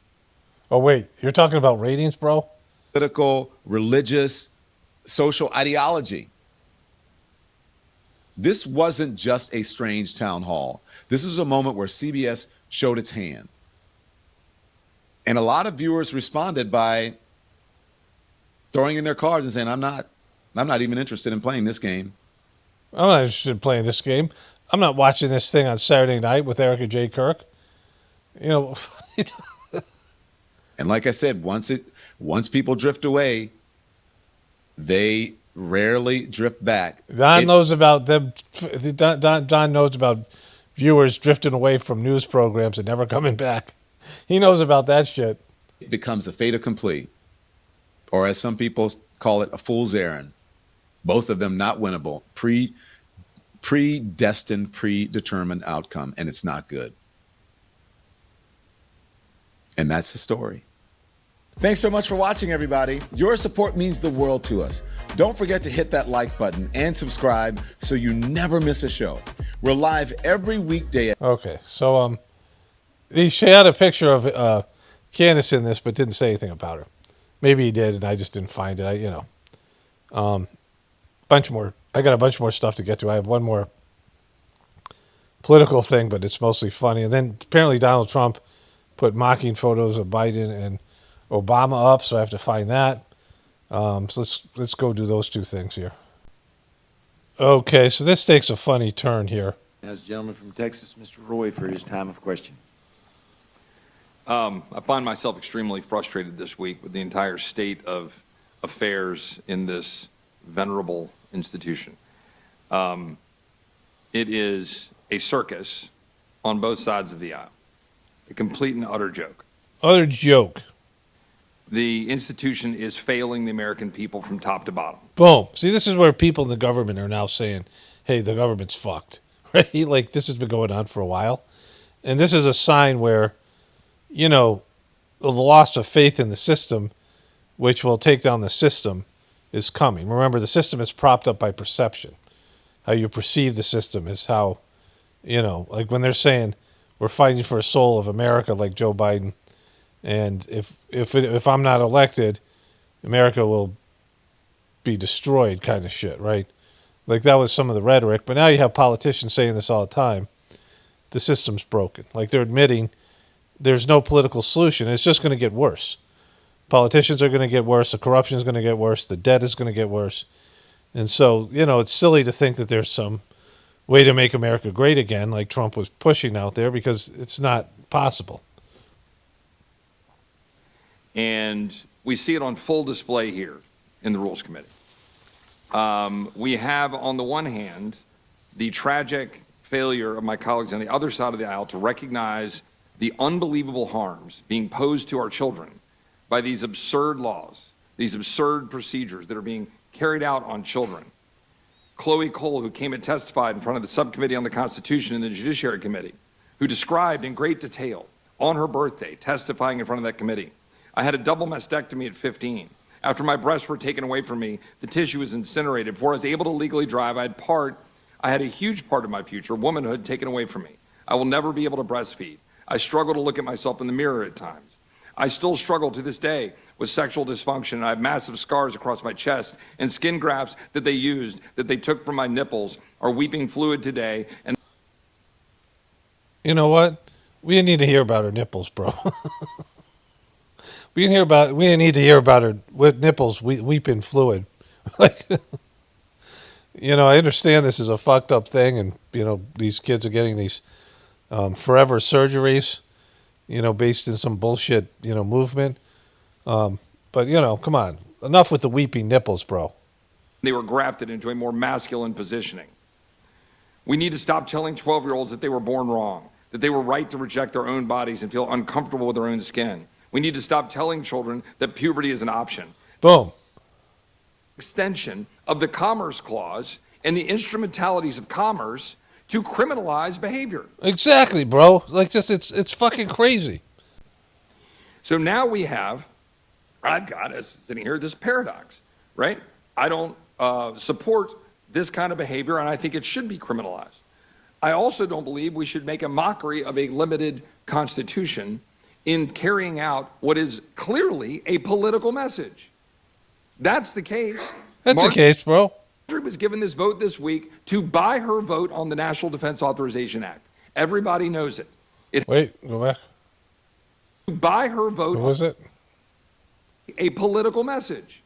Oh, wait, you're talking about ratings, bro? Political, religious, social ideology. This wasn't just a strange town hall. This was a moment where CBS showed its hand. And a lot of viewers responded by throwing in their cards and saying, I'm not even interested in playing this game. I'm not interested in playing this game. I'm not watching this thing on Saturday night with Erika J. Kirk. And like I said, once people drift away, they rarely drift back. Don knows about them. Don knows about viewers drifting away from news programs and never coming back. He knows about that shit. It becomes a fait accompli, or as some people call it, a fool's errand. Both of them not winnable, predestined, predetermined outcome, and it's not good. And that's the story. Thanks so much for watching, everybody. Your support means the world to us. Don't forget to hit that like button and subscribe so you never miss a show. We're live every weekday. Okay, so he had a picture of Candace in this, but didn't say anything about her. Maybe he did, and I just didn't find it. Bunch more. I got a bunch more stuff to get to. I have one more political thing, but it's mostly funny. And then apparently Donald Trump put mocking photos of Biden and Obama up, so I have to find that. So let's go do those two things here. Okay, so this takes a funny turn here. As gentleman from Texas, Mr. Roy, for his time of question. I find myself extremely frustrated this week with the entire state of affairs in this venerable institution. It is a circus on both sides of the aisle. A complete and utter joke. Utter joke. The institution is failing the American people from top to bottom. Boom. See, this is where people in the government are now saying, hey, the government's fucked. Right? Like, this has been going on for a while. And this is a sign where, the loss of faith in the system, which will take down the system, is coming. Remember, the system is propped up by perception. How you perceive the system is how, like when they're saying we're fighting for a soul of America, like Joe Biden, and if I'm not elected, America will be destroyed, kind of shit, right? Like that was some of the rhetoric. But now you have politicians saying this all the time. The system's broken. Like they're admitting there's no political solution. It's just going to get worse. Politicians are going to get worse. The corruption is going to get worse. The debt is going to get worse. And so, it's silly to think that there's some way to make America great again, like Trump was pushing out there, because it's not possible. And we see it on full display here in the Rules Committee. We have, on the one hand, the tragic failure of my colleagues on the other side of the aisle to recognize the unbelievable harms being posed to our children by these absurd laws, these absurd procedures that are being carried out on children. Chloe Cole, who came and testified in front of the subcommittee on the Constitution and the Judiciary Committee, who described in great detail on her birthday, testifying in front of that committee. I had a double mastectomy at 15. After my breasts were taken away from me, the tissue was incinerated. Before I was able to legally drive, I had a huge part of my future, womanhood, taken away from me. I will never be able to breastfeed. I struggle to look at myself in the mirror at times. I still struggle to this day with sexual dysfunction. I have massive scars across my chest, and skin grafts that they took from my nipples are weeping fluid today. And you know what? We didn't need to hear about her nipples, bro. We didn't need to hear about her with nipples weeping fluid. Like, you know, I understand this is a fucked up thing, and you know these kids are getting these forever surgeries, you know, based in some bullshit, you know, movement. But you know, come on, enough with the weeping nipples, bro. they were grafted into a more masculine positioning. We need to stop telling 12-year-olds that they were born wrong, that they were right to reject their own bodies and feel uncomfortable with their own skin. We need to stop telling children that puberty is an option. Boom. Extension of the Commerce Clause and the instrumentalities of commerce to criminalize behavior. Exactly, bro. Like just it's fucking crazy. So now I've got us sitting here, this paradox, right? I don't support this kind of behavior, and I think it should be criminalized. I also don't believe we should make a mockery of a limited constitution in carrying out what is clearly a political message. That's the case. That's the case, bro. Marjorie was given this vote this week to buy her vote on the National Defense Authorization Act. Everybody knows it. Wait, go back. To buy her vote. What was it? A political message.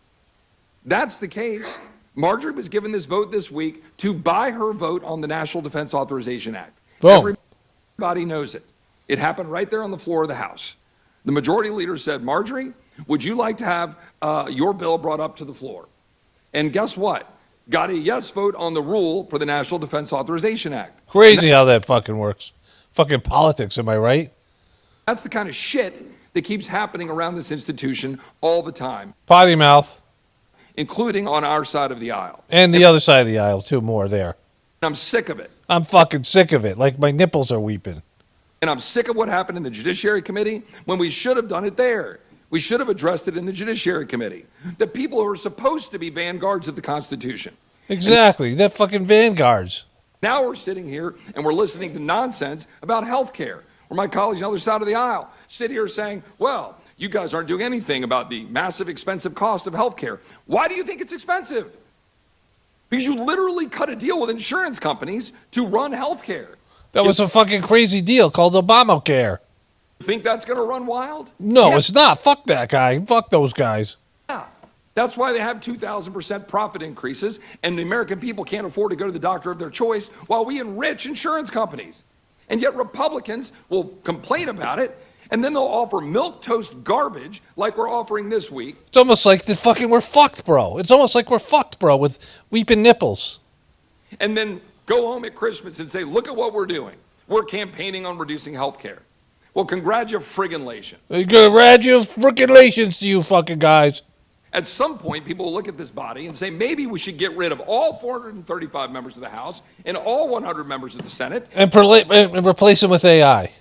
That's the case. Marjorie was given this vote this week to buy her vote on the National Defense Authorization Act. Boom. Everybody knows it. It happened right there on the floor of the House. The majority leader said, Marjorie, would you like to have your bill brought up to the floor? And guess what? Got a yes vote on the rule for the National Defense Authorization Act. Crazy how that fucking works. Fucking politics, am I right? That's the kind of shit that keeps happening around this institution all the time. Potty mouth. Including on our side of the aisle. And the other side of the aisle, too, more there. I'm sick of it. I'm fucking sick of it. Like my nipples are weeping. And I'm sick of what happened in the Judiciary Committee when we should have done it there. We should have addressed it in the Judiciary Committee. The people who are supposed to be vanguards of the Constitution. Exactly. They're fucking vanguards. Now we're sitting here and we're listening to nonsense about health care. Where my colleagues on the other side of the aisle sit here saying, well, you guys aren't doing anything about the massive expensive cost of health care. Why do you think it's expensive? Because you literally cut a deal with insurance companies to run health care. That was a fucking crazy deal called Obamacare. You think that's going to run wild? No, it's not. Fuck that guy. Fuck those guys. Yeah. That's why they have 2,000% profit increases, and the American people can't afford to go to the doctor of their choice while we enrich insurance companies. And yet Republicans will complain about it, and then they'll offer milquetoast garbage like we're offering this week. It's almost like we're fucked, bro. It's almost like we're fucked, bro, with weeping nipples. And then go home at Christmas and say, look at what we're doing. We're campaigning on reducing health care. Well, congratulations. Congratulations to you fucking guys. At some point, people will look at this body and say, maybe we should get rid of all 435 members of the House and all 100 members of the Senate. And replace them with AI.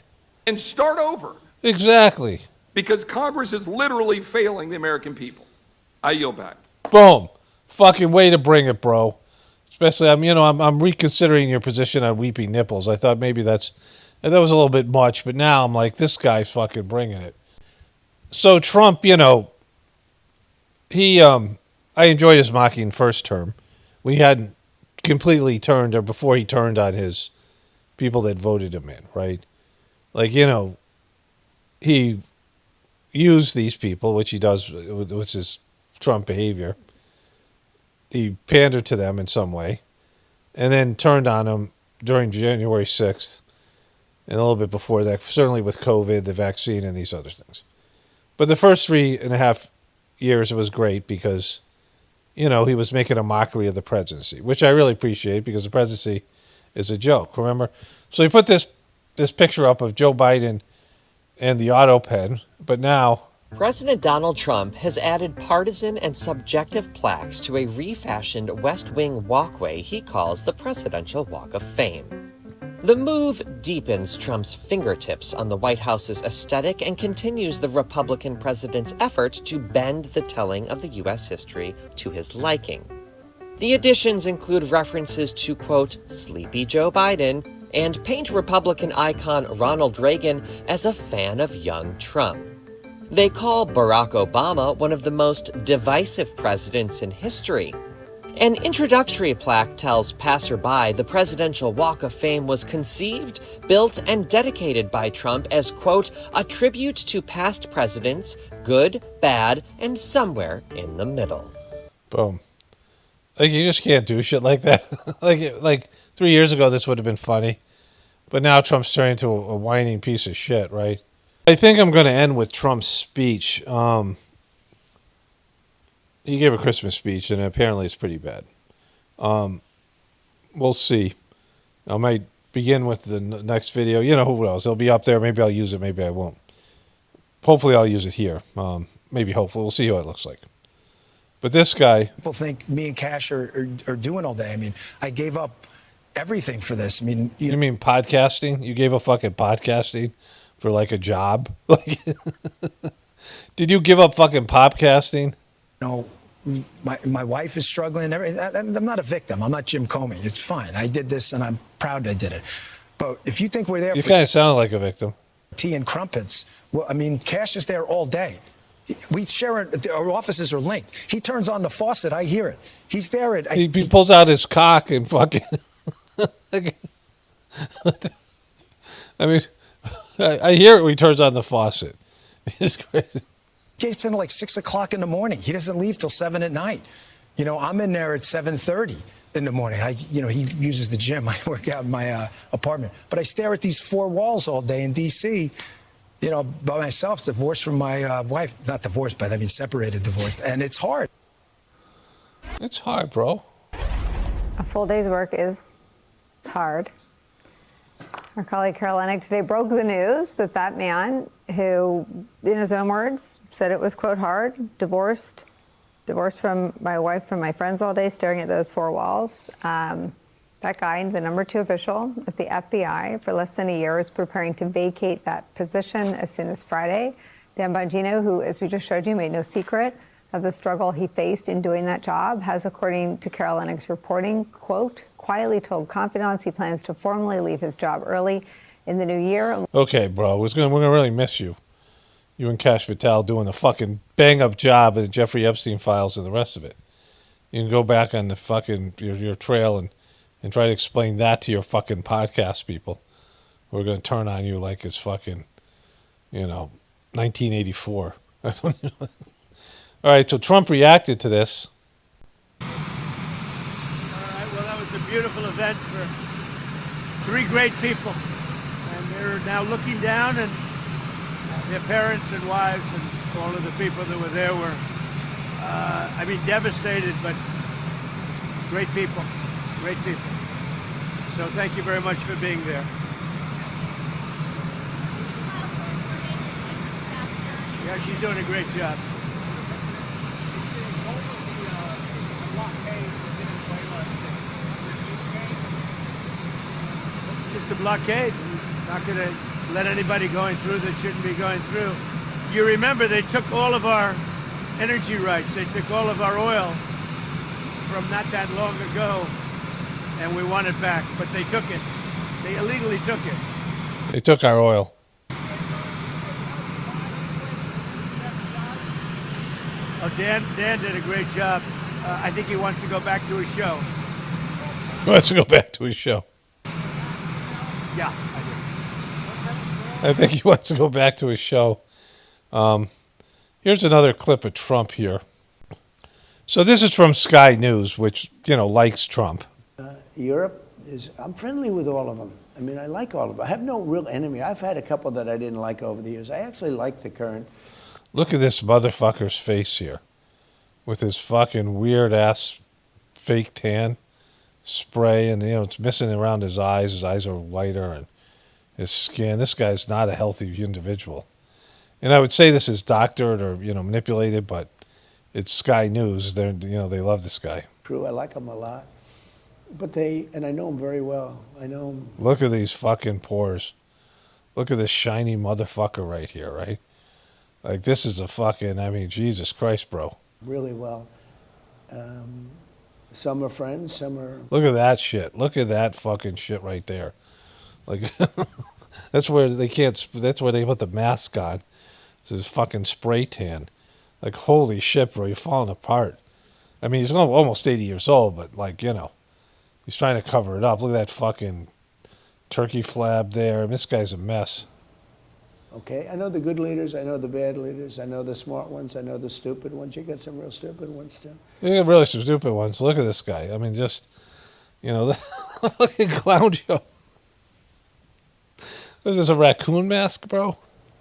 And start over. Exactly. Because Congress is literally failing the American people. I yield back. Boom. Fucking way to bring it, bro. Especially, I'm reconsidering your position on weeping nipples. I thought maybe that was a little bit much, but now I'm like, this guy's fucking bringing it. So Trump, I enjoyed his mocking first term. We hadn't completely turned, or before he turned on his people that voted him in, right? Like, he used these people, which he does with his Trump behavior. He pandered to them in some way, and then turned on them during January 6th, and a little bit before that, certainly with COVID, the vaccine, and these other things. But the first 3.5 years, it was great because, he was making a mockery of the presidency, which I really appreciate because the presidency is a joke, remember? So he put this picture up of Joe Biden and the auto pen, but now President Donald Trump has added partisan and subjective plaques to a refashioned West Wing walkway he calls the Presidential Walk of Fame. The move deepens Trump's fingertips on the White House's aesthetic and continues the Republican president's effort to bend the telling of the U.S. history to his liking. The additions include references to, quote, sleepy Joe Biden, and paint Republican icon Ronald Reagan as a fan of young Trump. They call Barack Obama one of the most divisive presidents in history. An introductory plaque tells passerby the Presidential Walk of Fame was conceived, built, and dedicated by Trump as, quote, a tribute to past presidents, good, bad, and somewhere in the middle. Boom. Like, you just can't do shit like that. like 3 years ago, this would have been funny. But now Trump's turning into a whining piece of shit, right? I think I'm going to end with Trump's speech. He gave a Christmas speech, and apparently it's pretty bad. We'll see. I might begin with the next video. You know who knows? It'll be up there. Maybe I'll use it. Maybe I won't. Hopefully I'll use it here. Maybe hopefully. We'll see what it looks like. But this guy... People think me and Cash are doing all day. I mean, I gave up everything for this. I mean... You mean podcasting? You gave up fucking podcasting for like a job? Like, did you give up fucking podcasting? No. My wife is struggling. I'm not a victim. I'm not Jim Comey. It's fine. I did this, and I'm proud I did it. But if you think we're there you for... kind of sound like a victim. Tea and crumpets. Well, I mean, Cash is there all day. We share it. Our offices are linked. He turns on the faucet. I hear it. He's there. He pulls out his cock and fucking... I mean, I hear it when he turns on the faucet. It's crazy. Gets in like 6 o'clock in the morning. He doesn't leave till 7 at night. You know, I'm in there at 7:30 in the morning. He uses the gym. I work out in my apartment. But I stare at these four walls all day in D.C., you know, by myself, divorced from my wife. Not divorced, but I mean separated, divorced. And it's hard. It's hard, bro. A full day's work is hard. Our colleague Carol Lennig today broke the news that man who, in his own words, said it was, quote, hard, divorced from my wife, from my friends all day, staring at those four walls. That guy, the number 2 official at the FBI for less than a year, is preparing to vacate that position as soon as Friday. Dan Bongino, who, as we just showed you, made no secret of the struggle he faced in doing that job, has, according to Carol Lennig's reporting, quote, quietly told confidants he plans to formally leave his job early in the new year. Okay, bro, we're gonna really miss you. You and Cash Patel doing the fucking bang-up job of the Jeffrey Epstein files and the rest of it. You can go back on the fucking your trail and try to explain that to your fucking podcast people. We're gonna turn on you like it's fucking, 1984. I don't know. All right, so Trump reacted to this. All right, well, that was a beautiful event for 3 great people. And they're now looking down, and their parents and wives and all of the people that were there were, devastated, but great people, great people. So thank you very much for being there. Yeah, she's doing a great job. Just a blockade. Not going to let anybody going through that shouldn't be going through. You remember they took all of our energy rights. They took all of our oil from not that long ago, and we want it back. But they took it. They illegally took it. They took our oil. Oh, Dan did a great job. I think he wants to go back to his show. He wants to go back to his show. Yeah, I think he wants to go back to his show. Here's another clip of Trump here. So this is from Sky News, which, likes Trump. Europe I'm friendly with all of them. I mean, I like all of them. I have no real enemy. I've had a couple that I didn't like over the years. I actually like the current. Look at this motherfucker's face here with his fucking weird ass fake tan spray, and it's missing around his eyes. His eyes are whiter, and his skin. This guy's not a healthy individual. And I would say this is doctored or manipulated, but it's Sky News. They love this guy. True, I like him a lot. But they, and I know them very well. I know them Look at these fucking pores. Look at this shiny motherfucker right here, right? Like, this is a fucking, I mean, Jesus Christ, bro. really well. Some are friends, some are. Look at that shit. Look at that fucking shit right there. Like, that's where they can't, that's where they put the mask on. It's his fucking spray tan. Like, holy shit, bro, you're falling apart. I mean, he's almost 80 years old, but, like, you know, he's trying to cover it up. Look at that fucking turkey flab there. This guy's a mess. Okay, I know the good leaders, I know the bad leaders, I know the smart ones, I know the stupid ones. You get some real stupid ones too. You get really some stupid ones. Look at this guy. I mean, just, you know, the fucking clown show. Is this a raccoon mask, bro?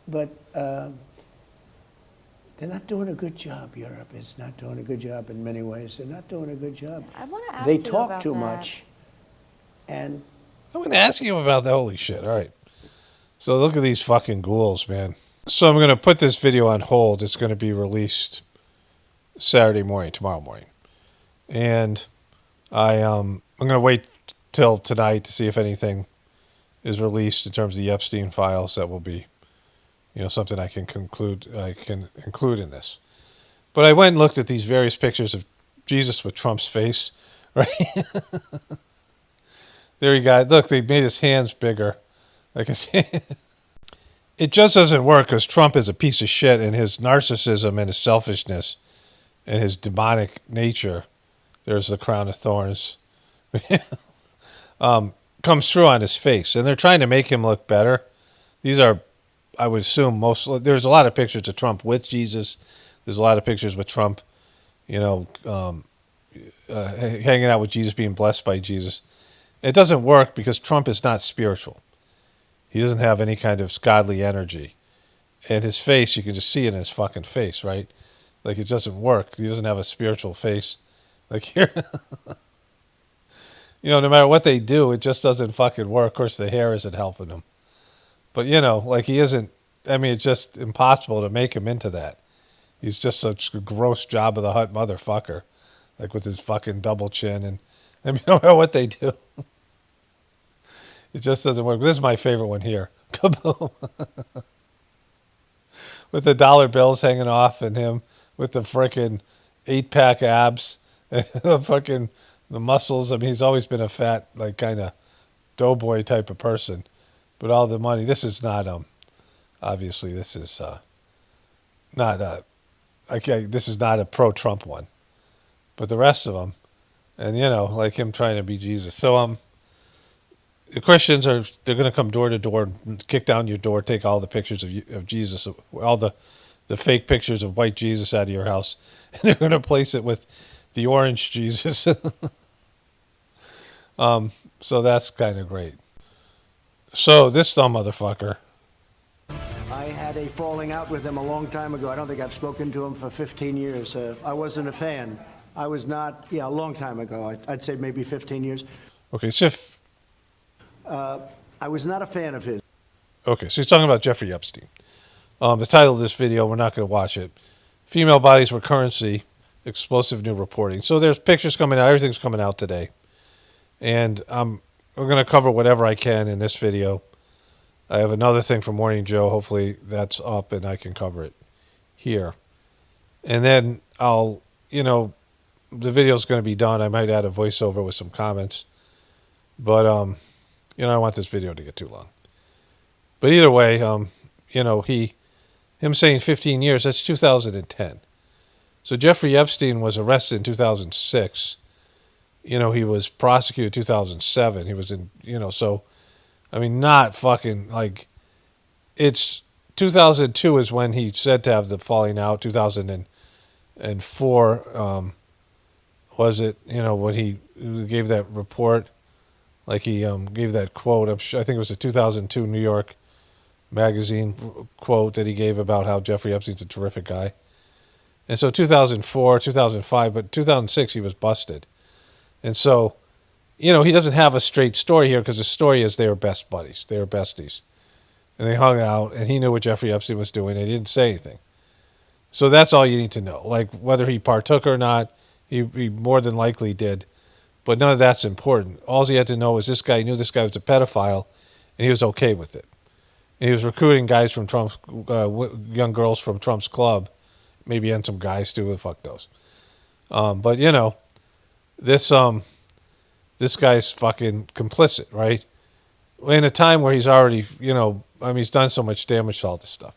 But they're not doing a good job. Europe is not doing a good job in many ways. They're not doing a good job. I want to ask They you talk about too that. much. And I'm going to ask you about the holy shit. All right. So look at these fucking ghouls, man. So I'm going to put this video on hold. It's going to be released Saturday morning, tomorrow morning. And I'm going to wait till tonight to see if anything is released in terms of the Epstein files. That will be, you know, something I can include in this. But I went and looked at these various pictures of Jesus with Trump's face, right? There you go. Look, they made his hands bigger. Like I said, it just doesn't work because Trump is a piece of shit, and his narcissism and his selfishness and his demonic nature, there's the crown of thorns, comes through on his face. And they're trying to make him look better. These are, I would assume, there's a lot of pictures of Trump with Jesus. There's a lot of pictures with Trump, you know, hanging out with Jesus, being blessed by Jesus. It doesn't work because Trump is not spiritual. He doesn't have any kind of godly energy. And his face, you can just see it in his fucking face, right? Like, it doesn't work. He doesn't have a spiritual face. Like, here, you know, no matter what they do, it just doesn't fucking work. Of course, the hair isn't helping him. But, you know, like, he isn't, I mean, it's just impossible to make him into that. He's just such a gross job of the hut motherfucker. Like, with his fucking double chin. And I mean, no matter what they do, it just doesn't work. This is my favorite one here. Kaboom. With the dollar bills hanging off and him with the frickin' 8-pack abs and the muscles. I mean, he's always been a fat, like, kind of doughboy type of person. But all the money, this is not, obviously this is not, this is not a pro-Trump one. But the rest of them, and, you know, like him trying to be Jesus. So, the Christians they're going to come door to door and kick down your door, take all the pictures of Jesus, all the fake pictures of white Jesus out of your house, and they're going to place it with the orange Jesus. So that's kind of great. So this dumb motherfucker. I had a falling out with him a long time ago. I don't think I've spoken to him for 15 years. I wasn't a fan. I was not, a long time ago. I'd say maybe 15 years. Okay, so I was not a fan of his. Okay, so he's talking about Jeffrey Epstein. The title of this video, we're not going to watch it. Female bodies were currency, explosive new reporting. So there's pictures coming out. Everything's coming out today. And we're going to cover whatever I can in this video. I have another thing from Morning Joe. Hopefully that's up and I can cover it here. And then I'll, you know, the video's going to be done. I might add a voiceover with some comments. But, you know, I don't want this video to get too long. But either way, you know, him saying 15 years, that's 2010. So Jeffrey Epstein was arrested in 2006. You know, he was prosecuted in 2007. He was in, you know, so, I mean, not fucking, like, it's 2002 is when he said to have the falling out. 2004 was it, you know, when he gave that report, like he gave that quote. I think it was a 2002 New York Magazine quote that he gave about how Jeffrey Epstein's a terrific guy. And so 2004, 2005, but 2006 he was busted. And so, you know, he doesn't have a straight story here because the story is they were best buddies. They were besties. And they hung out, and he knew what Jeffrey Epstein was doing, and he didn't say anything. So that's all you need to know. Like, whether he partook or not, he more than likely did But none of that's important. All he had to know was this guy knew this guy was a pedophile, and he was okay with it. And he was recruiting guys from Trump's, young girls from Trump's club, maybe and some guys too. Who the fuck knows? But you know, this guy's fucking complicit, right? In a time where he's already, you know, I mean, he's done so much damage to all this stuff.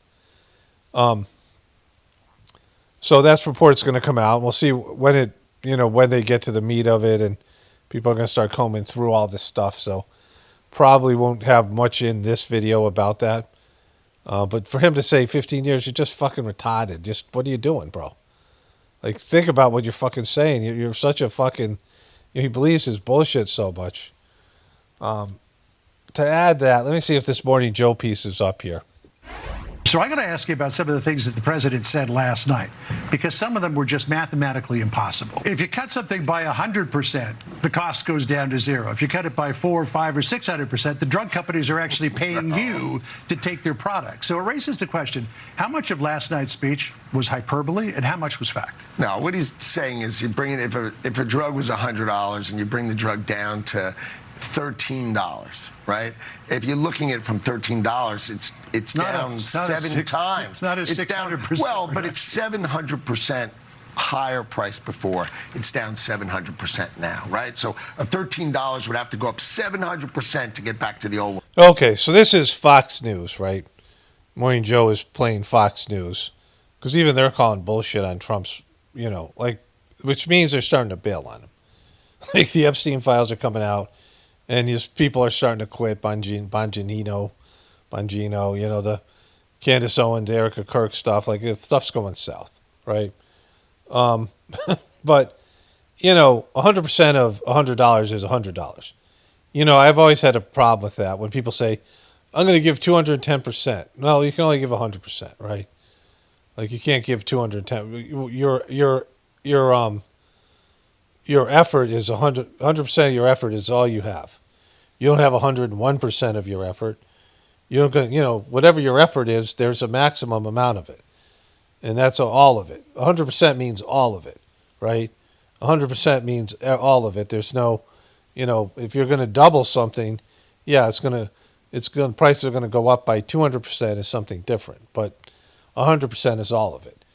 So that's report's going to come out. We'll see when it, you know, when they get to the meat of it, and people are going to start combing through all this stuff. So probably won't have much in this video about that. But for him to say 15 years, you're just fucking retarded. Just what are you doing, bro? Like, think about what you're fucking saying. You're such a fucking... He believes his bullshit so much. To add that, let me see if this Morning Joe piece is up here. So I got to ask you about some of the things that the president said last night, because some of them were just mathematically impossible. If you cut something by 100%, the cost goes down to zero. If you cut it by 4, 5, or 600%, the drug companies are actually paying you to take their product. So it raises the question, how much of last night's speech was hyperbole and how much was fact? No, what he's saying is you bring it, if a drug was $100 and you bring the drug down to $13, right? If you're looking at it from $13, it's down seven times. It's not a 600%. Well, but it's 700% higher price before. It's down 700% now, right? So a $13 would have to go up 700% to get back to the old one. Okay, so this is Fox News, right? Morning Joe is playing Fox News because even they're calling bullshit on Trump's, you know, like, which means they're starting to bail on him. Like the Epstein files are coming out. And these people are starting to quit. Bongino, you know, the Candace Owens, Erika Kirk stuff. Like, stuff's going south, right? But, you know, 100% of $100 is $100. You know, I've always had a problem with that. When people say, I'm going to give 210%. No, you can only give 100%, right? Like, you can't give 210. Your effort is 100% of your effort is all you have. You don't have 101% of your effort. You don't, you know, whatever your effort is, there's a maximum amount of it. And that's all of it. 100% means all of it, right? 100% means all of it. There's no, you know, if you're going to double something, yeah, prices are going to go up by 200% is something different, but 100% is all of it.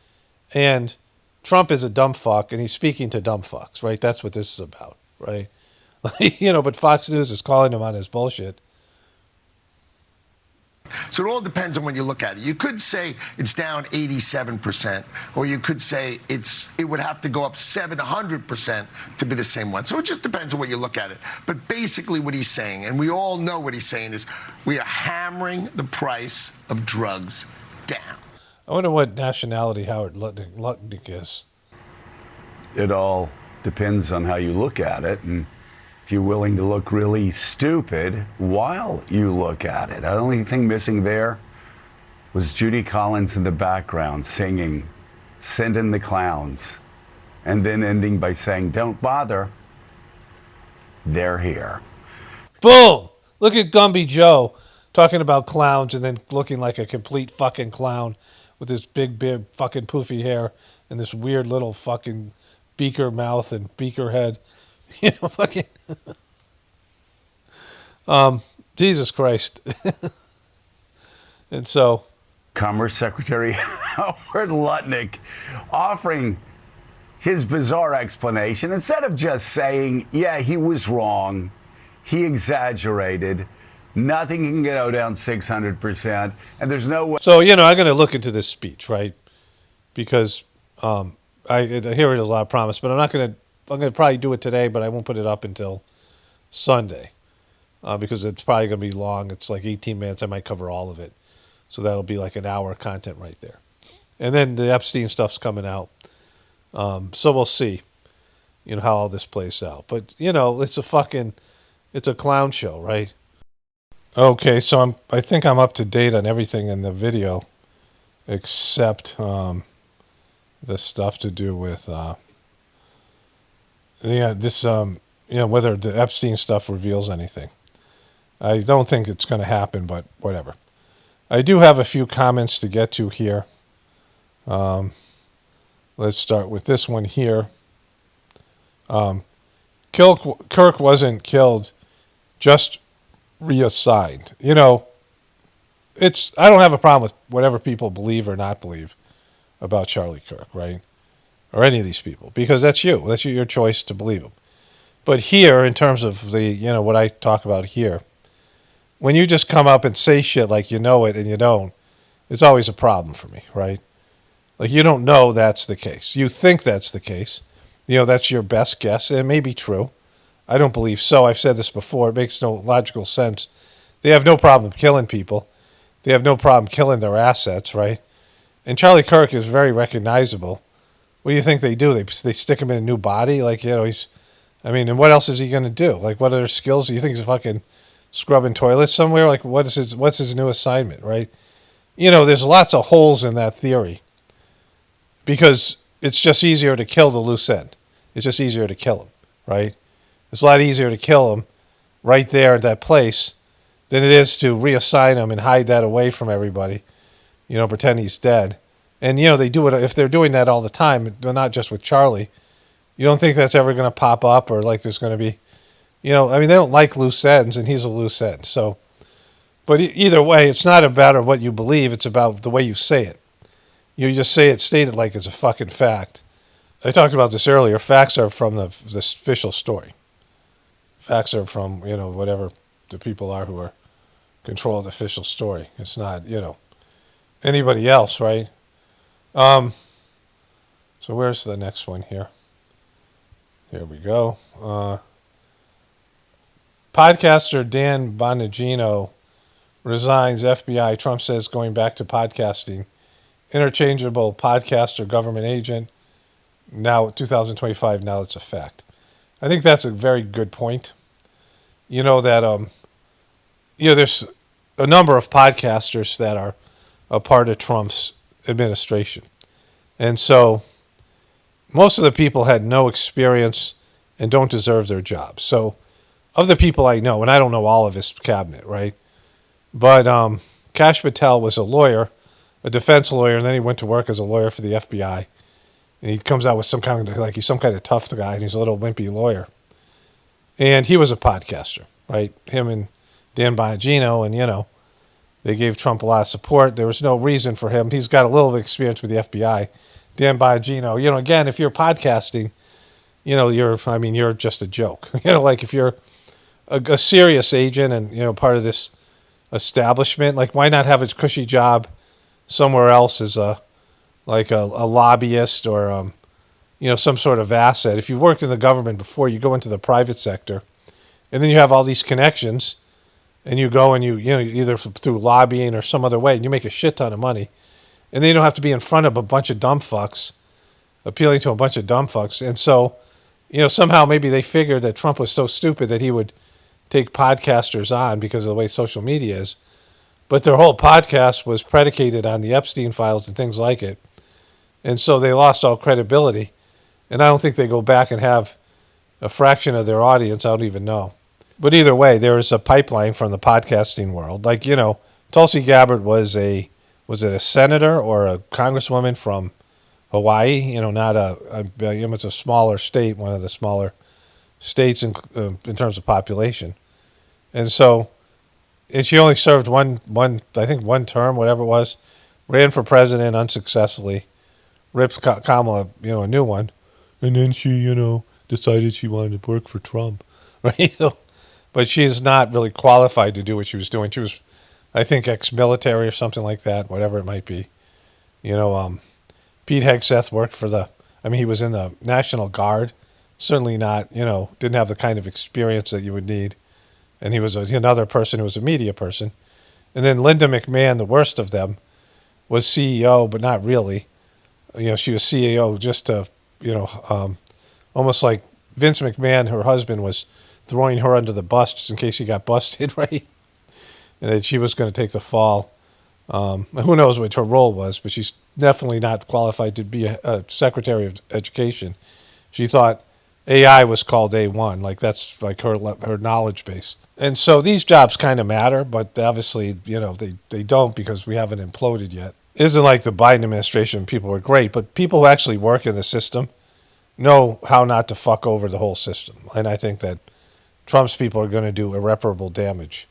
And Trump is a dumb fuck, and he's speaking to dumb fucks, right? That's what this is about, right? You know, but Fox News is calling him on his bullshit. So it all depends on when you look at it. You could say it's down 87%, or you could say it would have to go up 700% to be the same one. So it just depends on what you look at it. But basically what he's saying, and we all know what he's saying, is we are hammering the price of drugs down. I wonder what nationality Howard Lutnick is. It all depends on how you look at it, and if you're willing to look really stupid while you look at it. The only thing missing there was Judy Collins in the background singing, "Send in the clowns," and then ending by saying, "Don't bother, they're here." Boom! Look at Gumby Joe talking about clowns and then looking like a complete fucking clown with this big fucking poofy hair and this weird little fucking beaker mouth and beaker head. You know, fucking... Jesus Christ. And so... Commerce Secretary Howard Lutnick offering his bizarre explanation. Instead of just saying, yeah, he was wrong, he exaggerated, nothing can go down 600%, and there's no way... So, you know, I'm going to look into this speech, right? Because I hear it a lot of promise, but I'm going to probably do it today, but I won't put it up until Sunday because it's probably going to be long. It's like 18 minutes. I might cover all of it. So that'll be like an hour of content right there. And then the Epstein stuff's coming out. So we'll see, you know, how all this plays out. But, you know, it's a clown show, right? Okay, so I think I'm up to date on everything in the video except the stuff to do with whether the Epstein stuff reveals anything. I don't think it's going to happen, but whatever. I do have a few comments to get to here. Let's start with this one here. Kirk wasn't killed, just reassigned. You know, I don't have a problem with whatever people believe or not believe about Charlie Kirk, right? Or any of these people, because that's you. That's your choice to believe them. But here, in terms of what I talk about here, when you just come up and say shit like you know it and you don't, it's always a problem for me, right? Like, you don't know that's the case. You think that's the case. That's your best guess. It may be true. I don't believe so. I've said this before. It makes no logical sense. They have no problem killing people. They have no problem killing their assets, right? And Charlie Kirk is very recognizable. What do you think they do? They stick him in a new body? Like, and what else is he going to do? Like, what other skills? Do you think he's fucking scrubbing toilets somewhere? Like, what's his new assignment, right? There's lots of holes in that theory. Because it's just easier to kill the loose end. It's just easier to kill him, right? It's a lot easier to kill him right there at that place than it is to reassign him and hide that away from everybody, pretend he's dead. And, they do it, if they're doing that all the time, not just with Charlie, you don't think that's ever going to pop up or like there's going to be, they don't like loose ends, and he's a loose end. So, but either way, it's not about what you believe, it's about the way you say it. You just state it like it's a fucking fact. I talked about this earlier. Facts are from the official story. Facts are from, whatever the people are who are control the official story. It's not, anybody else, right? So where's the next one here? Here we go. Podcaster Dan Bongino resigns FBI. Trump says going back to podcasting. Interchangeable podcaster, government agent. Now, 2025, now it's a fact. I think that's a very good point. That, there's a number of podcasters that are a part of Trump's administration. And so most of the people had no experience and don't deserve their jobs. So of the people I know, and I don't know all of his cabinet, right? But Kash Patel was a lawyer, a defense lawyer, and then he went to work as a lawyer for the FBI. And he comes out with he's some kind of tough guy, and he's a little wimpy lawyer. And he was a podcaster, right? Him and Dan Bongino, and, they gave Trump a lot of support. There was no reason for him. He's got a little experience with the FBI. Dan Bongino, again, if you're podcasting, you're just a joke. Like if you're a serious agent and, part of this establishment, like why not have a cushy job somewhere else as a lobbyist or, some sort of asset. If you've worked in the government before, you go into the private sector and then you have all these connections and you go and you either through lobbying or some other way and you make a shit ton of money and then you don't have to be in front of a bunch of dumb fucks, appealing to a bunch of dumb fucks. And so, somehow maybe they figured that Trump was so stupid that he would take podcasters on because of the way social media is. But their whole podcast was predicated on the Epstein files and things like it. And so they lost all credibility. And I don't think they go back and have a fraction of their audience. I don't even know. But either way, there is a pipeline from the podcasting world. Like, Tulsi Gabbard was it a senator or a congresswoman from Hawaii? It's a smaller state, one of the smaller states in terms of population. And so, and she only served one term, whatever it was, ran for president unsuccessfully, ripped Kamala, a new one, and then she, decided she wanted to work for Trump, right? So, but she's not really qualified to do what she was doing. She was, I think, ex-military or something like that, whatever it might be. Pete Hegseth worked he was in the National Guard, certainly not, didn't have the kind of experience that you would need. And he was another person who was a media person. And then Linda McMahon, the worst of them, was CEO, but not really. She was CEO just to, almost like Vince McMahon, her husband, was throwing her under the bus just in case he got busted, right? And that she was going to take the fall. Who knows what her role was, but she's definitely not qualified to be a Secretary of Education. She thought AI was called A1, like that's like her knowledge base. And so these jobs kind of matter, but obviously, they don't because we haven't imploded yet. It isn't like the Biden administration, people are great, but people who actually work in the system, know how not to fuck over the whole system. And I think that Trump's people are going to do irreparable damage,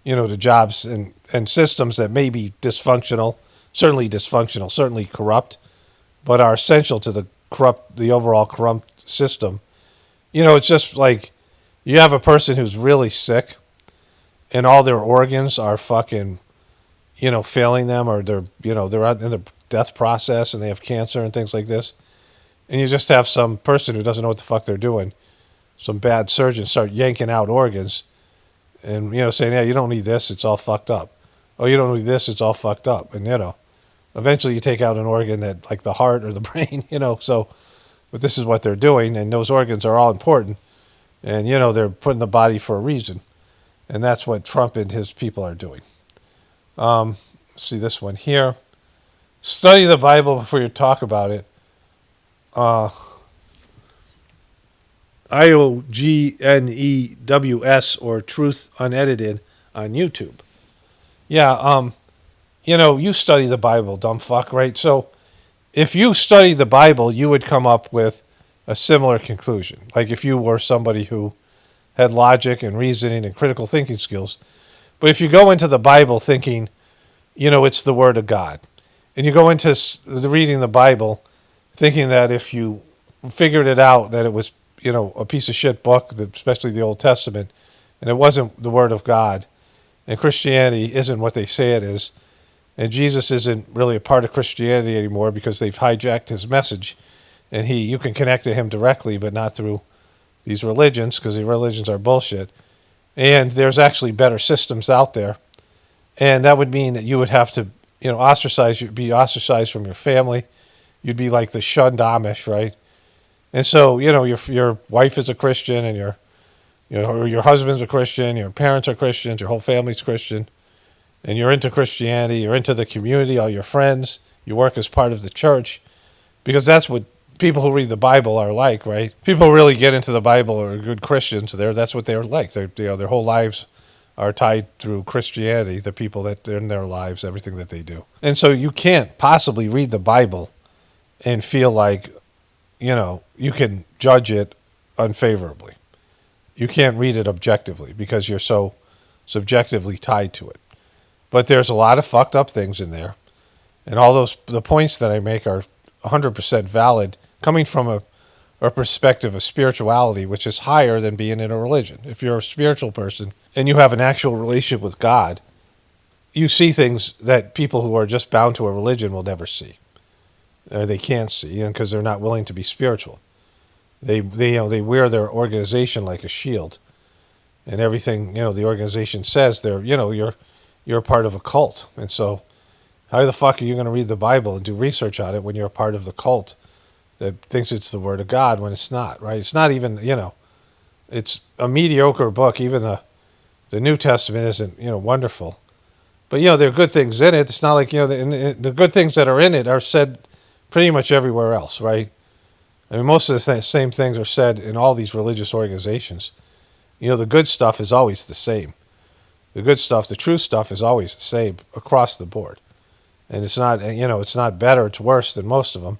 to jobs and systems that may be dysfunctional, certainly corrupt, but are essential to the overall corrupt system. It's just like you have a person who's really sick and all their organs are fucking, failing them, or they're in the death process and they have cancer and things like this. And you just have some person who doesn't know what the fuck they're doing, some bad surgeon start yanking out organs and, saying, yeah, you don't need this, it's all fucked up. Oh, you don't need this, it's all fucked up. And, eventually you take out an organ that, like the heart or the brain, but this is what they're doing, and those organs are all important. And, they're putting the body for a reason. And that's what Trump and his people are doing. See this one here. Study the Bible before you talk about it. IOGNEWS, or Truth Unedited, on YouTube. Yeah, you study the Bible, dumb fuck, right? So if you study the Bible, you would come up with a similar conclusion. Like if you were somebody who had logic and reasoning and critical thinking skills. But if you go into the Bible thinking, it's the Word of God, and you go into reading the Bible thinking that if you figured it out that it was, a piece of shit book, especially the Old Testament, and it wasn't the Word of God, and Christianity isn't what they say it is, and Jesus isn't really a part of Christianity anymore because they've hijacked his message, and you can connect to him directly, but not through these religions, because the religions are bullshit. And there's actually better systems out there. And that would mean that you would have to, you'd be ostracized from your family. You'd be like the shunned Amish, right? And so, your wife is a Christian, and your husband's a Christian, your parents are Christians, your whole family's Christian, and you're into Christianity, you're into the community, all your friends, you work as part of the church, because that's what people who read the Bible are like, right? People who really get into the Bible or are good Christians, that's what they're like. Their whole lives are tied through Christianity, the people that in their lives, everything that they do. And so you can't possibly read the Bible and feel like, you can judge it unfavorably. You can't read it objectively because you're so subjectively tied to it. But there's a lot of fucked up things in there. And the points that I make are 100% valid, coming from a perspective of spirituality, which is higher than being in a religion. If you're a spiritual person and you have an actual relationship with God, you see things that people who are just bound to a religion will never see. They can't see, because they're not willing to be spiritual. They wear their organization like a shield, and everything the organization says you're a part of a cult. And so, how the fuck are you going to read the Bible and do research on it when you're a part of the cult that thinks it's the Word of God when it's not, right? It's not even, it's a mediocre book. Even the New Testament isn't, wonderful. But, there are good things in it. It's not like, the good things that are in it are said pretty much everywhere else, right? I mean, most of the same things are said in all these religious organizations. The good stuff is always the same. The good stuff, the true stuff is always the same across the board. And it's not, it's not better, it's worse than most of them.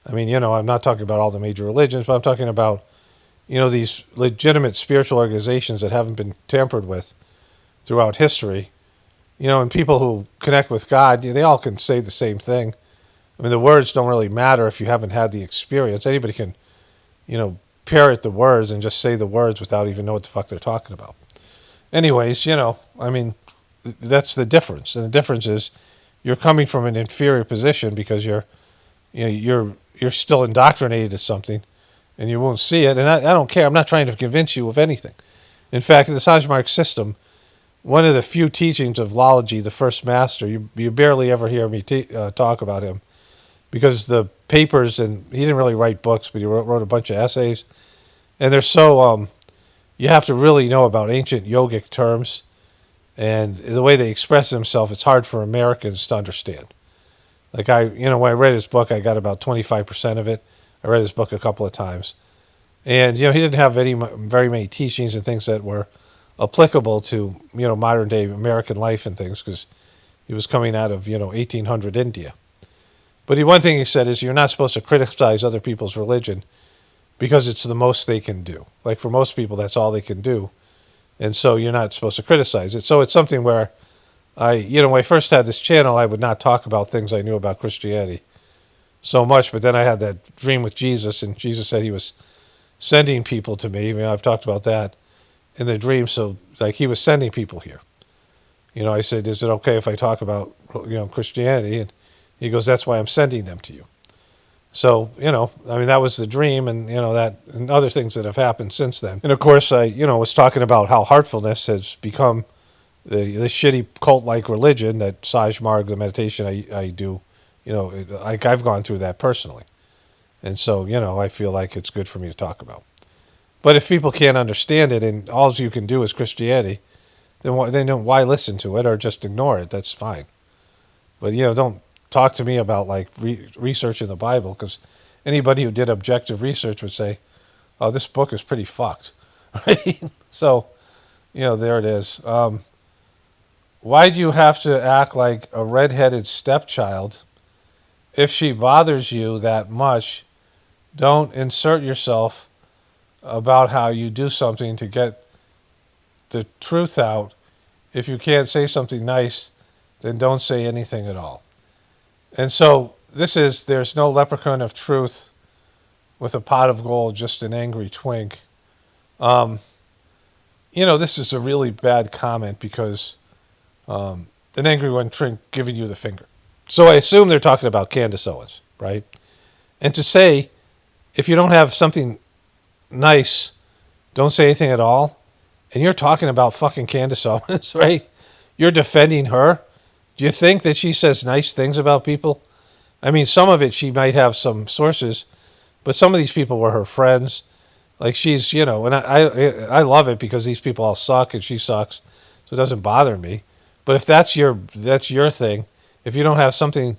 I mean, I'm not talking about all the major religions, but I'm talking about, these legitimate spiritual organizations that haven't been tampered with throughout history. And people who connect with God, they all can say the same thing. I mean, the words don't really matter if you haven't had the experience. Anybody can, parrot the words and just say the words without even know what the fuck they're talking about. Anyways, I mean, that's the difference. And the difference is you're coming from an inferior position because you're still indoctrinated to something and you won't see it. And I don't care. I'm not trying to convince you of anything. In fact, the Sajmark system, one of the few teachings of Lology, the first master, you barely ever hear me talk about him, because the papers, and he didn't really write books, but he wrote a bunch of essays, and they're so, you have to really know about ancient yogic terms, and the way they express themselves, it's hard for Americans to understand. Like when I read his book, I got about 25% of it. I read his book a couple of times. And, he didn't have very many teachings and things that were applicable to, modern day American life and things, because he was coming out of, 1800 India. But one thing he said is you're not supposed to criticize other people's religion because it's the most they can do. Like for most people, that's all they can do. And so you're not supposed to criticize it. So it's something where when I first had this channel, I would not talk about things I knew about Christianity so much. But then I had that dream with Jesus, and Jesus said he was sending people to me. I've talked about that in the dream. So like he was sending people here. I said, is it okay if I talk about, Christianity? And he goes, that's why I'm sending them to you. So, that was the dream, and, that and other things that have happened since then. And of course, I, was talking about how heartfulness has become the shitty cult-like religion that Saj Marg, the meditation I do, like I've gone through that personally. And so, I feel like it's good for me to talk about. But if people can't understand it and all you can do is Christianity, then why listen to it or just ignore it? That's fine. But, don't talk to me about like research in the Bible, because anybody who did objective research would say, oh, this book is pretty fucked. Right? So, there it is. Why do you have to act like a redheaded stepchild? If she bothers you that much, don't insert yourself about how you do something to get the truth out. If you can't say something nice, then don't say anything at all. And so there's no leprechaun of truth with a pot of gold, just an angry twink. This is a really bad comment because an angry one twink giving you the finger. So I assume they're talking about Candace Owens, right? And to say, if you don't have something nice, don't say anything at all. And you're talking about fucking Candace Owens, right? You're defending her. Do you think that she says nice things about people? I mean, some of it she might have some sources, but some of these people were her friends. Like she's, and I love it because these people all suck and she sucks, so it doesn't bother me. But if that's your thing, if you don't have something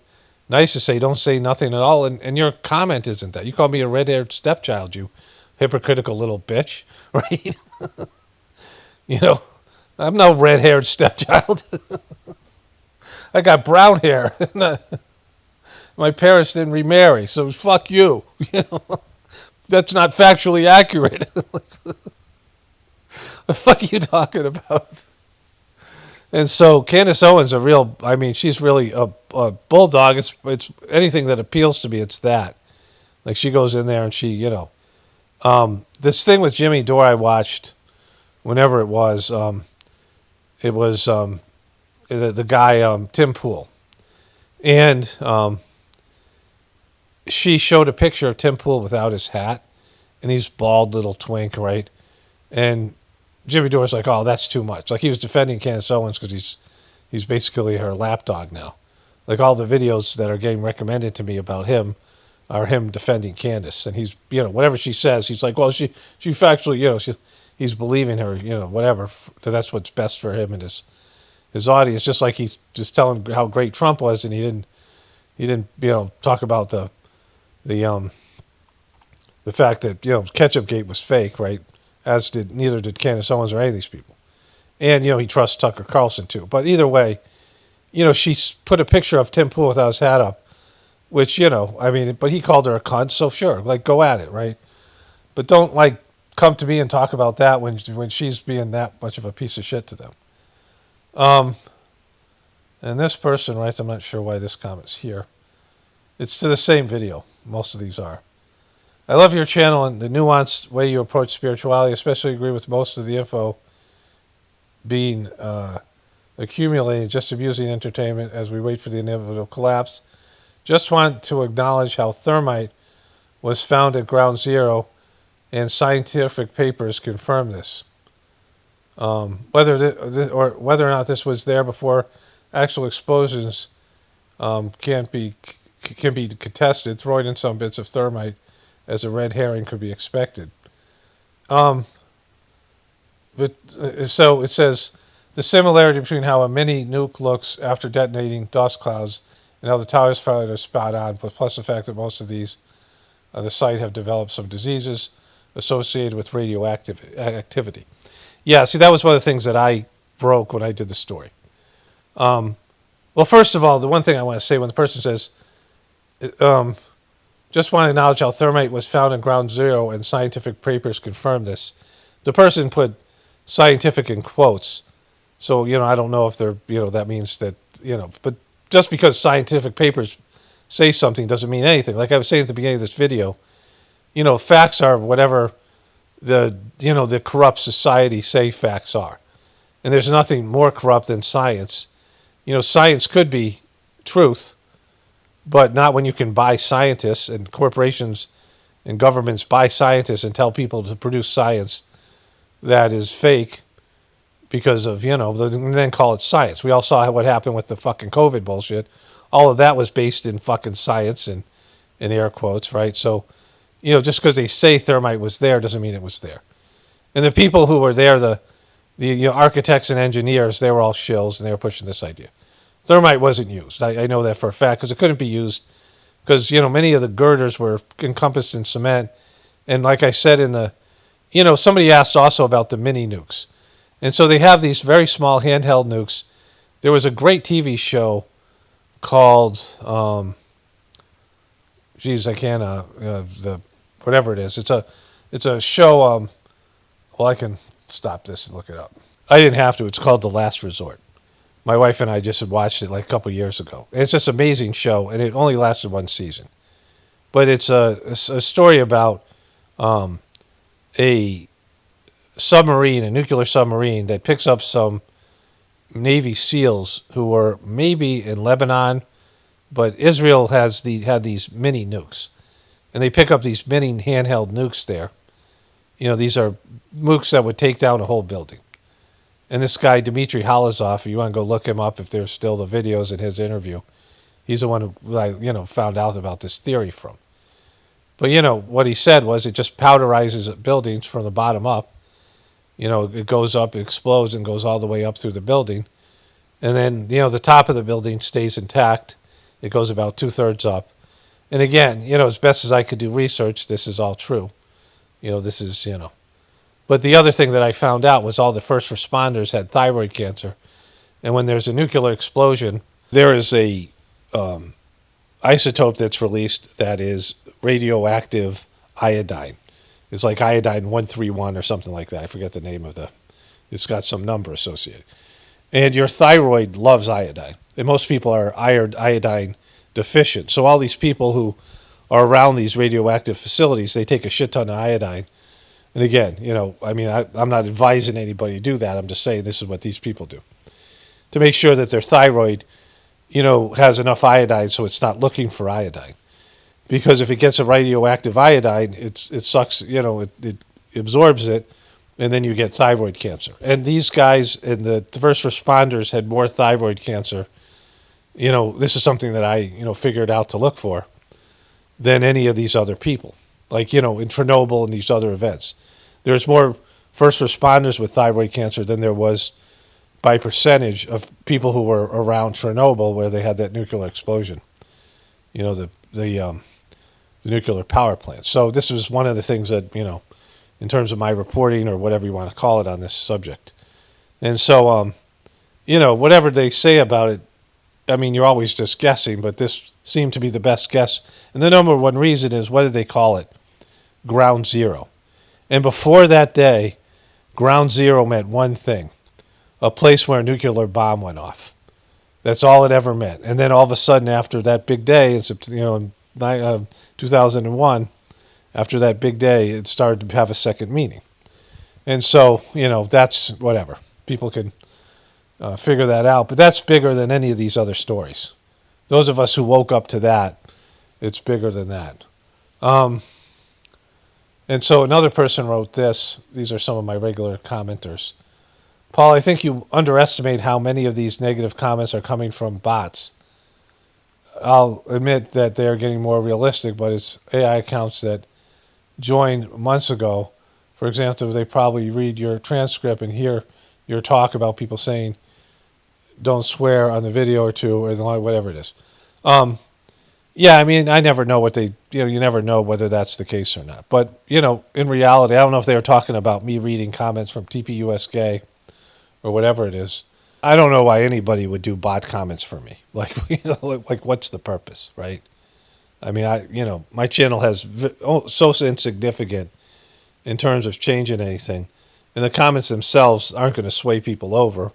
nice to say, don't say nothing at all. And your comment isn't that. You call me a red-haired stepchild, you hypocritical little bitch, right? I'm no red-haired stepchild. I got brown hair. My parents didn't remarry, so fuck you. That's not factually accurate. What the fuck are you talking about? And so Candace Owens, she's really a bulldog. It's anything that appeals to me, it's that. Like she goes in there and she, this thing with Jimmy Dore I watched, whenever it was the guy, Tim Pool. And she showed a picture of Tim Pool without his hat, and he's bald little twink, right? And Jimmy Dore's like, oh, that's too much. Like he was defending Candace Owens because he's basically her lapdog now. Like all the videos that are getting recommended to me about him are him defending Candace. And he's, whatever she says, he's like, well, she factually, he's believing her, whatever. That's what's best for him and his audience. Just like he's just telling how great Trump was, and he didn't, talk about the fact that, Ketchupgate was fake, right? Neither did Candace Owens or any of these people. And, he trusts Tucker Carlson too. But either way, she's put a picture of Tim Pool without his hat up, which, but he called her a cunt, so sure, like go at it, right? But don't come to me and talk about that when she's being that much of a piece of shit to them. And this person writes, I'm not sure why this comment's here. It's to the same video. Most of these are. I love your channel and the nuanced way you approach spirituality. Especially agree with most of the info being accumulated, just abusing entertainment as we wait for the inevitable collapse. Just want to acknowledge how thermite was found at ground zero, and scientific papers confirm this. Whether or not this was there before actual explosions can be contested. Throwing in some bits of thermite as a red herring could be expected. So it says the similarity between how a mini nuke looks after detonating dust clouds and how the towers fired are spot on, plus the fact that most of these the site have developed some diseases associated with radioactive activity. Yeah, see, that was one of the things that I broke when I did the story. Well, first of all, the one thing I want to say when the person says Just want to acknowledge how thermite was found in ground zero and scientific papers confirm this. The person put scientific in quotes. So, I don't know if they're, that means that, but just because scientific papers say something doesn't mean anything. Like I was saying at the beginning of this video, facts are whatever the corrupt society say facts are. And there's nothing more corrupt than science. Science could be truth, but not when you can buy scientists and corporations and governments buy scientists and tell people to produce science that is fake because of, and then call it science. We all saw what happened with the fucking COVID bullshit. All of that was based in fucking science and in air quotes, right? So, just because they say thermite was there doesn't mean it was there. And the people who were there, the architects and engineers, they were all shills and they were pushing this idea. Thermite wasn't used. I know that for a fact because it couldn't be used because, many of the girders were encompassed in cement. And like I said somebody asked also about the mini nukes. And so they have these very small handheld nukes. There was a great TV show called, I can't, whatever it is. It's a show, I can stop this and look it up. I didn't have to. It's called The Last Resort. My wife and I just had watched it like a couple years ago. It's just an amazing show, and it only lasted one season. But it's a story about a submarine, a nuclear submarine, that picks up some Navy SEALs who were maybe in Lebanon, but Israel had these mini nukes. And they pick up these mini handheld nukes there. These are nukes that would take down a whole building. And this guy, Dmitry Halazov, if you want to go look him up, if there's still the videos in his interview, he's the one who I found out about this theory from. But, what he said was it just powderizes buildings from the bottom up. It goes up, it explodes, and goes all the way up through the building. And then, the top of the building stays intact. It goes about 2/3 up. And again, as best as I could do research, this is all true. This is, But the other thing that I found out was all the first responders had thyroid cancer. And when there's a nuclear explosion, there is a isotope that's released that is radioactive iodine. It's like iodine 131 or something like that. I forget the name of it's got some number associated. And your thyroid loves iodine. And most people are iodine deficient. So all these people who are around these radioactive facilities, they take a shit ton of iodine. And again, I'm not advising anybody to do that. I'm just saying this is what these people do. To make sure that their thyroid, has enough iodine so it's not looking for iodine. Because if it gets a radioactive iodine, it sucks, it absorbs it, and then you get thyroid cancer. And these guys and the first responders had more thyroid cancer. This is something that I, figured out to look for than any of these other people. Like, in Chernobyl and these other events. There's more first responders with thyroid cancer than there was by percentage of people who were around Chernobyl where they had that nuclear explosion. The nuclear power plant. So this was one of the things that, in terms of my reporting or whatever you want to call it on this subject. And so, whatever they say about it, you're always just guessing, but this seemed to be the best guess. And the number one reason is, what did they call it? Ground zero. And before that day, ground zero meant one thing: a place where a nuclear bomb went off. That's all it ever meant. And then all of a sudden, after that big day, in 2001, after that big day, it started to have a second meaning. And so, that's whatever. People can figure that out. But that's bigger than any of these other stories. Those of us who woke up to that, it's bigger than that. And so another person wrote this. These are some of my regular commenters. Paul, I think you underestimate how many of these negative comments are coming from bots. I'll admit that they're getting more realistic, but it's AI accounts that joined months ago. For example, they probably read your transcript and hear your talk about people saying, don't swear on the video or two, or whatever it is. I never know what they, you never know whether that's the case or not. But, in reality, I don't know if they were talking about me reading comments from TPUS Gay or whatever it is. I don't know why anybody would do bot comments for me. Like, like what's the purpose, right? I mean, my channel has so insignificant in terms of changing anything, and the comments themselves aren't going to sway people over,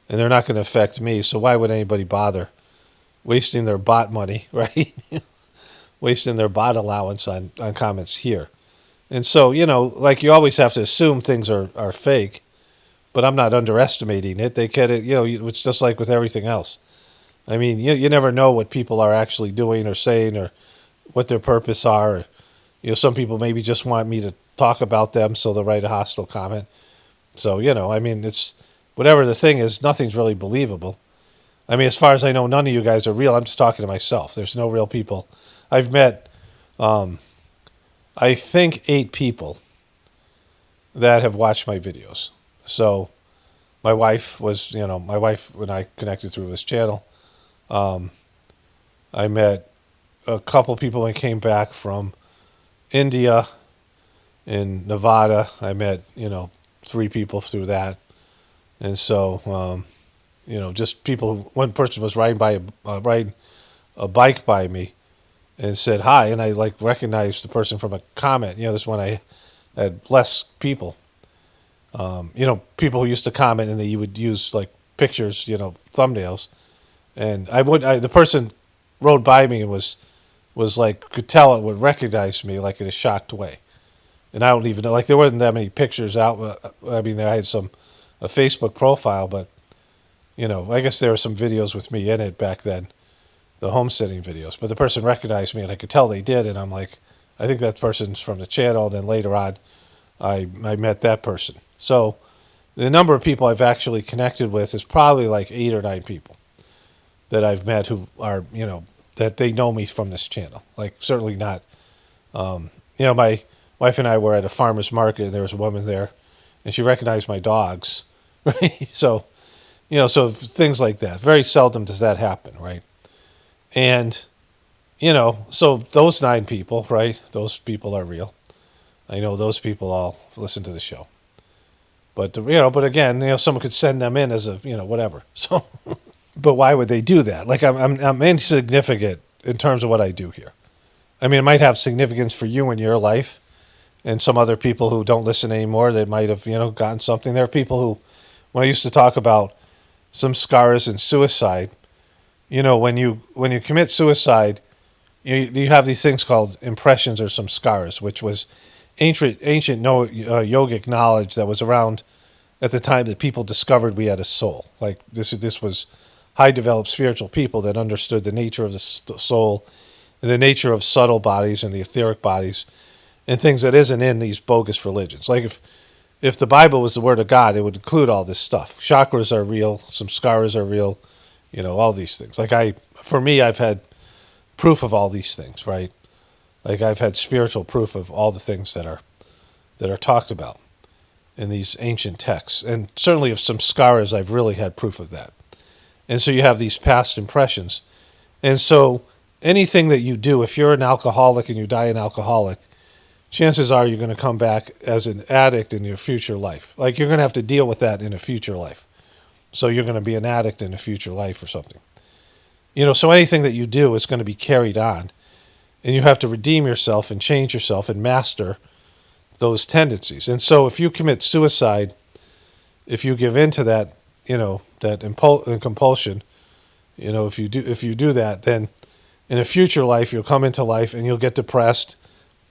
and they're not going to affect me. So why would anybody bother wasting their bot money, right? Wasting their bot allowance on comments here. And so, like you always have to assume things are fake, but I'm not underestimating it. They get it, it's just like with everything else. I mean, you never know what people are actually doing or saying or what their purpose are. Or, some people maybe just want me to talk about them, so they'll write a hostile comment. So, I mean, it's whatever the thing is, nothing's really believable. I mean, as far as I know, none of you guys are real. I'm just talking to myself. There's no real people. I've met, I think, 8 people that have watched my videos. So my wife was, my wife, when I connected through this channel, I met a couple people when I came back from India, in Nevada. I met, 3 people through that. And so, just people, one person was riding a bike by me and said hi, and I recognized the person from a comment. This one I had less people. People who used to comment and you would use pictures, thumbnails. And the person rode by me and was could tell it would recognize me in a shocked way. And I don't even know, there wasn't that many pictures out. I mean, I had a Facebook profile, but, I guess there were some videos with me in it back then, the homesteading videos. But the person recognized me, and I could tell they did. And I'm like, I think that person's from the channel. And then later on, I met that person. So the number of people I've actually connected with is probably 8 or 9 people that I've met who are, that they know me from this channel. Certainly not, my wife and I were at a farmer's market, and there was a woman there, and she recognized my dogs, right? So, so things like that. Very seldom does that happen, right? And, so those 9 people, right? Those people are real. I know those people all listen to the show. But, but again, someone could send them in as a, whatever. So, but why would they do that? I'm insignificant in terms of what I do here. I mean, it might have significance for you in your life, and some other people who don't listen anymore, they might have, gotten something. There are people who, when I used to talk about some scars and suicide, when you commit suicide, you have these things called impressions or some scars, which was ancient yogic knowledge that was around at the time that people discovered we had a soul. This was high developed spiritual people that understood the nature of the soul and the nature of subtle bodies and the etheric bodies and things that isn't in these bogus religions. If the Bible was the word of God, it would include all this stuff. Chakras are real, some scars are real, all these things. For me, I've had proof of all these things, right? I've had spiritual proof of all the things that are talked about in these ancient texts. And certainly of some scars, I've really had proof of that. And so you have these past impressions. And so anything that you do, if you're an alcoholic and you die an alcoholic, chances are you're going to come back as an addict in your future life. You're going to have to deal with that in a future life. So you're going to be an addict in a future life or something. So anything that you do is going to be carried on. And you have to redeem yourself and change yourself and master those tendencies. And so if you commit suicide, if you give in to that, that compulsion, if you do that, then in a future life you'll come into life and you'll get depressed,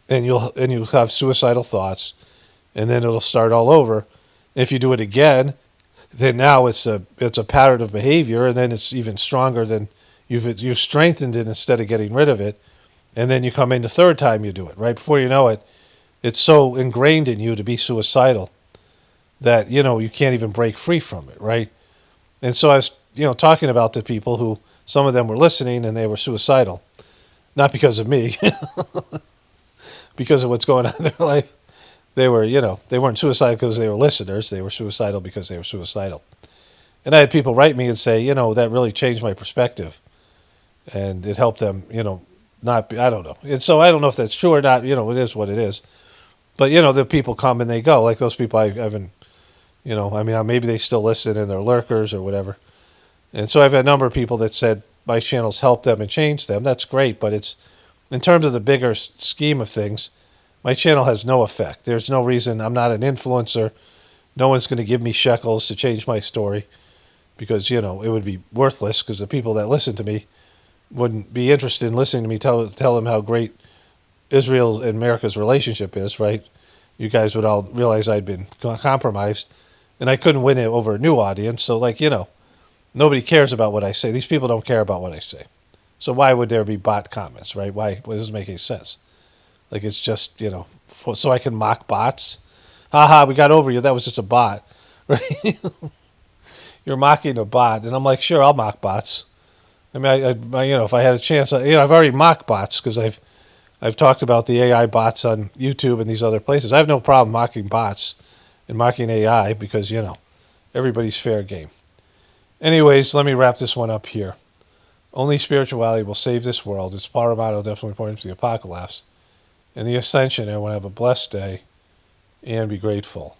and you'll have suicidal thoughts, and then it'll start all over. If you do it again, then now it's a pattern of behavior, and then it's even stronger than you've strengthened it instead of getting rid of it. And then you come in the third time you do it. Right before you know it, it's so ingrained in you to be suicidal that you can't even break free from it, right? And so I was talking about the people who, some of them were listening and they were suicidal, not because of me. Because of what's going on in their life. They were, they weren't suicidal because they were listeners. They were suicidal because they were suicidal. And I had people write me and say, that really changed my perspective. And it helped them, not be, I don't know. And so I don't know if that's true or not. It is what it is. But, the people come and they go. Like those people I haven't, maybe they still listen and they're lurkers or whatever. And so I've had a number of people that said my channels helped them and changed them. That's great, but it's in terms of the bigger scheme of things, my channel has no effect. There's no reason. I'm not an influencer. No one's going to give me shekels to change my story because, it would be worthless because the people that listen to me wouldn't be interested in listening to me tell them how great Israel and America's relationship is, right? You guys would all realize I'd been compromised and I couldn't win it over a new audience. So, nobody cares about what I say. These people don't care about what I say. So why would there be bot comments, right? Why? It doesn't make any sense. It's just, so I can mock bots. Ha, we got over you. That was just a bot, right? You're mocking a bot. And I'm like, sure, I'll mock bots. I mean, if I had a chance, I've already mocked bots because I've talked about the AI bots on YouTube and these other places. I have no problem mocking bots and mocking AI because, everybody's fair game. Anyways, let me wrap this one up here. Only spirituality will save this world. It's paramount, definitely important to the apocalypse and the ascension. Everyone have a blessed day and be grateful.